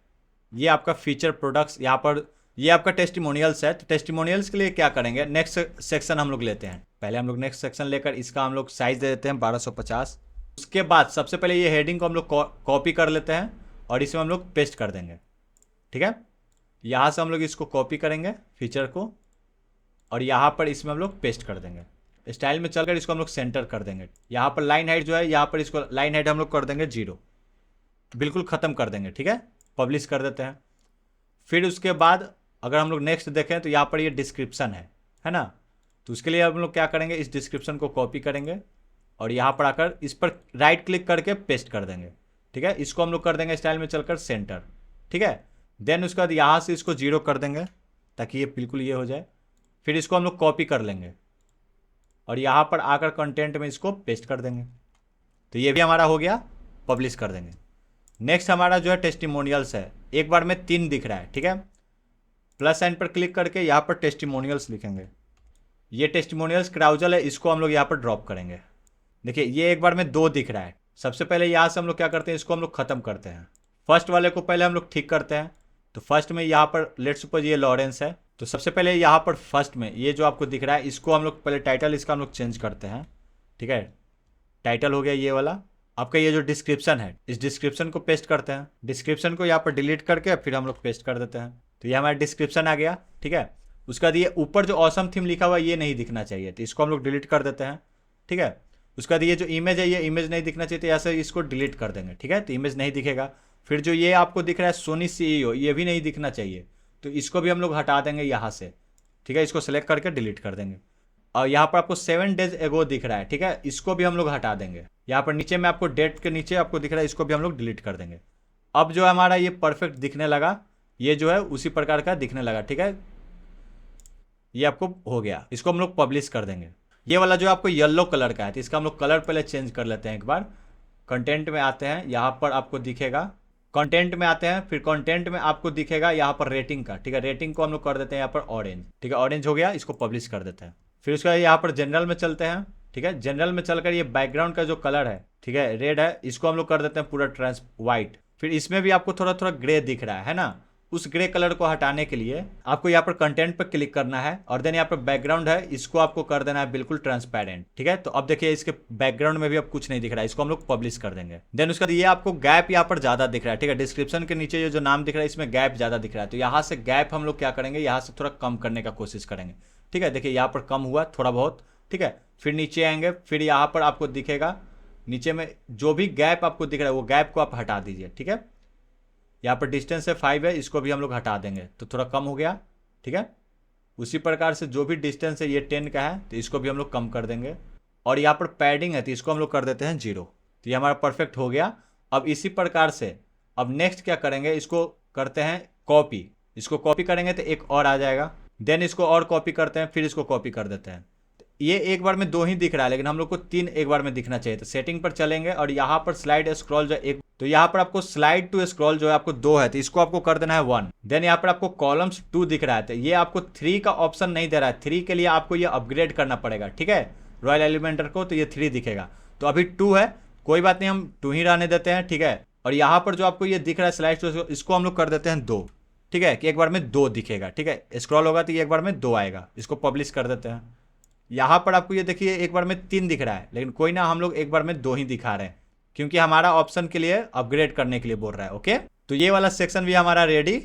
ये आपका फीचर प्रोडक्ट्स। यहाँ पर ये आपका टेस्टिमोनियल्स है, तो टेस्टिमोनियल्स के लिए क्या करेंगे, नेक्स्ट सेक्शन हम लोग लेते हैं। पहले हम लोग नेक्स्ट सेक्शन लेकर इसका हम लोग साइज दे देते हैं 1250। उसके बाद सबसे पहले ये हेडिंग को हम लोग कॉपी कर लेते हैं और इसमें हम लोग पेस्ट कर देंगे, ठीक है। यहाँ से हम लोग इसको कॉपी करेंगे फीचर को और यहाँ पर इसमें हम लोग पेस्ट कर देंगे। स्टाइल में चलकर इसको हम लोग सेंटर कर देंगे। यहाँ पर लाइन हाइट जो है, यहाँ पर इसको लाइन हाइट हम लोग कर देंगे 0, बिल्कुल ख़त्म कर देंगे, ठीक है। पब्लिश कर देते हैं। फिर उसके बाद अगर हम लोग नेक्स्ट देखें तो यहाँ पर ये डिस्क्रिप्शन है ना। तो उसके लिए हम लोग क्या करेंगे, इस डिस्क्रिप्शन को कॉपी करेंगे और यहाँ पर आकर इस पर राइट क्लिक करके पेस्ट कर देंगे, ठीक है। इसको हम लोग कर देंगे स्टाइल में चलकर सेंटर, ठीक है। देन उसके बाद यहाँ से इसको 0 कर देंगे ताकि ये बिल्कुल ये हो जाए। फिर इसको हम लोग कॉपी कर लेंगे और यहाँ पर आकर कंटेंट में इसको पेस्ट कर देंगे। तो ये भी हमारा हो गया, पब्लिश कर देंगे। नेक्स्ट हमारा जो है टेस्टिमोनियल्स है, एक बार में 3 दिख रहा है, ठीक है। प्लस साइन पर क्लिक करके यहाँ पर टेस्टिमोनियल्स लिखेंगे। ये टेस्टिमोनियल्स क्राउजल है, इसको हम लोग यहाँ पर ड्रॉप करेंगे। देखिए ये एक बार में 2 दिख रहा है। सबसे पहले यहाँ से हम लोग क्या करते हैं, इसको हम लोग ख़त्म करते हैं। फर्स्ट वाले को पहले हम लोग ठीक करते हैं। तो फर्स्ट में यहाँ पर लेट्स सपोज ये लॉरेंस है, तो सबसे पहले यहाँ पर फर्स्ट में ये जो आपको दिख रहा है, इसको हम लोग पहले टाइटल इसका हम लोग चेंज करते हैं, ठीक है। टाइटल हो गया ये वाला। आपका ये जो डिस्क्रिप्शन है, इस डिस्क्रिप्शन को पेस्ट करते हैं। डिस्क्रिप्शन को यहाँ पर डिलीट करके फिर हम लोग पेस्ट कर देते हैं। तो ये हमारा डिस्क्रिप्शन आ गया, ठीक है। उसके बाद ये ऊपर जो ऑसम थीम लिखा हुआ है ये नहीं दिखना चाहिए, तो इसको हम लोग डिलीट कर देते हैं, ठीक है। उसके बाद ये जो इमेज है, ये इमेज नहीं दिखना चाहिए, तो ऐसे इसको डिलीट कर देंगे, ठीक है। तो इमेज नहीं दिखेगा। फिर जो ये आपको दिख रहा है सोनी CEO, ये भी नहीं दिखना चाहिए, तो इसको भी हम लोग हटा देंगे यहाँ से, ठीक है। इसको सेलेक्ट करके डिलीट कर देंगे। और यहाँ पर आपको 7 days ago दिख रहा है, ठीक है, इसको भी हम लोग हटा देंगे। यहाँ पर नीचे में आपको डेट के नीचे आपको दिख रहा है, इसको भी हम लोग डिलीट कर देंगे। अब जो हमारा ये परफेक्ट दिखने लगा, ये जो है उसी प्रकार का दिखने लगा, ठीक है। ये आपको हो गया, इसको हम लोग पब्लिश कर देंगे। ये वाला जो आपको येलो कलर का है, तो इसका हम लोग कलर पहले चेंज कर लेते हैं एक बार। कंटेंट में आते हैं, यहाँ पर आपको दिखेगा, कंटेंट में आते हैं, फिर कंटेंट में आपको दिखेगा यहाँ पर रेटिंग का, ठीक है। रेटिंग को हम लोग कर देते हैं यहाँ पर ऑरेंज, ठीक है। ऑरेंज हो गया, इसको पब्लिश कर देते हैं। फिर उसके बाद यहाँ पर जनरल में चलते हैं, ठीक है। जनरल में चलकर ये बैकग्राउंड का जो कलर है, ठीक है, रेड है, इसको हम लोग कर देते हैं पूरा ट्रांस वाइट। फिर इसमें भी आपको थोड़ा थोड़ा ग्रे दिख रहा है ना। उस ग्रे कलर को हटाने के लिए आपको यहाँ पर कंटेंट पर क्लिक करना है और देन यहाँ पर बैकग्राउंड है, इसको आपको कर देना है बिल्कुल ट्रांसपेरेंट, ठीक है। तो अब देखिए इसके बैकग्राउंड में भी अब कुछ नहीं दिख रहा है, इसको हम लोग पब्लिश कर देंगे। देन उसका ये आपको गैप यहाँ पर ज्यादा दिख रहा है, ठीक है। डिस्क्रिप्शन के नीचे ये जो नाम दिख रहा है, इसमें गैप ज्यादा दिख रहा है, तो यहाँ से गैप हम लोग क्या करेंगे, यहाँ से थोड़ा कम करने का कोशिश करेंगे, ठीक है। देखिए यहाँ पर कम हुआ थोड़ा बहुत, ठीक है। फिर नीचे आएंगे, फिर यहाँ पर आपको दिखेगा नीचे में जो भी गैप आपको दिख रहा है, वो गैप को आप हटा दीजिए, ठीक है। यहाँ पर डिस्टेंस है 5 है, इसको भी हम लोग हटा देंगे, तो थोड़ा कम हो गया, ठीक है। उसी प्रकार से जो भी डिस्टेंस है, ये 10 का है, तो इसको भी हम लोग कम कर देंगे। और यहाँ पर पैडिंग है, तो इसको हम लोग कर देते हैं 0। तो ये हमारा परफेक्ट हो गया। अब इसी प्रकार से अब नेक्स्ट क्या करेंगे, इसको करते हैं कॉपी। इसको कॉपी करेंगे तो एक और आ जाएगा, देन इसको और कॉपी करते हैं, फिर इसको कॉपी कर देते हैं। ये एक बार में 2 ही दिख रहा है, लेकिन हम लोग को 3 एक बार में दिखना चाहिए। तो सेटिंग पर चलेंगे और यहाँ पर स्लाइड स्क्रॉल जो एक, तो यहाँ पर आपको स्लाइड टू स्क्रॉल जो है आपको 2 है, तो इसको आपको कर देना है 1। देन यहाँ पर आपको कॉलम्स 2 दिख रहा है, तो ये आपको 3 का ऑप्शन नहीं दे रहा है। 3 के लिए आपको ये अपग्रेड करना पड़ेगा, ठीक है, रॉयल एलिमेंटर को, तो ये 3 दिखेगा। तो अभी 2 है, कोई बात नहीं, हम 2 ही रहने देते हैं, ठीक है। और यहाँ पर जो आपको ये दिख रहा है स्लाइड टू, इसको हम लोग कर देते हैं 2, ठीक है, कि एक बार में 2 दिखेगा, ठीक है। स्क्रॉल होगा तो ये एक बार में 2 आएगा, इसको पब्लिश कर देते हैं। यहाँ पर आपको ये देखिए एक बार में 3 दिख रहा है, लेकिन कोई ना, हम लोग एक बार में 2 ही दिखा रहे हैं, क्योंकि हमारा ऑप्शन के लिए अपग्रेड करने के लिए बोल रहा है, ओके। तो ये वाला सेक्शन भी हमारा रेडी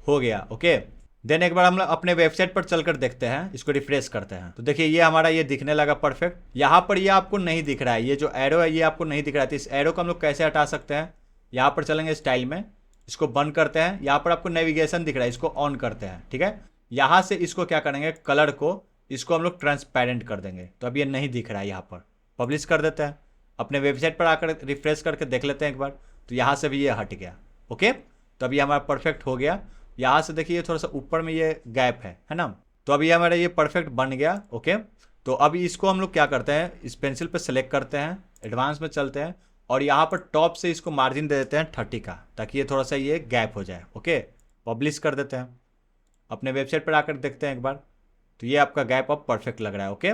हो गया, ओके। देन एक बार हम लोग अपने वेबसाइट पर चलकर देखते हैं, इसको रिफ्रेश करते हैं। तो देखिए ये हमारा ये दिखने लगा परफेक्ट। यहाँ पर ये आपको नहीं दिख रहा है, ये जो एरो है ये आपको नहीं दिख रहा है। तो इस एरो को हम लोग कैसे हटा सकते हैं, यहाँ पर चलेंगे स्टाइल में, इसको बंद करते हैं। यहाँ पर आपको नेविगेशन दिख रहा है, इसको ऑन करते हैं, ठीक है। यहाँ से इसको क्या करेंगे, कलर को इसको हम लोग ट्रांसपेरेंट कर देंगे। तो अब ये नहीं दिख रहा है, यहाँ पर पब्लिश कर देते हैं। अपने वेबसाइट पर आकर रिफ्रेश करके देख लेते हैं एक बार, तो यहाँ से भी ये हट गया। ओके, तो अभी हमारा परफेक्ट हो गया। यहाँ से देखिए थोड़ा सा ऊपर में ये गैप है ना। तो अभी हमारा ये परफेक्ट बन गया। ओके, तो अभी इसको हम लोग क्या करते हैं, इस पेंसिल पे सेलेक्ट करते हैं, एडवांस में चलते हैं और यहाँ पर टॉप से इसको मार्जिन दे देते हैं 30 का, ताकि ये थोड़ा सा ये गैप हो जाए। ओके, पब्लिश कर देते हैं। अपने वेबसाइट पर आकर देखते हैं एक बार, तो ये आपका गैप अब परफेक्ट लग रहा है। ओके,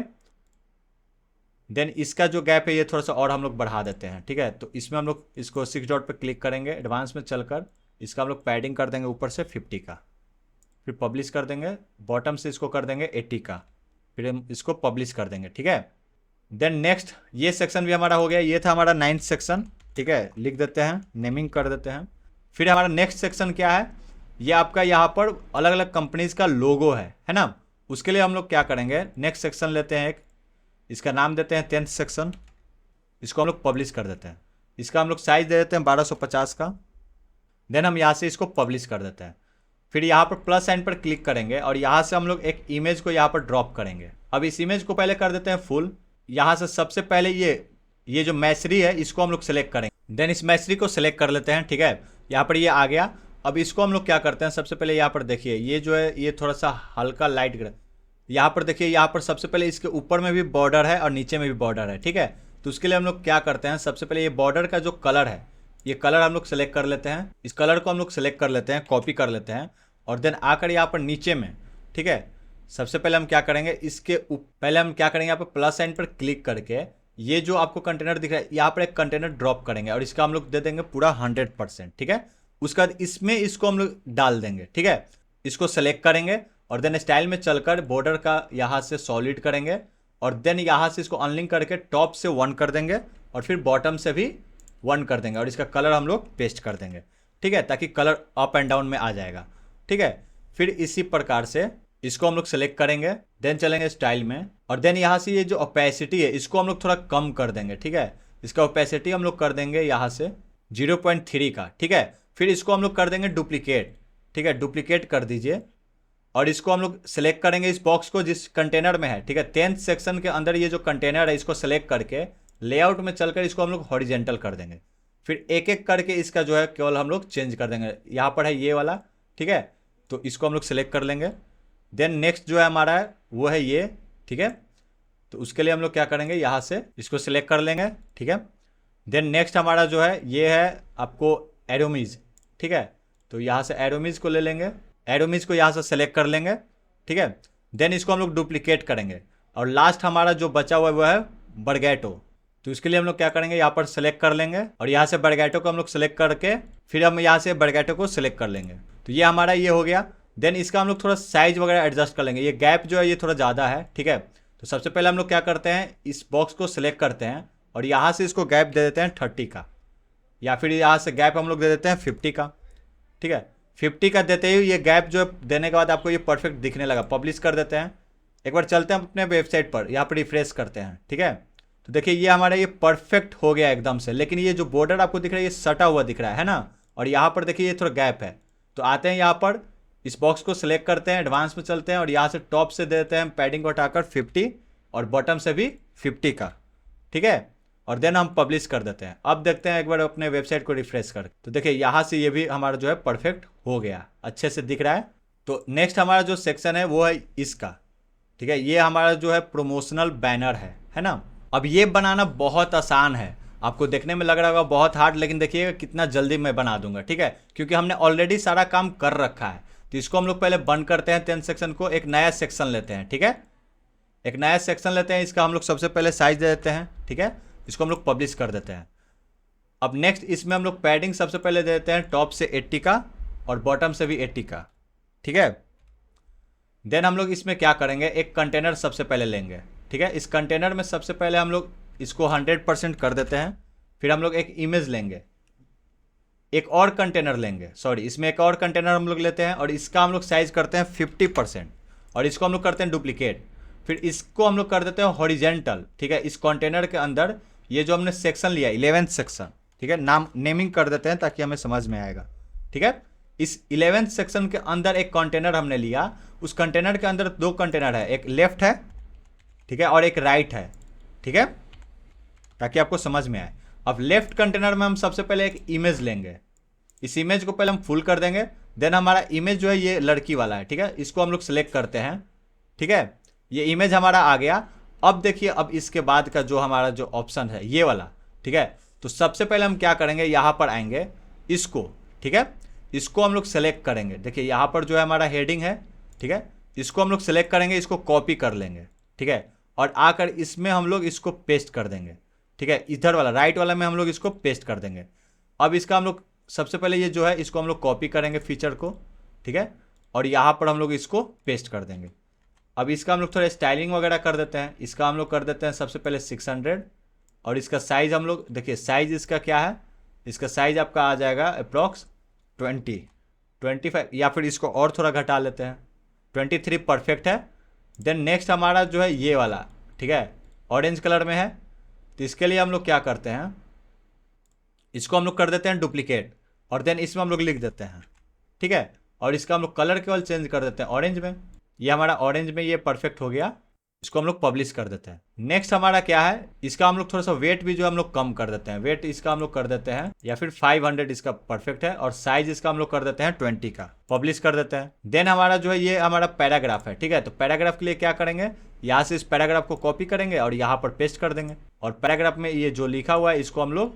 देन इसका जो गैप है ये थोड़ा सा और हम लोग बढ़ा देते हैं, ठीक है। तो इसमें हम लोग इसको 6 डॉट पे क्लिक करेंगे, एडवांस में चलकर इसका हम लोग पैडिंग कर देंगे ऊपर से 50 का, फिर पब्लिश कर देंगे। बॉटम से इसको कर देंगे 80 का, फिर हम इसको पब्लिश कर देंगे, ठीक है। देन नेक्स्ट ये सेक्शन भी हमारा हो गया। ये था हमारा 9th सेक्शन, ठीक है। लिख देते हैं, नेमिंग कर देते हैं। फिर हमारा नेक्स्ट सेक्शन क्या है, ये आपका यहाँ पर अलग अलग कंपनीज का लोगो है ना। उसके लिए हम लोग क्या करेंगे, नेक्स्ट सेक्शन लेते हैं एक, इसका नाम देते हैं 10th सेक्शन। इसको हम लोग पब्लिश कर देते हैं। इसका हम लोग साइज दे देते हैं 1250 का। देन हम यहाँ से इसको पब्लिश कर देते हैं। फिर यहाँ पर प्लस साइन पर क्लिक करेंगे और यहाँ से हम लोग एक इमेज को यहाँ पर ड्रॉप करेंगे। अब इस इमेज को पहले कर देते हैं फुल। यहाँ से सबसे पहले ये जो मैसरी है इसको हम लोग सेलेक्ट करेंगे। देन इस मैसरी को सेलेक्ट कर लेते हैं, ठीक है। यहाँ पर ये आ गया। अब इसको हम लोग क्या करते हैं, सबसे पहले यहाँ पर देखिए ये जो है ये थोड़ा सा हल्का लाइट ग्रे, यहाँ पर देखिए यहाँ पर सबसे पहले इसके ऊपर में भी बॉर्डर है और नीचे में भी बॉर्डर है, ठीक है। तो उसके लिए हम लोग क्या करते हैं, सबसे पहले ये बॉर्डर का जो कलर है ये कलर हम लोग सेलेक्ट कर लेते हैं। इस कलर को हम लोग सेलेक्ट कर लेते हैं, कॉपी कर लेते हैं और देन आकर यहाँ पर नीचे में, ठीक है। सबसे पहले हम क्या करेंगे, पहले हम क्या करेंगे, यहाँ पर प्लस साइन पर क्लिक करके ये जो आपको कंटेनर दिख रहा है यहाँ पर एक कंटेनर ड्रॉप करेंगे और इसका हम लोग दे देंगे पूरा 100%, ठीक है। उसके बाद इसमें इसको हम लोग डाल देंगे, ठीक है। इसको सेलेक्ट करेंगे और देन स्टाइल में चलकर बॉर्डर का यहाँ से सॉलिड करेंगे और देन यहाँ से इसको अनलिंक करके टॉप से 1 कर देंगे और फिर बॉटम से भी 1 कर देंगे और इसका कलर हम लोग पेस्ट कर देंगे, ठीक है, ताकि कलर अप एंड डाउन में आ जाएगा, ठीक है। फिर इसी प्रकार से इसको हम लोग सेलेक्ट करेंगे, देन चलेंगे स्टाइल में और देन यहाँ से ये जो ओपेसिटी है इसको हम लोग थोड़ा कम कर देंगे, ठीक है। इसका ओपेसिटी हम लोग कर देंगे यहाँ से 0.3 का, ठीक है। फिर इसको हम लोग कर देंगे डुप्लीकेट, ठीक है, डुप्लीकेट कर दीजिए और इसको हम लोग सेलेक्ट करेंगे इस बॉक्स को जिस कंटेनर में है, ठीक है। 10th सेक्शन के अंदर ये जो कंटेनर है इसको सेलेक्ट करके लेआउट में चलकर इसको हम लोग हॉरिजेंटल कर देंगे। फिर एक एक करके इसका जो है केवल हम लोग चेंज कर देंगे। यहाँ पर है ये वाला, ठीक है, तो इसको हम लोग सेलेक्ट कर लेंगे। देन नेक्स्ट जो है हमारा है वो है ये, ठीक है। तो उसके लिए हम लोग क्या करेंगे, यहाँ से इसको सिलेक्ट कर लेंगे, ठीक है। देन नेक्स्ट हमारा जो है ये है आपको एरोमीज, ठीक है। तो यहाँ से एरोमीज को ले लेंगे, एरोमीज को यहाँ से सेलेक्ट कर लेंगे, ठीक है। देन इसको हम लोग डुप्लीकेट करेंगे और लास्ट हमारा जो बचा हुआ है वो है बरगैटो। तो इसके लिए हम लोग क्या करेंगे, यहाँ पर सेलेक्ट कर लेंगे और यहाँ से बरगैटो को हम लोग सेलेक्ट करके फिर हम यहाँ से बरगैटो को सिलेक्ट कर लेंगे। तो ये हमारा ये हो गया। देन इसका हम लोग थोड़ा साइज वगैरह एडजस्ट कर लेंगे। ये गैप जो है ये थोड़ा ज़्यादा है, ठीक है। तो सबसे पहले हम लोग क्या करते हैं, इस बॉक्स को सिलेक्ट करते हैं और यहाँ से इसको गैप दे देते हैं 30 का, या फिर यहाँ से गैप हम लोग दे देते हैं 50 का, ठीक है। 50 का देते ही ये गैप जो देने के बाद आपको ये परफेक्ट दिखने लगा। पब्लिश कर देते हैं। एक बार चलते हैं अपने वेबसाइट पर, यहाँ पर रिफ्रेश करते हैं, ठीक है। तो देखिए ये हमारा ये परफेक्ट हो गया एकदम से, लेकिन ये जो बॉर्डर आपको दिख रहा है ये सटा हुआ दिख रहा है ना, और यहाँ पर देखिए ये थोड़ा गैप है। तो आते हैं यहाँ पर, इस बॉक्स को सिलेक्ट करते हैं, एडवांस में चलते हैं और यहाँ से टॉप से दे देते हैं पैडिंग को हटाकर 50 और बॉटम से भी 50 का, ठीक है। और देन हम पब्लिश कर देते हैं। अब देखते हैं एक बार अपने वेबसाइट को रिफ्रेश कर, तो देखिए यहाँ से ये भी हमारा जो है परफेक्ट हो गया, अच्छे से दिख रहा है। तो नेक्स्ट हमारा जो सेक्शन है वो है इसका, ठीक है। ये हमारा जो है प्रोमोशनल बैनर है ना। अब ये बनाना बहुत आसान है, आपको देखने में लग रहा होगा बहुत हार्ड, लेकिन देखिएगा कितना जल्दी मैं बना दूंगा, ठीक है, क्योंकि हमने ऑलरेडी सारा काम कर रखा है। तो इसको हम लोग पहले बंद करते हैं 10th सेक्शन को, एक नया सेक्शन लेते हैं, ठीक है। एक नया सेक्शन लेते हैं, इसका हम लोग सबसे पहले साइज दे देते हैं, ठीक है। इसको हम लोग पब्लिश कर देते हैं। अब नेक्स्ट इसमें हम लोग पैडिंग सबसे पहले दे देते हैं टॉप से 80 का और बॉटम से भी 80 का, ठीक है। देन हम लोग इसमें क्या करेंगे, एक कंटेनर सबसे पहले लेंगे, ठीक है। इस कंटेनर में सबसे पहले हम लोग इसको 100% कर देते हैं। फिर हम लोग एक इमेज लेंगे, एक और कंटेनर लेंगे, सॉरी इसमें एक और कंटेनर हम लोग लेते हैं और इसका हम लोग साइज करते हैं 50% और इसको हम लोग करते हैं डुप्लीकेट। फिर इसको हम लोग कर देते हैं हॉरिजेंटल, ठीक है। इस कंटेनर के अंदर ये जो हमने सेक्शन लिया 11th सेक्शन, ठीक है, नाम नेमिंग कर देते हैं ताकि हमें समझ में आएगा, ठीक है। इस 11th सेक्शन के अंदर एक कंटेनर हमने लिया, उस कंटेनर के अंदर दो कंटेनर है, एक लेफ्ट है, ठीक है, और एक राइट है, ठीक है, ताकि आपको समझ में आए। अब लेफ्ट कंटेनर में हम सबसे पहले एक इमेज लेंगे, इस इमेज को पहले हम फुल कर देंगे। देन हमारा इमेज जो है ये लड़की वाला है, ठीक है, इसको हम लोग सेलेक्ट करते हैं, ठीक है। ये इमेज हमारा आ गया। अब देखिए, अब इसके बाद का जो हमारा जो ऑप्शन है ये वाला, ठीक है। तो सबसे पहले हम क्या करेंगे, यहाँ पर आएंगे, इसको, ठीक है, इसको हम लोग सेलेक्ट करेंगे। देखिए यहाँ पर जो है हमारा हेडिंग है, ठीक है, इसको हम लोग सेलेक्ट करेंगे, इसको कॉपी कर लेंगे, ठीक है, और आकर इसमें हम लोग इसको पेस्ट कर देंगे, ठीक है। इधर वाला राइट वाला में हम लोग इसको पेस्ट कर देंगे। अब इसका हम लोग सबसे पहले ये जो है इसको हम लोग कॉपी करेंगे फीचर को, ठीक है, और यहाँ पर हम लोग इसको पेस्ट कर देंगे। अब इसका हम लोग थोड़ा स्टाइलिंग वगैरह कर देते हैं। इसका हम लोग कर देते हैं सबसे पहले 600 और इसका साइज़ हम लोग देखिए, साइज़ इसका क्या है, इसका साइज़ आपका आ जाएगा अप्रॉक्स 25 या फिर इसको और थोड़ा घटा लेते हैं, 23 परफेक्ट है। देन नेक्स्ट हमारा जो है ये वाला, ठीक है, ऑरेंज कलर में है, तो इसके लिए हम लोग क्या करते हैं, इसको हम लोग कर देते हैं डुप्लीकेट और देन इसमें हम लोग लिख देते हैं, ठीक है, और इसका हम लोग कलर केवल चेंज कर देते हैं ऑरेंज में। ये हमारा ऑरेंज में ये परफेक्ट हो गया, इसको हम लोग पब्लिश कर देते हैं। नेक्स्ट हमारा क्या है, इसका हम लोग थोड़ा सा वेट भी जो हम लोग कम कर देते हैं, वेट इसका हम लोग कर देते हैं या फिर 500, इसका परफेक्ट है, और साइज इसका हम लोग कर देते हैं 20 का, पब्लिश कर देते हैं। देन हमारा जो है ये हमारा पैराग्राफ है, ठीक है, तो पैराग्राफ के लिए क्या करेंगे, यहाँ से इस पैराग्राफ को कॉपी करेंगे और यहाँ पर पेस्ट कर देंगे, और पैराग्राफ में ये जो लिखा हुआ है इसको हम लोग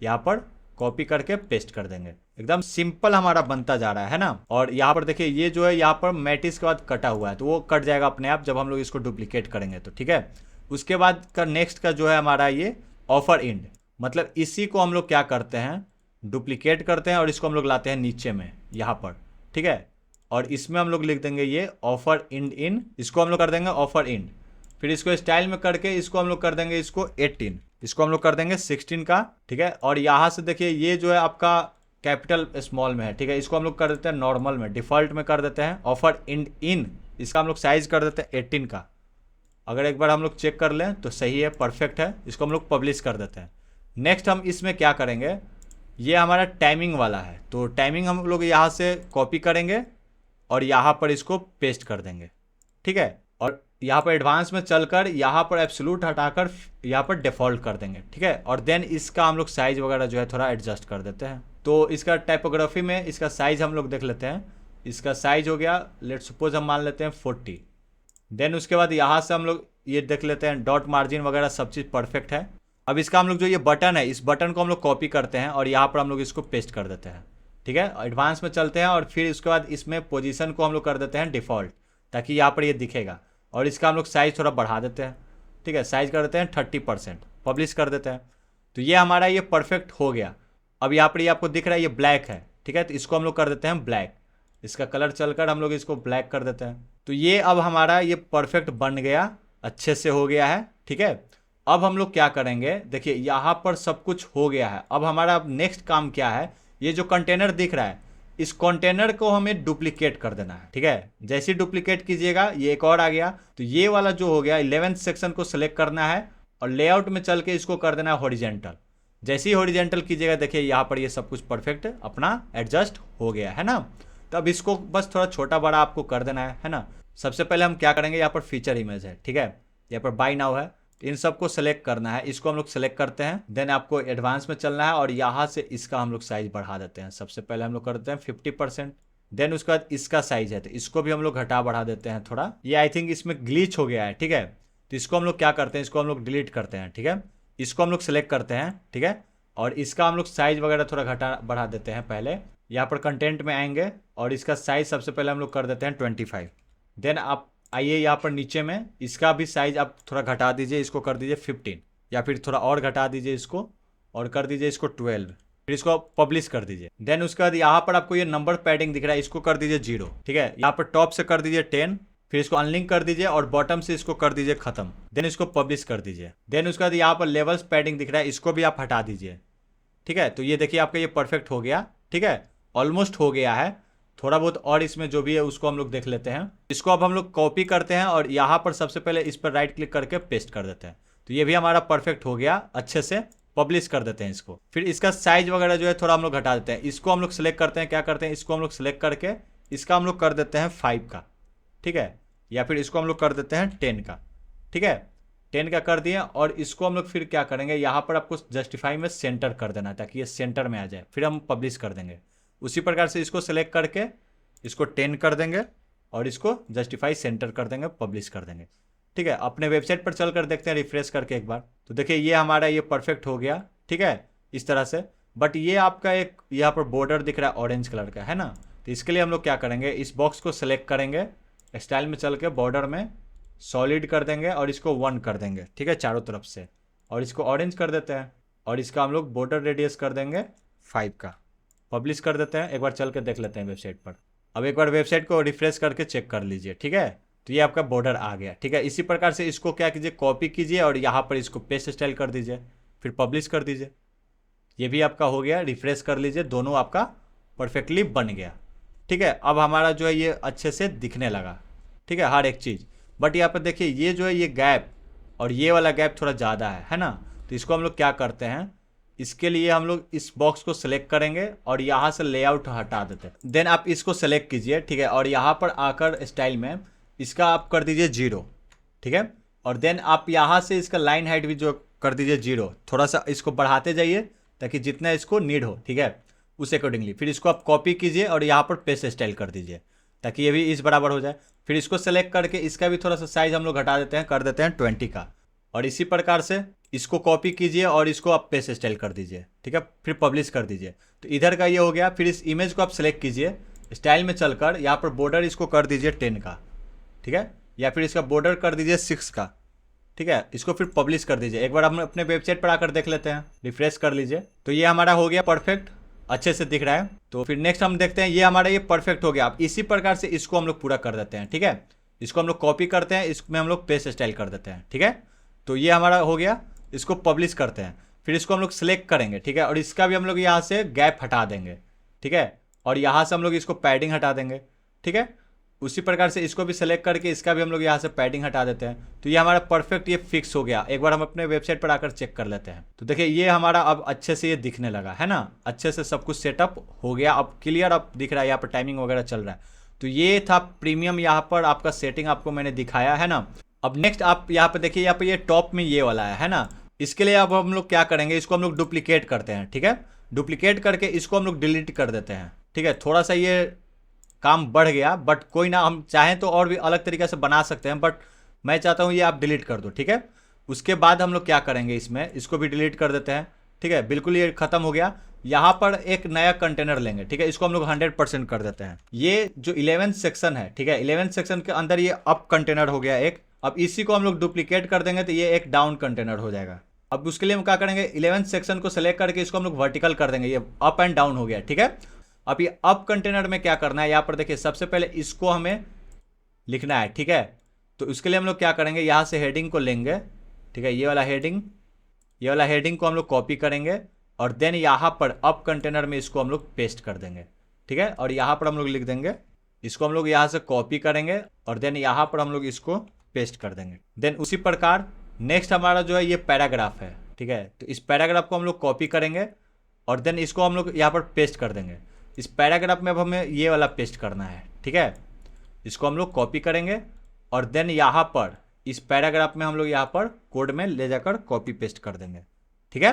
यहाँ पर कॉपी करके पेस्ट कर देंगे। एकदम सिंपल हमारा बनता जा रहा है ना। और यहाँ पर देखिए ये जो है यहाँ पर मैटिस के बाद कटा हुआ है, तो वो कट जाएगा अपने आप जब हम लोग इसको डुप्लीकेट करेंगे तो, ठीक है। उसके बाद का नेक्स्ट का जो है हमारा ये ऑफर इंड, मतलब इसी को हम लोग क्या करते हैं, डुप्लीकेट करते हैं और इसको हम लोग लाते हैं नीचे में यहाँ पर, ठीक है, और इसमें हम लोग लिख देंगे ये ऑफर इंड इन, इसको हम लोग कर देंगे ऑफर इंड। फिर इसको स्टाइल में करके इसको हम लोग कर देंगे इसको 18, इसको हम लोग कर देंगे 16 का, ठीक है। और यहाँ से देखिए ये जो है आपका कैपिटल स्मॉल में है, ठीक है, इसको हम लोग कर देते हैं नॉर्मल में, डिफ़ॉल्ट में कर देते हैं ऑफर इन, इसका हम लोग साइज कर देते हैं 18 का। अगर एक बार हम लोग चेक कर लें तो सही है, परफेक्ट है, इसको हम लोग पब्लिश कर देते हैं। नेक्स्ट हम इसमें क्या करेंगे, ये हमारा टाइमिंग वाला है, तो टाइमिंग हम लोग यहाँ से कॉपी करेंगे और यहाँ पर इसको पेस्ट कर देंगे, ठीक है, और यहाँ पर एडवांस में चलकर यहाँ पर एब्सोल्यूट हटाकर यहाँ पर डिफ़ॉल्ट कर देंगे, ठीक है, और देन इसका हम लोग साइज़ वगैरह जो है थोड़ा एडजस्ट कर देते हैं। तो इसका टाइपोग्राफी में इसका साइज़ हम लोग देख लेते हैं, इसका साइज़ हो गया, लेट सपोज हम मान लेते हैं 40। देन उसके बाद यहाँ से हम लोग ये देख लेते हैं डॉट मार्जिन वगैरह सब चीज़ परफेक्ट है। अब इसका हम लोग जो ये बटन है, इस बटन को हम लोग कॉपी करते हैं और यहाँ पर हम लोग इसको पेस्ट कर देते हैं, ठीक है, एडवांस में चलते हैं और फिर उसके बाद इसमें पोजीशन को हम लोग कर देते हैं डिफ़ॉल्ट, ताकि यहाँ पर ये दिखेगा, और इसका हम लोग साइज़ थोड़ा बढ़ा देते हैं, ठीक है, साइज़ कर देते हैं 30%, पब्लिश कर देते हैं। तो ये हमारा ये परफेक्ट हो गया। अब यहाँ पर ये आपको दिख रहा है ये ब्लैक है, ठीक है, तो इसको हम लोग कर देते हैं ब्लैक, इसका कलर चलकर हम लोग इसको ब्लैक कर देते हैं। तो ये अब हमारा ये परफेक्ट बन गया, अच्छे से हो गया है, ठीक है। अब हम लोग क्या करेंगे, देखिए यहाँ पर सब कुछ हो गया है। अब हमारा नेक्स्ट काम क्या है, ये जो कंटेनर दिख रहा है इस कंटेनर को हमें डुप्लीकेट कर देना है, ठीक है। जैसे ही डुप्लीकेट कीजिएगा ये एक और आ गया, तो ये वाला जो हो गया 11th सेक्शन को सिलेक्ट करना है और लेआउट में चल के इसको कर देना है हॉरिजेंटल। जैसे ही हॉरिजेंटल कीजिएगा देखिए यहाँ पर ये सब कुछ परफेक्ट अपना एडजस्ट हो गया है ना। तो अब इसको बस थोड़ा छोटा बड़ा आपको कर देना है ना। सबसे पहले हम क्या करेंगे, यहाँ पर फीचर इमेज है, ठीक है, यहाँ पर बाय नाउ है, इन सबको सेलेक्ट करना है, इसको हम लोग सेलेक्ट करते हैं। देन आपको एडवांस में चलना है और यहाँ से इसका हम लोग साइज बढ़ा देते हैं। सबसे पहले हम लोग करते हैं 50%। देन उसके बाद इसका साइज है तो इसको भी हम लोग घटा बढ़ा देते हैं थोड़ा। ये आई थिंक इसमें ग्लिच हो गया है, ठीक है, तो इसको हम लोग क्या करते हैं, इसको हम लोग डिलीट करते हैं, ठीक है। इसको हम लोग सेलेक्ट करते हैं, ठीक है, और इसका हम लोग साइज वगैरह थोड़ा घटा बढ़ा देते हैं। पहले यहाँ पर कंटेंट में आएंगे और इसका साइज सबसे पहले हम लोग कर देते हैं 25। देन आप आइए यहाँ पर नीचे में इसका भी साइज आप थोड़ा घटा दीजिए, इसको कर दीजिए 15 या फिर थोड़ा और घटा दीजिए इसको और कर दीजिए इसको 12। फिर इसको पब्लिश कर दीजिए। देन उसके बाद यहाँ पर आपको ये नंबर पैडिंग दिख रहा है, इसको कर दीजिए 0, ठीक है। यहाँ पर टॉप से कर दीजिए 10, फिर इसको अनलिंक कर दीजिए और बॉटम से इसको कर दीजिए खत्म। देन इसको पब्लिश कर दीजिए। देन उसके बाद यहाँ पर लेवल्स पैडिंग दिख रहा है, इसको भी आप हटा दीजिए, ठीक है, तो ये देखिए आपका ये परफेक्ट हो गया। ठीक है, ऑलमोस्ट हो गया है। थोड़ा बहुत और इसमें जो भी है उसको हम लोग देख लेते हैं। इसको अब हम लोग कॉपी करते हैं और यहाँ पर सबसे पहले इस पर राइट क्लिक करके पेस्ट कर देते हैं। तो ये भी हमारा परफेक्ट हो गया। अच्छे से पब्लिश कर देते हैं इसको। फिर इसका साइज वगैरह जो है थोड़ा हम लोग घटा देते हैं। इसको हम लोग सेलेक्ट करते हैं, क्या करते हैं, इसको हम लोग सेलेक्ट करके इसका हम लोग कर देते हैं 5 का। ठीक है, या फिर इसको हम लोग कर देते हैं 10 का। ठीक है, 10 का कर दिए और इसको हम लोग फिर क्या करेंगे, यहाँ पर आपको जस्टिफाई में सेंटर कर देना है ताकि ये सेंटर में आ जाए। फिर हम पब्लिश कर देंगे। उसी प्रकार से इसको सेलेक्ट करके इसको 10 कर देंगे और इसको जस्टिफाई सेंटर कर देंगे, पब्लिश कर देंगे। ठीक है, अपने वेबसाइट पर चल कर देखते हैं, रिफ्रेश करके एक बार। तो देखिए ये हमारा ये परफेक्ट हो गया। ठीक है, इस तरह से। बट ये आपका एक यहाँ पर बॉर्डर दिख रहा है ऑरेंज कलर का, है ना। तो इसके लिए हम लोग क्या करेंगे, इस बॉक्स को सेलेक्ट करेंगे, स्टाइल में चल के बॉर्डर में सॉलिड कर देंगे और इसको 1 कर देंगे। ठीक है, चारों तरफ से, और इसको ऑरेंज कर देते हैं और इसका हम लोग बॉर्डर रेडियस कर देंगे 5 का। पब्लिश कर देते हैं। एक बार चल के देख लेते हैं वेबसाइट पर। अब एक बार वेबसाइट को रिफ्रेश करके चेक कर लीजिए। ठीक है, तो ये आपका बॉर्डर आ गया। ठीक है, इसी प्रकार से इसको क्या कीजिए, कॉपी कीजिए और यहाँ पर इसको पेस्ट स्टाइल कर दीजिए, फिर पब्लिश कर दीजिए। ये भी आपका हो गया। रिफ्रेश कर लीजिए, दोनों आपका परफेक्टली बन गया। ठीक है, अब हमारा जो है ये अच्छे से दिखने लगा। ठीक है, हर एक चीज़। बट यहाँ पर देखिए ये जो है ये गैप और ये वाला गैप थोड़ा ज़्यादा है ना। तो इसको हम लोग क्या करते हैं, इसके लिए हम लोग इस बॉक्स को सिलेक्ट करेंगे और यहाँ से लेआउट हटा देते हैं। देन आप इसको सेलेक्ट कीजिए। ठीक है, और यहाँ पर आकर स्टाइल में इसका आप कर दीजिए 0। ठीक है, और देन आप यहाँ से इसका लाइन हाइट भी जो कर दीजिए 0। थोड़ा सा इसको बढ़ाते जाइए ताकि जितना इसको नीड हो। ठीक है, उस अकॉर्डिंगली फिर इसको आप कॉपी कीजिए और यहाँ पर पेस्ट स्टाइल कर दीजिए ताकि ये भी इस बराबर हो जाए। फिर इसको सेलेक्ट करके इसका भी थोड़ा सा साइज हम लोग घटा देते हैं, कर देते हैं 20 का। और इसी प्रकार से इसको कॉपी कीजिए और इसको आप पेस्ट स्टाइल कर दीजिए। ठीक है, फिर पब्लिश कर दीजिए। तो इधर का ये हो गया। फिर इस इमेज को आप सेलेक्ट कीजिए, स्टाइल में चलकर यहाँ पर बॉर्डर इसको कर दीजिए 10 का। ठीक है, या फिर इसका बॉर्डर कर दीजिए 6 का। ठीक है, इसको फिर पब्लिश कर दीजिए। एक बार हम अपने वेबसाइट पर आकर देख लेते हैं, रिफ्रेश कर लीजिए। तो ये हमारा हो गया परफेक्ट, अच्छे से दिख रहा है। तो फिर नेक्स्ट हम देखते हैं, ये हमारा ये परफेक्ट हो गया। अब इसी प्रकार से इसको हम लोग पूरा कर देते हैं। ठीक है, इसको हम लोग कॉपी करते हैं, इसमें हम लोग पेस्ट स्टाइल कर देते हैं। ठीक है, तो ये हमारा हो गया। इसको पब्लिश करते हैं, फिर इसको हम लोग सेलेक्ट करेंगे। ठीक है, और इसका भी हम लोग यहाँ से गैप हटा देंगे। ठीक है, और यहाँ से हम लोग इसको पैडिंग हटा देंगे। ठीक है, उसी प्रकार से इसको भी सेलेक्ट करके इसका भी हम लोग यहाँ से पैडिंग हटा देते हैं। तो ये हमारा परफेक्ट ये फिक्स हो गया। एक बार हम अपने वेबसाइट पर आकर चेक कर लेते हैं। तो देखिए ये हमारा अब अच्छे से ये दिखने लगा, है ना। अच्छे से सब कुछ सेटअप हो गया, अब क्लियर अब दिख रहा है। यहाँ पर टाइमिंग वगैरह चल रहा है। तो ये था प्रीमियम, यहाँ पर आपका सेटिंग आपको मैंने दिखाया, है ना। अब नेक्स्ट आप यहाँ पे देखिए, यहाँ पे ये टॉप में ये वाला है ना। इसके लिए अब हम लोग क्या करेंगे, इसको हम लोग डुप्लीकेट करते हैं। ठीक है, डुप्लीकेट करके इसको हम लोग डिलीट कर देते हैं। ठीक है, थोड़ा सा ये काम बढ़ गया, बट कोई ना, हम चाहें तो और भी अलग तरीके से बना सकते हैं, बट मैं चाहता हूँ ये आप डिलीट कर दो। ठीक है, उसके बाद हम लोग क्या करेंगे, इसमें इसको भी डिलीट कर देते हैं। ठीक है, बिल्कुल ये खत्म हो गया। यहाँ पर एक नया कंटेनर लेंगे। ठीक है, इसको हम लोग 100% कर देते हैं। ये जो 11th सेक्शन है, ठीक है, 11th सेक्शन के अंदर ये अप कंटेनर हो गया एक। अब इसी को हम लोग डुप्लीकेट कर देंगे तो ये एक डाउन कंटेनर हो जाएगा। अब उसके लिए हम क्या करेंगे, 11th सेक्शन को सेलेक्ट करके इसको हम लोग वर्टिकल कर देंगे। ये अप एंड डाउन हो गया। ठीक है, अब ये अप कंटेनर में क्या करना है, यहाँ पर देखिए सबसे पहले इसको हमें लिखना है। ठीक है, तो उसके लिए हम लोग क्या करेंगे, यहाँ से हेडिंग को लेंगे। ठीक है, ये वाला हेडिंग को हम लोग कॉपी करेंगे और देन यहाँ पर अप कंटेनर में इसको हम लोग पेस्ट कर देंगे। ठीक है, और यहाँ पर हम लोग लिख देंगे, इसको हम लोग यहाँ से कॉपी करेंगे और देन यहाँ पर हम लोग इसको पेस्ट कर देंगे। देन उसी प्रकार नेक्स्ट हमारा जो है ये पैराग्राफ है। ठीक है, तो इस पैराग्राफ को हम लोग कॉपी करेंगे और देन इसको हम लोग यहाँ पर पेस्ट कर देंगे। इस पैराग्राफ में अब हमें ये वाला पेस्ट करना है। ठीक है, इसको हम लोग कॉपी करेंगे और देन यहाँ पर इस पैराग्राफ में हम लोग यहाँ पर कोड में ले जाकर कॉपी पेस्ट कर देंगे। ठीक है,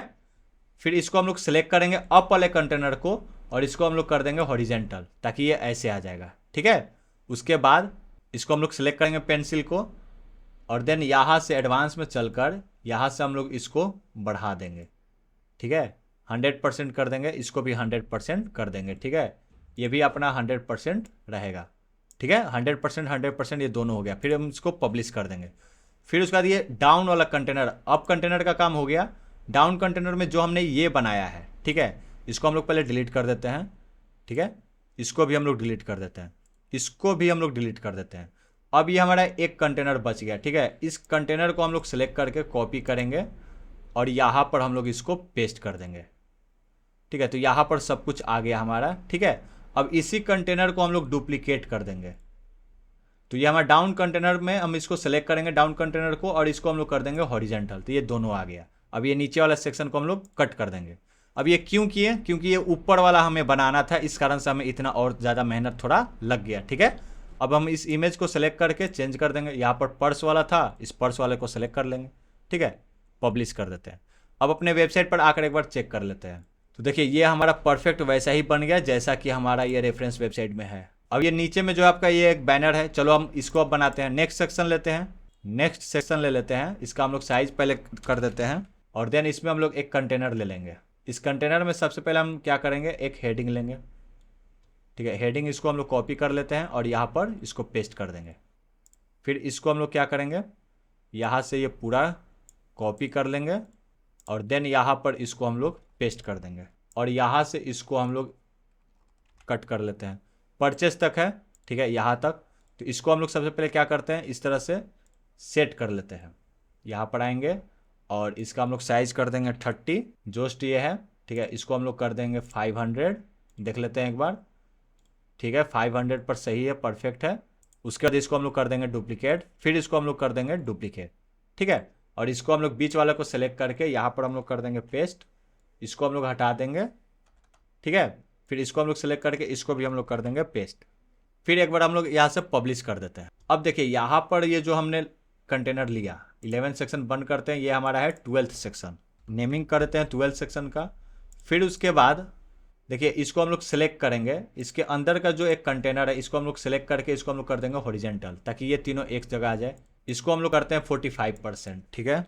फिर इसको हम लोग सेलेक्ट करेंगे अप वाले कंटेनर को और इसको हम लोग कर देंगे हॉरिजेंटल ताकि ये ऐसे आ जाएगा। ठीक है, उसके बाद इसको हम लोग सेलेक्ट करेंगे पेंसिल को और देन यहाँ से एडवांस में चलकर यहाँ से हम लोग इसको बढ़ा देंगे। ठीक है, 100% कर देंगे, इसको भी 100% कर देंगे। ठीक है, ये भी अपना 100% रहेगा। ठीक है, 100% ये दोनों हो गया। फिर हम इसको पब्लिश कर देंगे। फिर उसके बाद ये डाउन वाला कंटेनर, अप कंटेनर का काम हो गया। डाउन कंटेनर में जो हमने ये बनाया है, ठीक है, इसको हम लोग पहले डिलीट कर देते हैं। ठीक है, इसको भी हम लोग डिलीट कर देते हैं, इसको भी हम लोग डिलीट कर देते हैं। अब ये हमारा एक कंटेनर बच गया। ठीक है, इस कंटेनर को हम लोग सेलेक्ट करके कॉपी करेंगे और यहाँ पर हम लोग इसको पेस्ट कर देंगे। ठीक है। तो यहाँ पर सब कुछ आ गया हमारा, ठीक है। अब इसी कंटेनर को हम लोग डुप्लीकेट कर देंगे। तो ये हमारा डाउन कंटेनर में हम इसको सेलेक्ट करेंगे, डाउन कंटेनर को, और इसको हम लोग कर देंगे हॉरिजेंटल। तो ये दोनों आ गया। अब ये नीचे वाला सेक्शन को हम लोग कट कर देंगे। अब ये क्यों किए? क्योंकि ये ऊपर वाला हमें बनाना था, इस कारण से हमें इतना और ज़्यादा मेहनत थोड़ा लग गया, ठीक है। अब हम इस इमेज को सेलेक्ट करके चेंज कर देंगे। यहाँ पर पर्स वाला था, इस पर्स वाले को सेलेक्ट कर लेंगे, ठीक है। पब्लिश कर देते हैं। अब अपने वेबसाइट पर आकर एक बार चेक कर लेते हैं। तो देखिए ये हमारा परफेक्ट वैसा ही बन गया जैसा कि हमारा ये रेफरेंस वेबसाइट में है। अब ये नीचे में जो आपका ये एक बैनर है, चलो हम इसको अब बनाते हैं। नेक्स्ट सेक्शन लेते हैं, नेक्स्ट सेक्शन ले लेते हैं। इसका हम लोग साइज पहले कर देते हैं और देन इसमें हम लोग एक कंटेनर ले लेंगे। इस कंटेनर में सबसे पहले हम क्या करेंगे, एक हेडिंग लेंगे, ठीक है। हेडिंग इसको हम लोग कॉपी कर लेते हैं और यहाँ पर इसको पेस्ट कर देंगे। फिर इसको हम लोग क्या करेंगे, यहाँ से ये पूरा कॉपी कर लेंगे और देन यहाँ पर इसको हम लोग पेस्ट कर देंगे और यहाँ से इसको हम लोग कट कर लेते हैं। परचेस तक है, ठीक है, यहाँ तक। तो इसको हम लोग सबसे पहले क्या करते हैं, इस तरह से सेट कर लेते हैं। यहाँ पर आएंगे और इसका हम लोग साइज कर देंगे 30, जोस्ट ये है, ठीक है। इसको हम लोग कर देंगे 500, देख लेते हैं एक बार, ठीक है। 500 पर सही है, परफेक्ट है। उसके बाद इसको हम लोग कर देंगे डुप्लीकेट, फिर इसको हम लोग कर देंगे डुप्लीकेट, ठीक है। और इसको हम लोग बीच वाले को सेलेक्ट करके यहाँ पर हम लोग कर देंगे पेस्ट। इसको हम लोग हटा देंगे, ठीक है। फिर इसको हम लोग सेलेक्ट करके इसको भी हम लोग कर देंगे पेस्ट। फिर एक बार हम लोग यहाँ से पब्लिश कर देते हैं। अब देखिए यहाँ पर ये जो हमने कंटेनर लिया, 11 सेक्शन बंद करते हैं, ये हमारा है 12th सेक्शन। नेमिंग कर देते हैं 12th सेक्शन का। फिर उसके बाद देखिए इसको हम लोग सेलेक्ट करेंगे, इसके अंदर का जो एक कंटेनर है इसको हम लोग सेलेक्ट करके इसको हम लोग कर देंगे हॉरिजेंटल, ताकि ये तीनों एक जगह आ जाए। इसको हम लोग करते हैं 45%, ठीक है।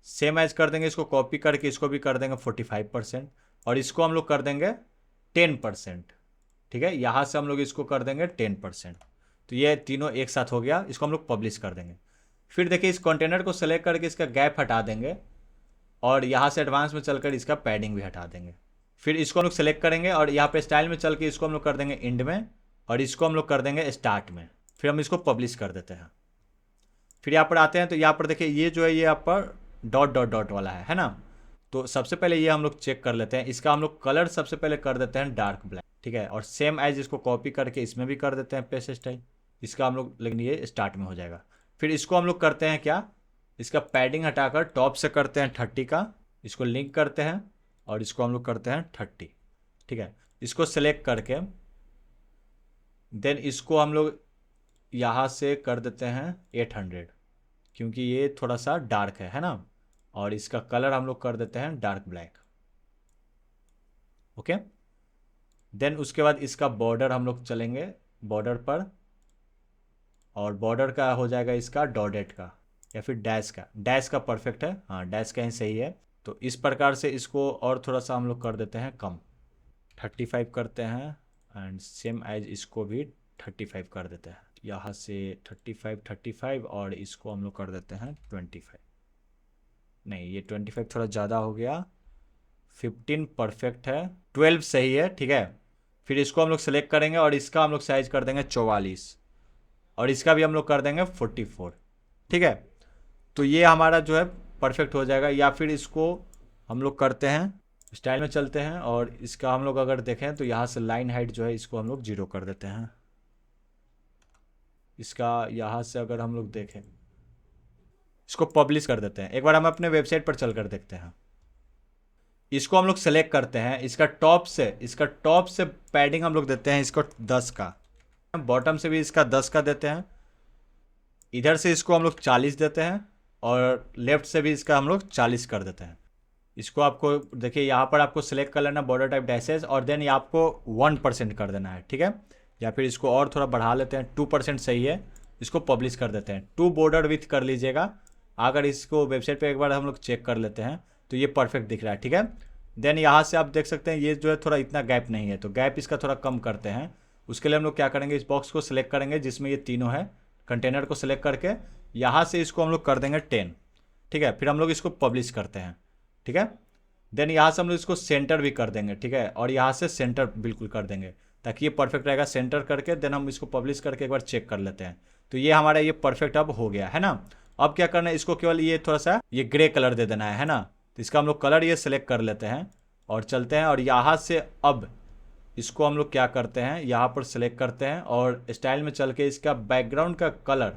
सेम एज कर देंगे, इसको कॉपी करके इसको भी कर देंगे 45% और इसको हम लोग कर देंगे 10%, ठीक है। यहाँ से हम लोग इसको कर देंगे 10%। तो ये तीनों एक साथ हो गया। इसको हम लोग पब्लिश कर देंगे। फिर देखिए इस कंटेनर को सेलेक्ट करके इसका गैप हटा देंगे और यहाँ से एडवांस में चलकर इसका पैडिंग भी हटा देंगे। फिर इसको हम लोग सेलेक्ट करेंगे और यहाँ पे स्टाइल में चल के इसको हम लोग कर देंगे एंड में और इसको हम लोग कर देंगे स्टार्ट में। फिर हम इसको पब्लिश कर देते हैं। फिर यहाँ पर आते हैं तो यहाँ पर देखिए ये जो है ये यहाँ पर डॉट डॉट डॉट वाला है ना। तो सबसे पहले ये हम लोग चेक कर लेते हैं। इसका हम लोग कलर सबसे पहले कर देते हैं डार्क ब्लैक, ठीक है। और सेम एज इसको कॉपी करके इसमें भी कर देते हैं पेस्ट स्टाइल। इसका हम लोग, लेकिन ये स्टार्ट में हो जाएगा। फिर इसको हम लोग करते हैं क्या, इसका पैडिंग हटाकर टॉप से करते हैं 30 का, इसको लिंक करते हैं और इसको हम लोग करते हैं 30, ठीक है। इसको सेलेक्ट करके देन इसको हम लोग यहाँ से कर देते हैं 800, क्योंकि ये थोड़ा सा डार्क है ना। और इसका कलर हम लोग कर देते हैं डार्क ब्लैक, ओके। देन उसके बाद इसका बॉर्डर हम लोग चलेंगे बॉर्डर पर और बॉर्डर का हो जाएगा इसका डॉटेड का या फिर डैश का। डैश का परफेक्ट है, हाँ डैश का ही सही है। तो इस प्रकार से इसको और थोड़ा सा हम लोग कर देते हैं कम, 35 करते हैं एंड सेम एज इसको भी 35 कर देते हैं। यहाँ से 35 और इसको हम लोग कर देते हैं 25। नहीं, ये 25 थोड़ा ज़्यादा हो गया। 15 परफेक्ट है, 12 सही है, ठीक है। फिर इसको हम लोग सेलेक्ट करेंगे और इसका हम लोग साइज कर देंगे 44 और इसका भी हम लोग कर देंगे 44, ठीक है। तो ये हमारा जो है परफेक्ट हो जाएगा। या फिर इसको हम लोग करते हैं स्टाइल में चलते हैं और इसका हम लोग अगर देखें तो यहाँ से लाइन हाइट जो है इसको हम लोग 0 कर देते हैं। इसका यहाँ से अगर हम लोग देखें, इसको पब्लिश कर देते हैं। एक बार हम अपने वेबसाइट पर चलकर देखते हैं। इसको हम लोग सेलेक्ट करते हैं, इसका टॉप से पैडिंग हम लोग देते हैं इसको 10 का, बॉटम से भी इसका 10 का देते हैं, इधर से इसको हम लोग 40 देते हैं और लेफ्ट से भी इसका हम लोग 40 कर देते हैं। इसको आपको देखिए यहाँ पर आपको सेलेक्ट कर लेना बॉर्डर टाइप डैशेज और देन ये आपको 1% कर देना है, ठीक है। या फिर इसको और थोड़ा बढ़ा लेते हैं, 2% सही है। इसको पब्लिश कर देते हैं, 2 बॉर्डर विथ कर लीजिएगा। अगर इसको वेबसाइट पे एक बार हम लोग चेक कर लेते हैं तो ये परफेक्ट दिख रहा है, ठीक है। देन यहाँ से आप देख सकते हैं ये जो है थोड़ा इतना गैप नहीं है, तो गैप इसका थोड़ा कम करते हैं। उसके लिए हम लोग क्या करेंगे, इस बॉक्स को सिलेक्ट करेंगे जिसमें ये तीनों है, कंटेनर को सिलेक्ट करके यहाँ से इसको हम लोग कर देंगे 10, ठीक है। फिर हम लोग इसको पब्लिश करते हैं, ठीक है। देन यहाँ से हम लोग इसको सेंटर भी कर देंगे, ठीक है। और यहाँ से सेंटर बिल्कुल कर देंगे ताकि ये परफेक्ट रहेगा। सेंटर करके देन हम इसको पब्लिश करके एक बार चेक कर लेते हैं। तो ये हमारा ये परफेक्ट अब हो गया है ना। अब क्या करना है, इसको केवल ये थोड़ा सा ये ग्रे कलर दे देना है ना। तो इसका हम लोग कलर ये सिलेक्ट कर लेते हैं और चलते हैं और यहाँ से अब इसको हम लोग क्या करते हैं, यहाँ पर सेलेक्ट करते हैं और स्टाइल में चल के इसका बैकग्राउंड का कलर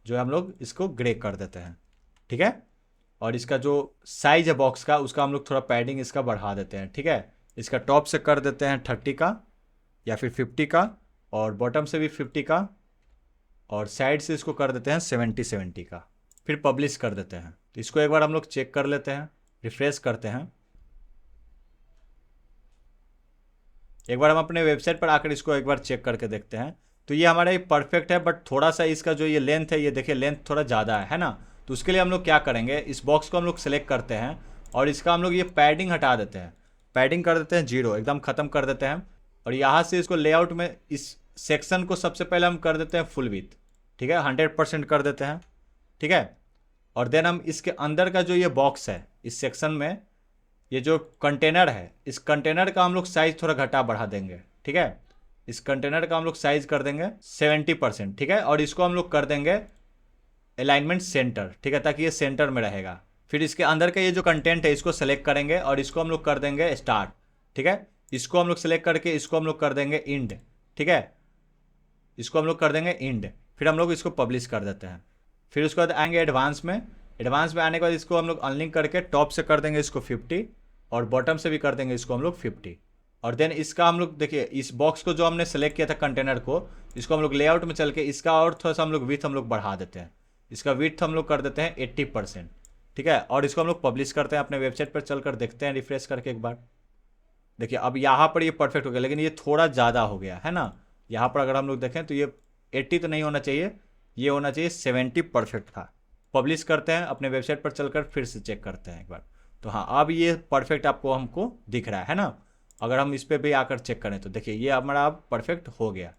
जो है हम लोग इसको ग्रे कर देते हैं, ठीक है। और इसका जो साइज है बॉक्स का उसका हम लोग थोड़ा पैडिंग इसका बढ़ा देते हैं, ठीक है। इसका टॉप से कर देते हैं 30 का या फिर 50 का और बॉटम से भी 50 का और साइड से इसको कर देते हैं 70 का, फिर पब्लिश कर देते हैं। तो इसको एक बार हम लोग चेक कर लेते हैं, रिफ्रेश करते हैं। एक बार हम अपने वेबसाइट पर आकर इसको एक बार चेक करके देखते हैं। तो ये हमारा ये परफेक्ट है, बट थोड़ा सा इसका जो ये लेंथ है, ये देखिए लेंथ थोड़ा ज़्यादा है ना। तो उसके लिए हम लोग क्या करेंगे, इस बॉक्स को हम लोग सेलेक्ट करते हैं और इसका हम लोग ये पैडिंग हटा देते हैं, पैडिंग कर देते हैं 0, एकदम ख़त्म कर देते हैं। और यहाँ से इसको लेआउट में इस सेक्शन को सबसे पहले हम कर देते हैं फुल विड्थ, ठीक है, 100% कर देते हैं, ठीक है। और देन हम इसके अंदर का जो ये बॉक्स है, इस सेक्शन में ये जो कंटेनर है, इस कंटेनर का हम लोग साइज थोड़ा घटा बढ़ा देंगे, ठीक है। इस कंटेनर का हम लोग साइज कर देंगे 70%, ठीक है। और इसको हम लोग कर देंगे अलाइनमेंट सेंटर, ठीक है, ताकि ये सेंटर में रहेगा। फिर इसके अंदर का ये जो कंटेंट है इसको सेलेक्ट करेंगे और इसको हम लोग कर देंगे स्टार्ट, ठीक है। इसको हम लोग सेलेक्ट करके इसको हम लोग कर देंगे इंड, ठीक है। इसको हम लोग कर देंगे इंड, फिर हम लोग इसको पब्लिश कर देते हैं। फिर उसके बाद आएंगे एडवांस में, एडवांस में आने के बाद इसको हम लोग अनलिंक करके टॉप से कर देंगे इसको 50 और बॉटम से भी कर देंगे इसको हम लोग 50। और देन इसका हम लोग देखिए इस बॉक्स को जो हमने सेलेक्ट किया था कंटेनर को, इसको हम लोग लेआउट में चल के इसका और थोड़ा सा हम लोग विड्थ हम लोग बढ़ा देते हैं। इसका विड्थ हम लोग कर देते हैं 80%, ठीक है। और इसको हम लोग पब्लिश करते हैं, अपने वेबसाइट पर चलकर देखते हैं रिफ्रेश करके एक बार। देखिए अब यहाँ पर ये परफेक्ट हो गया, लेकिन ये थोड़ा ज़्यादा हो गया है ना। यहाँ पर अगर हम लोग देखें तो ये 80 तो नहीं होना चाहिए, ये होना चाहिए 70 परफेक्ट था। पब्लिश करते हैं, अपने वेबसाइट पर चलकर फिर से चेक करते हैं एक बार। तो हाँ, अब ये परफेक्ट आपको हमको दिख रहा है ना। अगर हम इस पर भी आकर चेक करें तो देखिए ये हमारा अब परफेक्ट हो गया।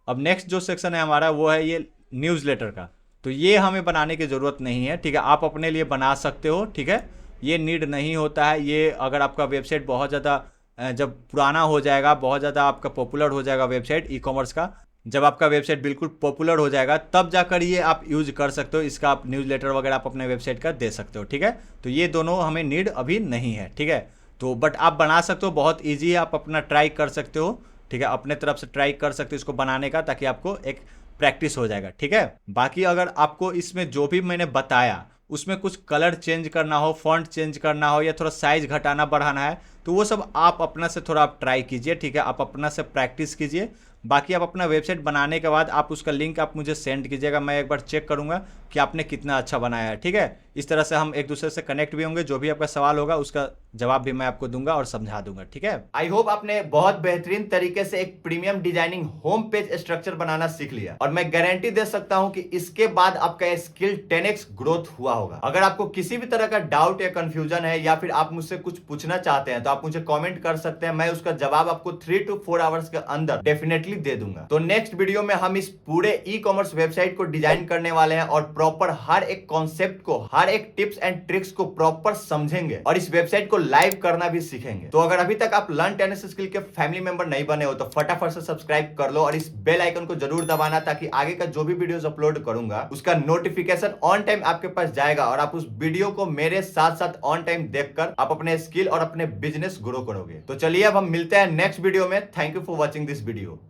अब नेक्स्ट जो सेक्शन है हमारा वो है ये न्यूज़लेटर का। तो ये हमें बनाने की ज़रूरत नहीं है, ठीक है, आप अपने लिए बना सकते हो, ठीक है। ये नीड नहीं होता है। ये अगर आपका वेबसाइट बहुत ज़्यादा जब पुराना हो जाएगा, बहुत ज़्यादा आपका पॉपुलर हो जाएगा वेबसाइट ई कॉमर्स का, जब आपका वेबसाइट बिल्कुल पॉपुलर हो जाएगा तब जाकर ये आप यूज कर सकते हो। इसका आप न्यूज़लेटर वगैरह आप अपने वेबसाइट का दे सकते हो, ठीक है। तो ये दोनों हमें नीड अभी नहीं है, ठीक है। तो बट आप बना सकते हो, बहुत ईजी है, आप अपना ट्राई कर सकते हो, ठीक है, अपने तरफ से ट्राई कर सकते हो इसको बनाने का, ताकि आपको एक प्रैक्टिस हो जाएगा, ठीक है। बाकी अगर आपको इसमें जो भी मैंने बताया उसमें कुछ कलर चेंज करना हो, फॉन्ट चेंज करना हो या थोड़ा साइज घटाना बढ़ाना है, तो वो सब आप अपना से थोड़ा आप ट्राई कीजिए, ठीक है, आप अपना से प्रैक्टिस कीजिए। बाकी आप अपना वेबसाइट बनाने के बाद आप उसका लिंक आप मुझे सेंड कीजिएगा, मैं एक बार चेक करूंगा कि आपने कितना अच्छा बनाया है, ठीक है। इस तरह से हम एक दूसरे से कनेक्ट भी होंगे, जो भी आपका सवाल होगा उसका जवाब भी मैं आपको दूंगा और समझा दूंगा, ठीक है। आई होप आपने बहुत बेहतरीन तरीके से एक premium designing home page structure बनाना सीख लिया, और मैं गारंटी दे सकता हूं कि इसके बाद आपका स्किल 10x ग्रोथ हुआ होगा। अगर आपको किसी भी तरह का डाउट या कंफ्यूजन है या फिर आप मुझसे कुछ पूछना चाहते हैं तो आप मुझे कमेंट कर सकते हैं, मैं उसका जवाब आपको 3 to 4 आवर्स के अंदर डेफिनेटली दे दूंगा। तो नेक्स्ट वीडियो में हम इस पूरे ई कॉमर्स वेबसाइट को डिजाइन करने वाले हैं और प्रॉपर हर एक कॉन्सेप्ट को, हर एक टिप्स एंड ट्रिक्स को प्रॉपर समझेंगे और इस वेबसाइट को लाइव करना भी सीखेंगे। तो अगर अभी तक आप लर्न टेनिस स्किल के फैमिली मेंबर नहीं बने हो तो फटाफट से सब्सक्राइब कर लो और इस बेल आइकन को जरूर दबाना, ताकि आगे का जो भी वीडियोस अपलोड करूंगा उसका नोटिफिकेशन ऑन टाइम आपके पास जाएगा और आप उस वीडियो को मेरे साथ साथ ऑन टाइम देखकर आप अपने स्किल और अपने बिजनेस ग्रो करोगे। तो चलिए अब हम मिलते हैं नेक्स्ट वीडियो में। Thank you for watching this video.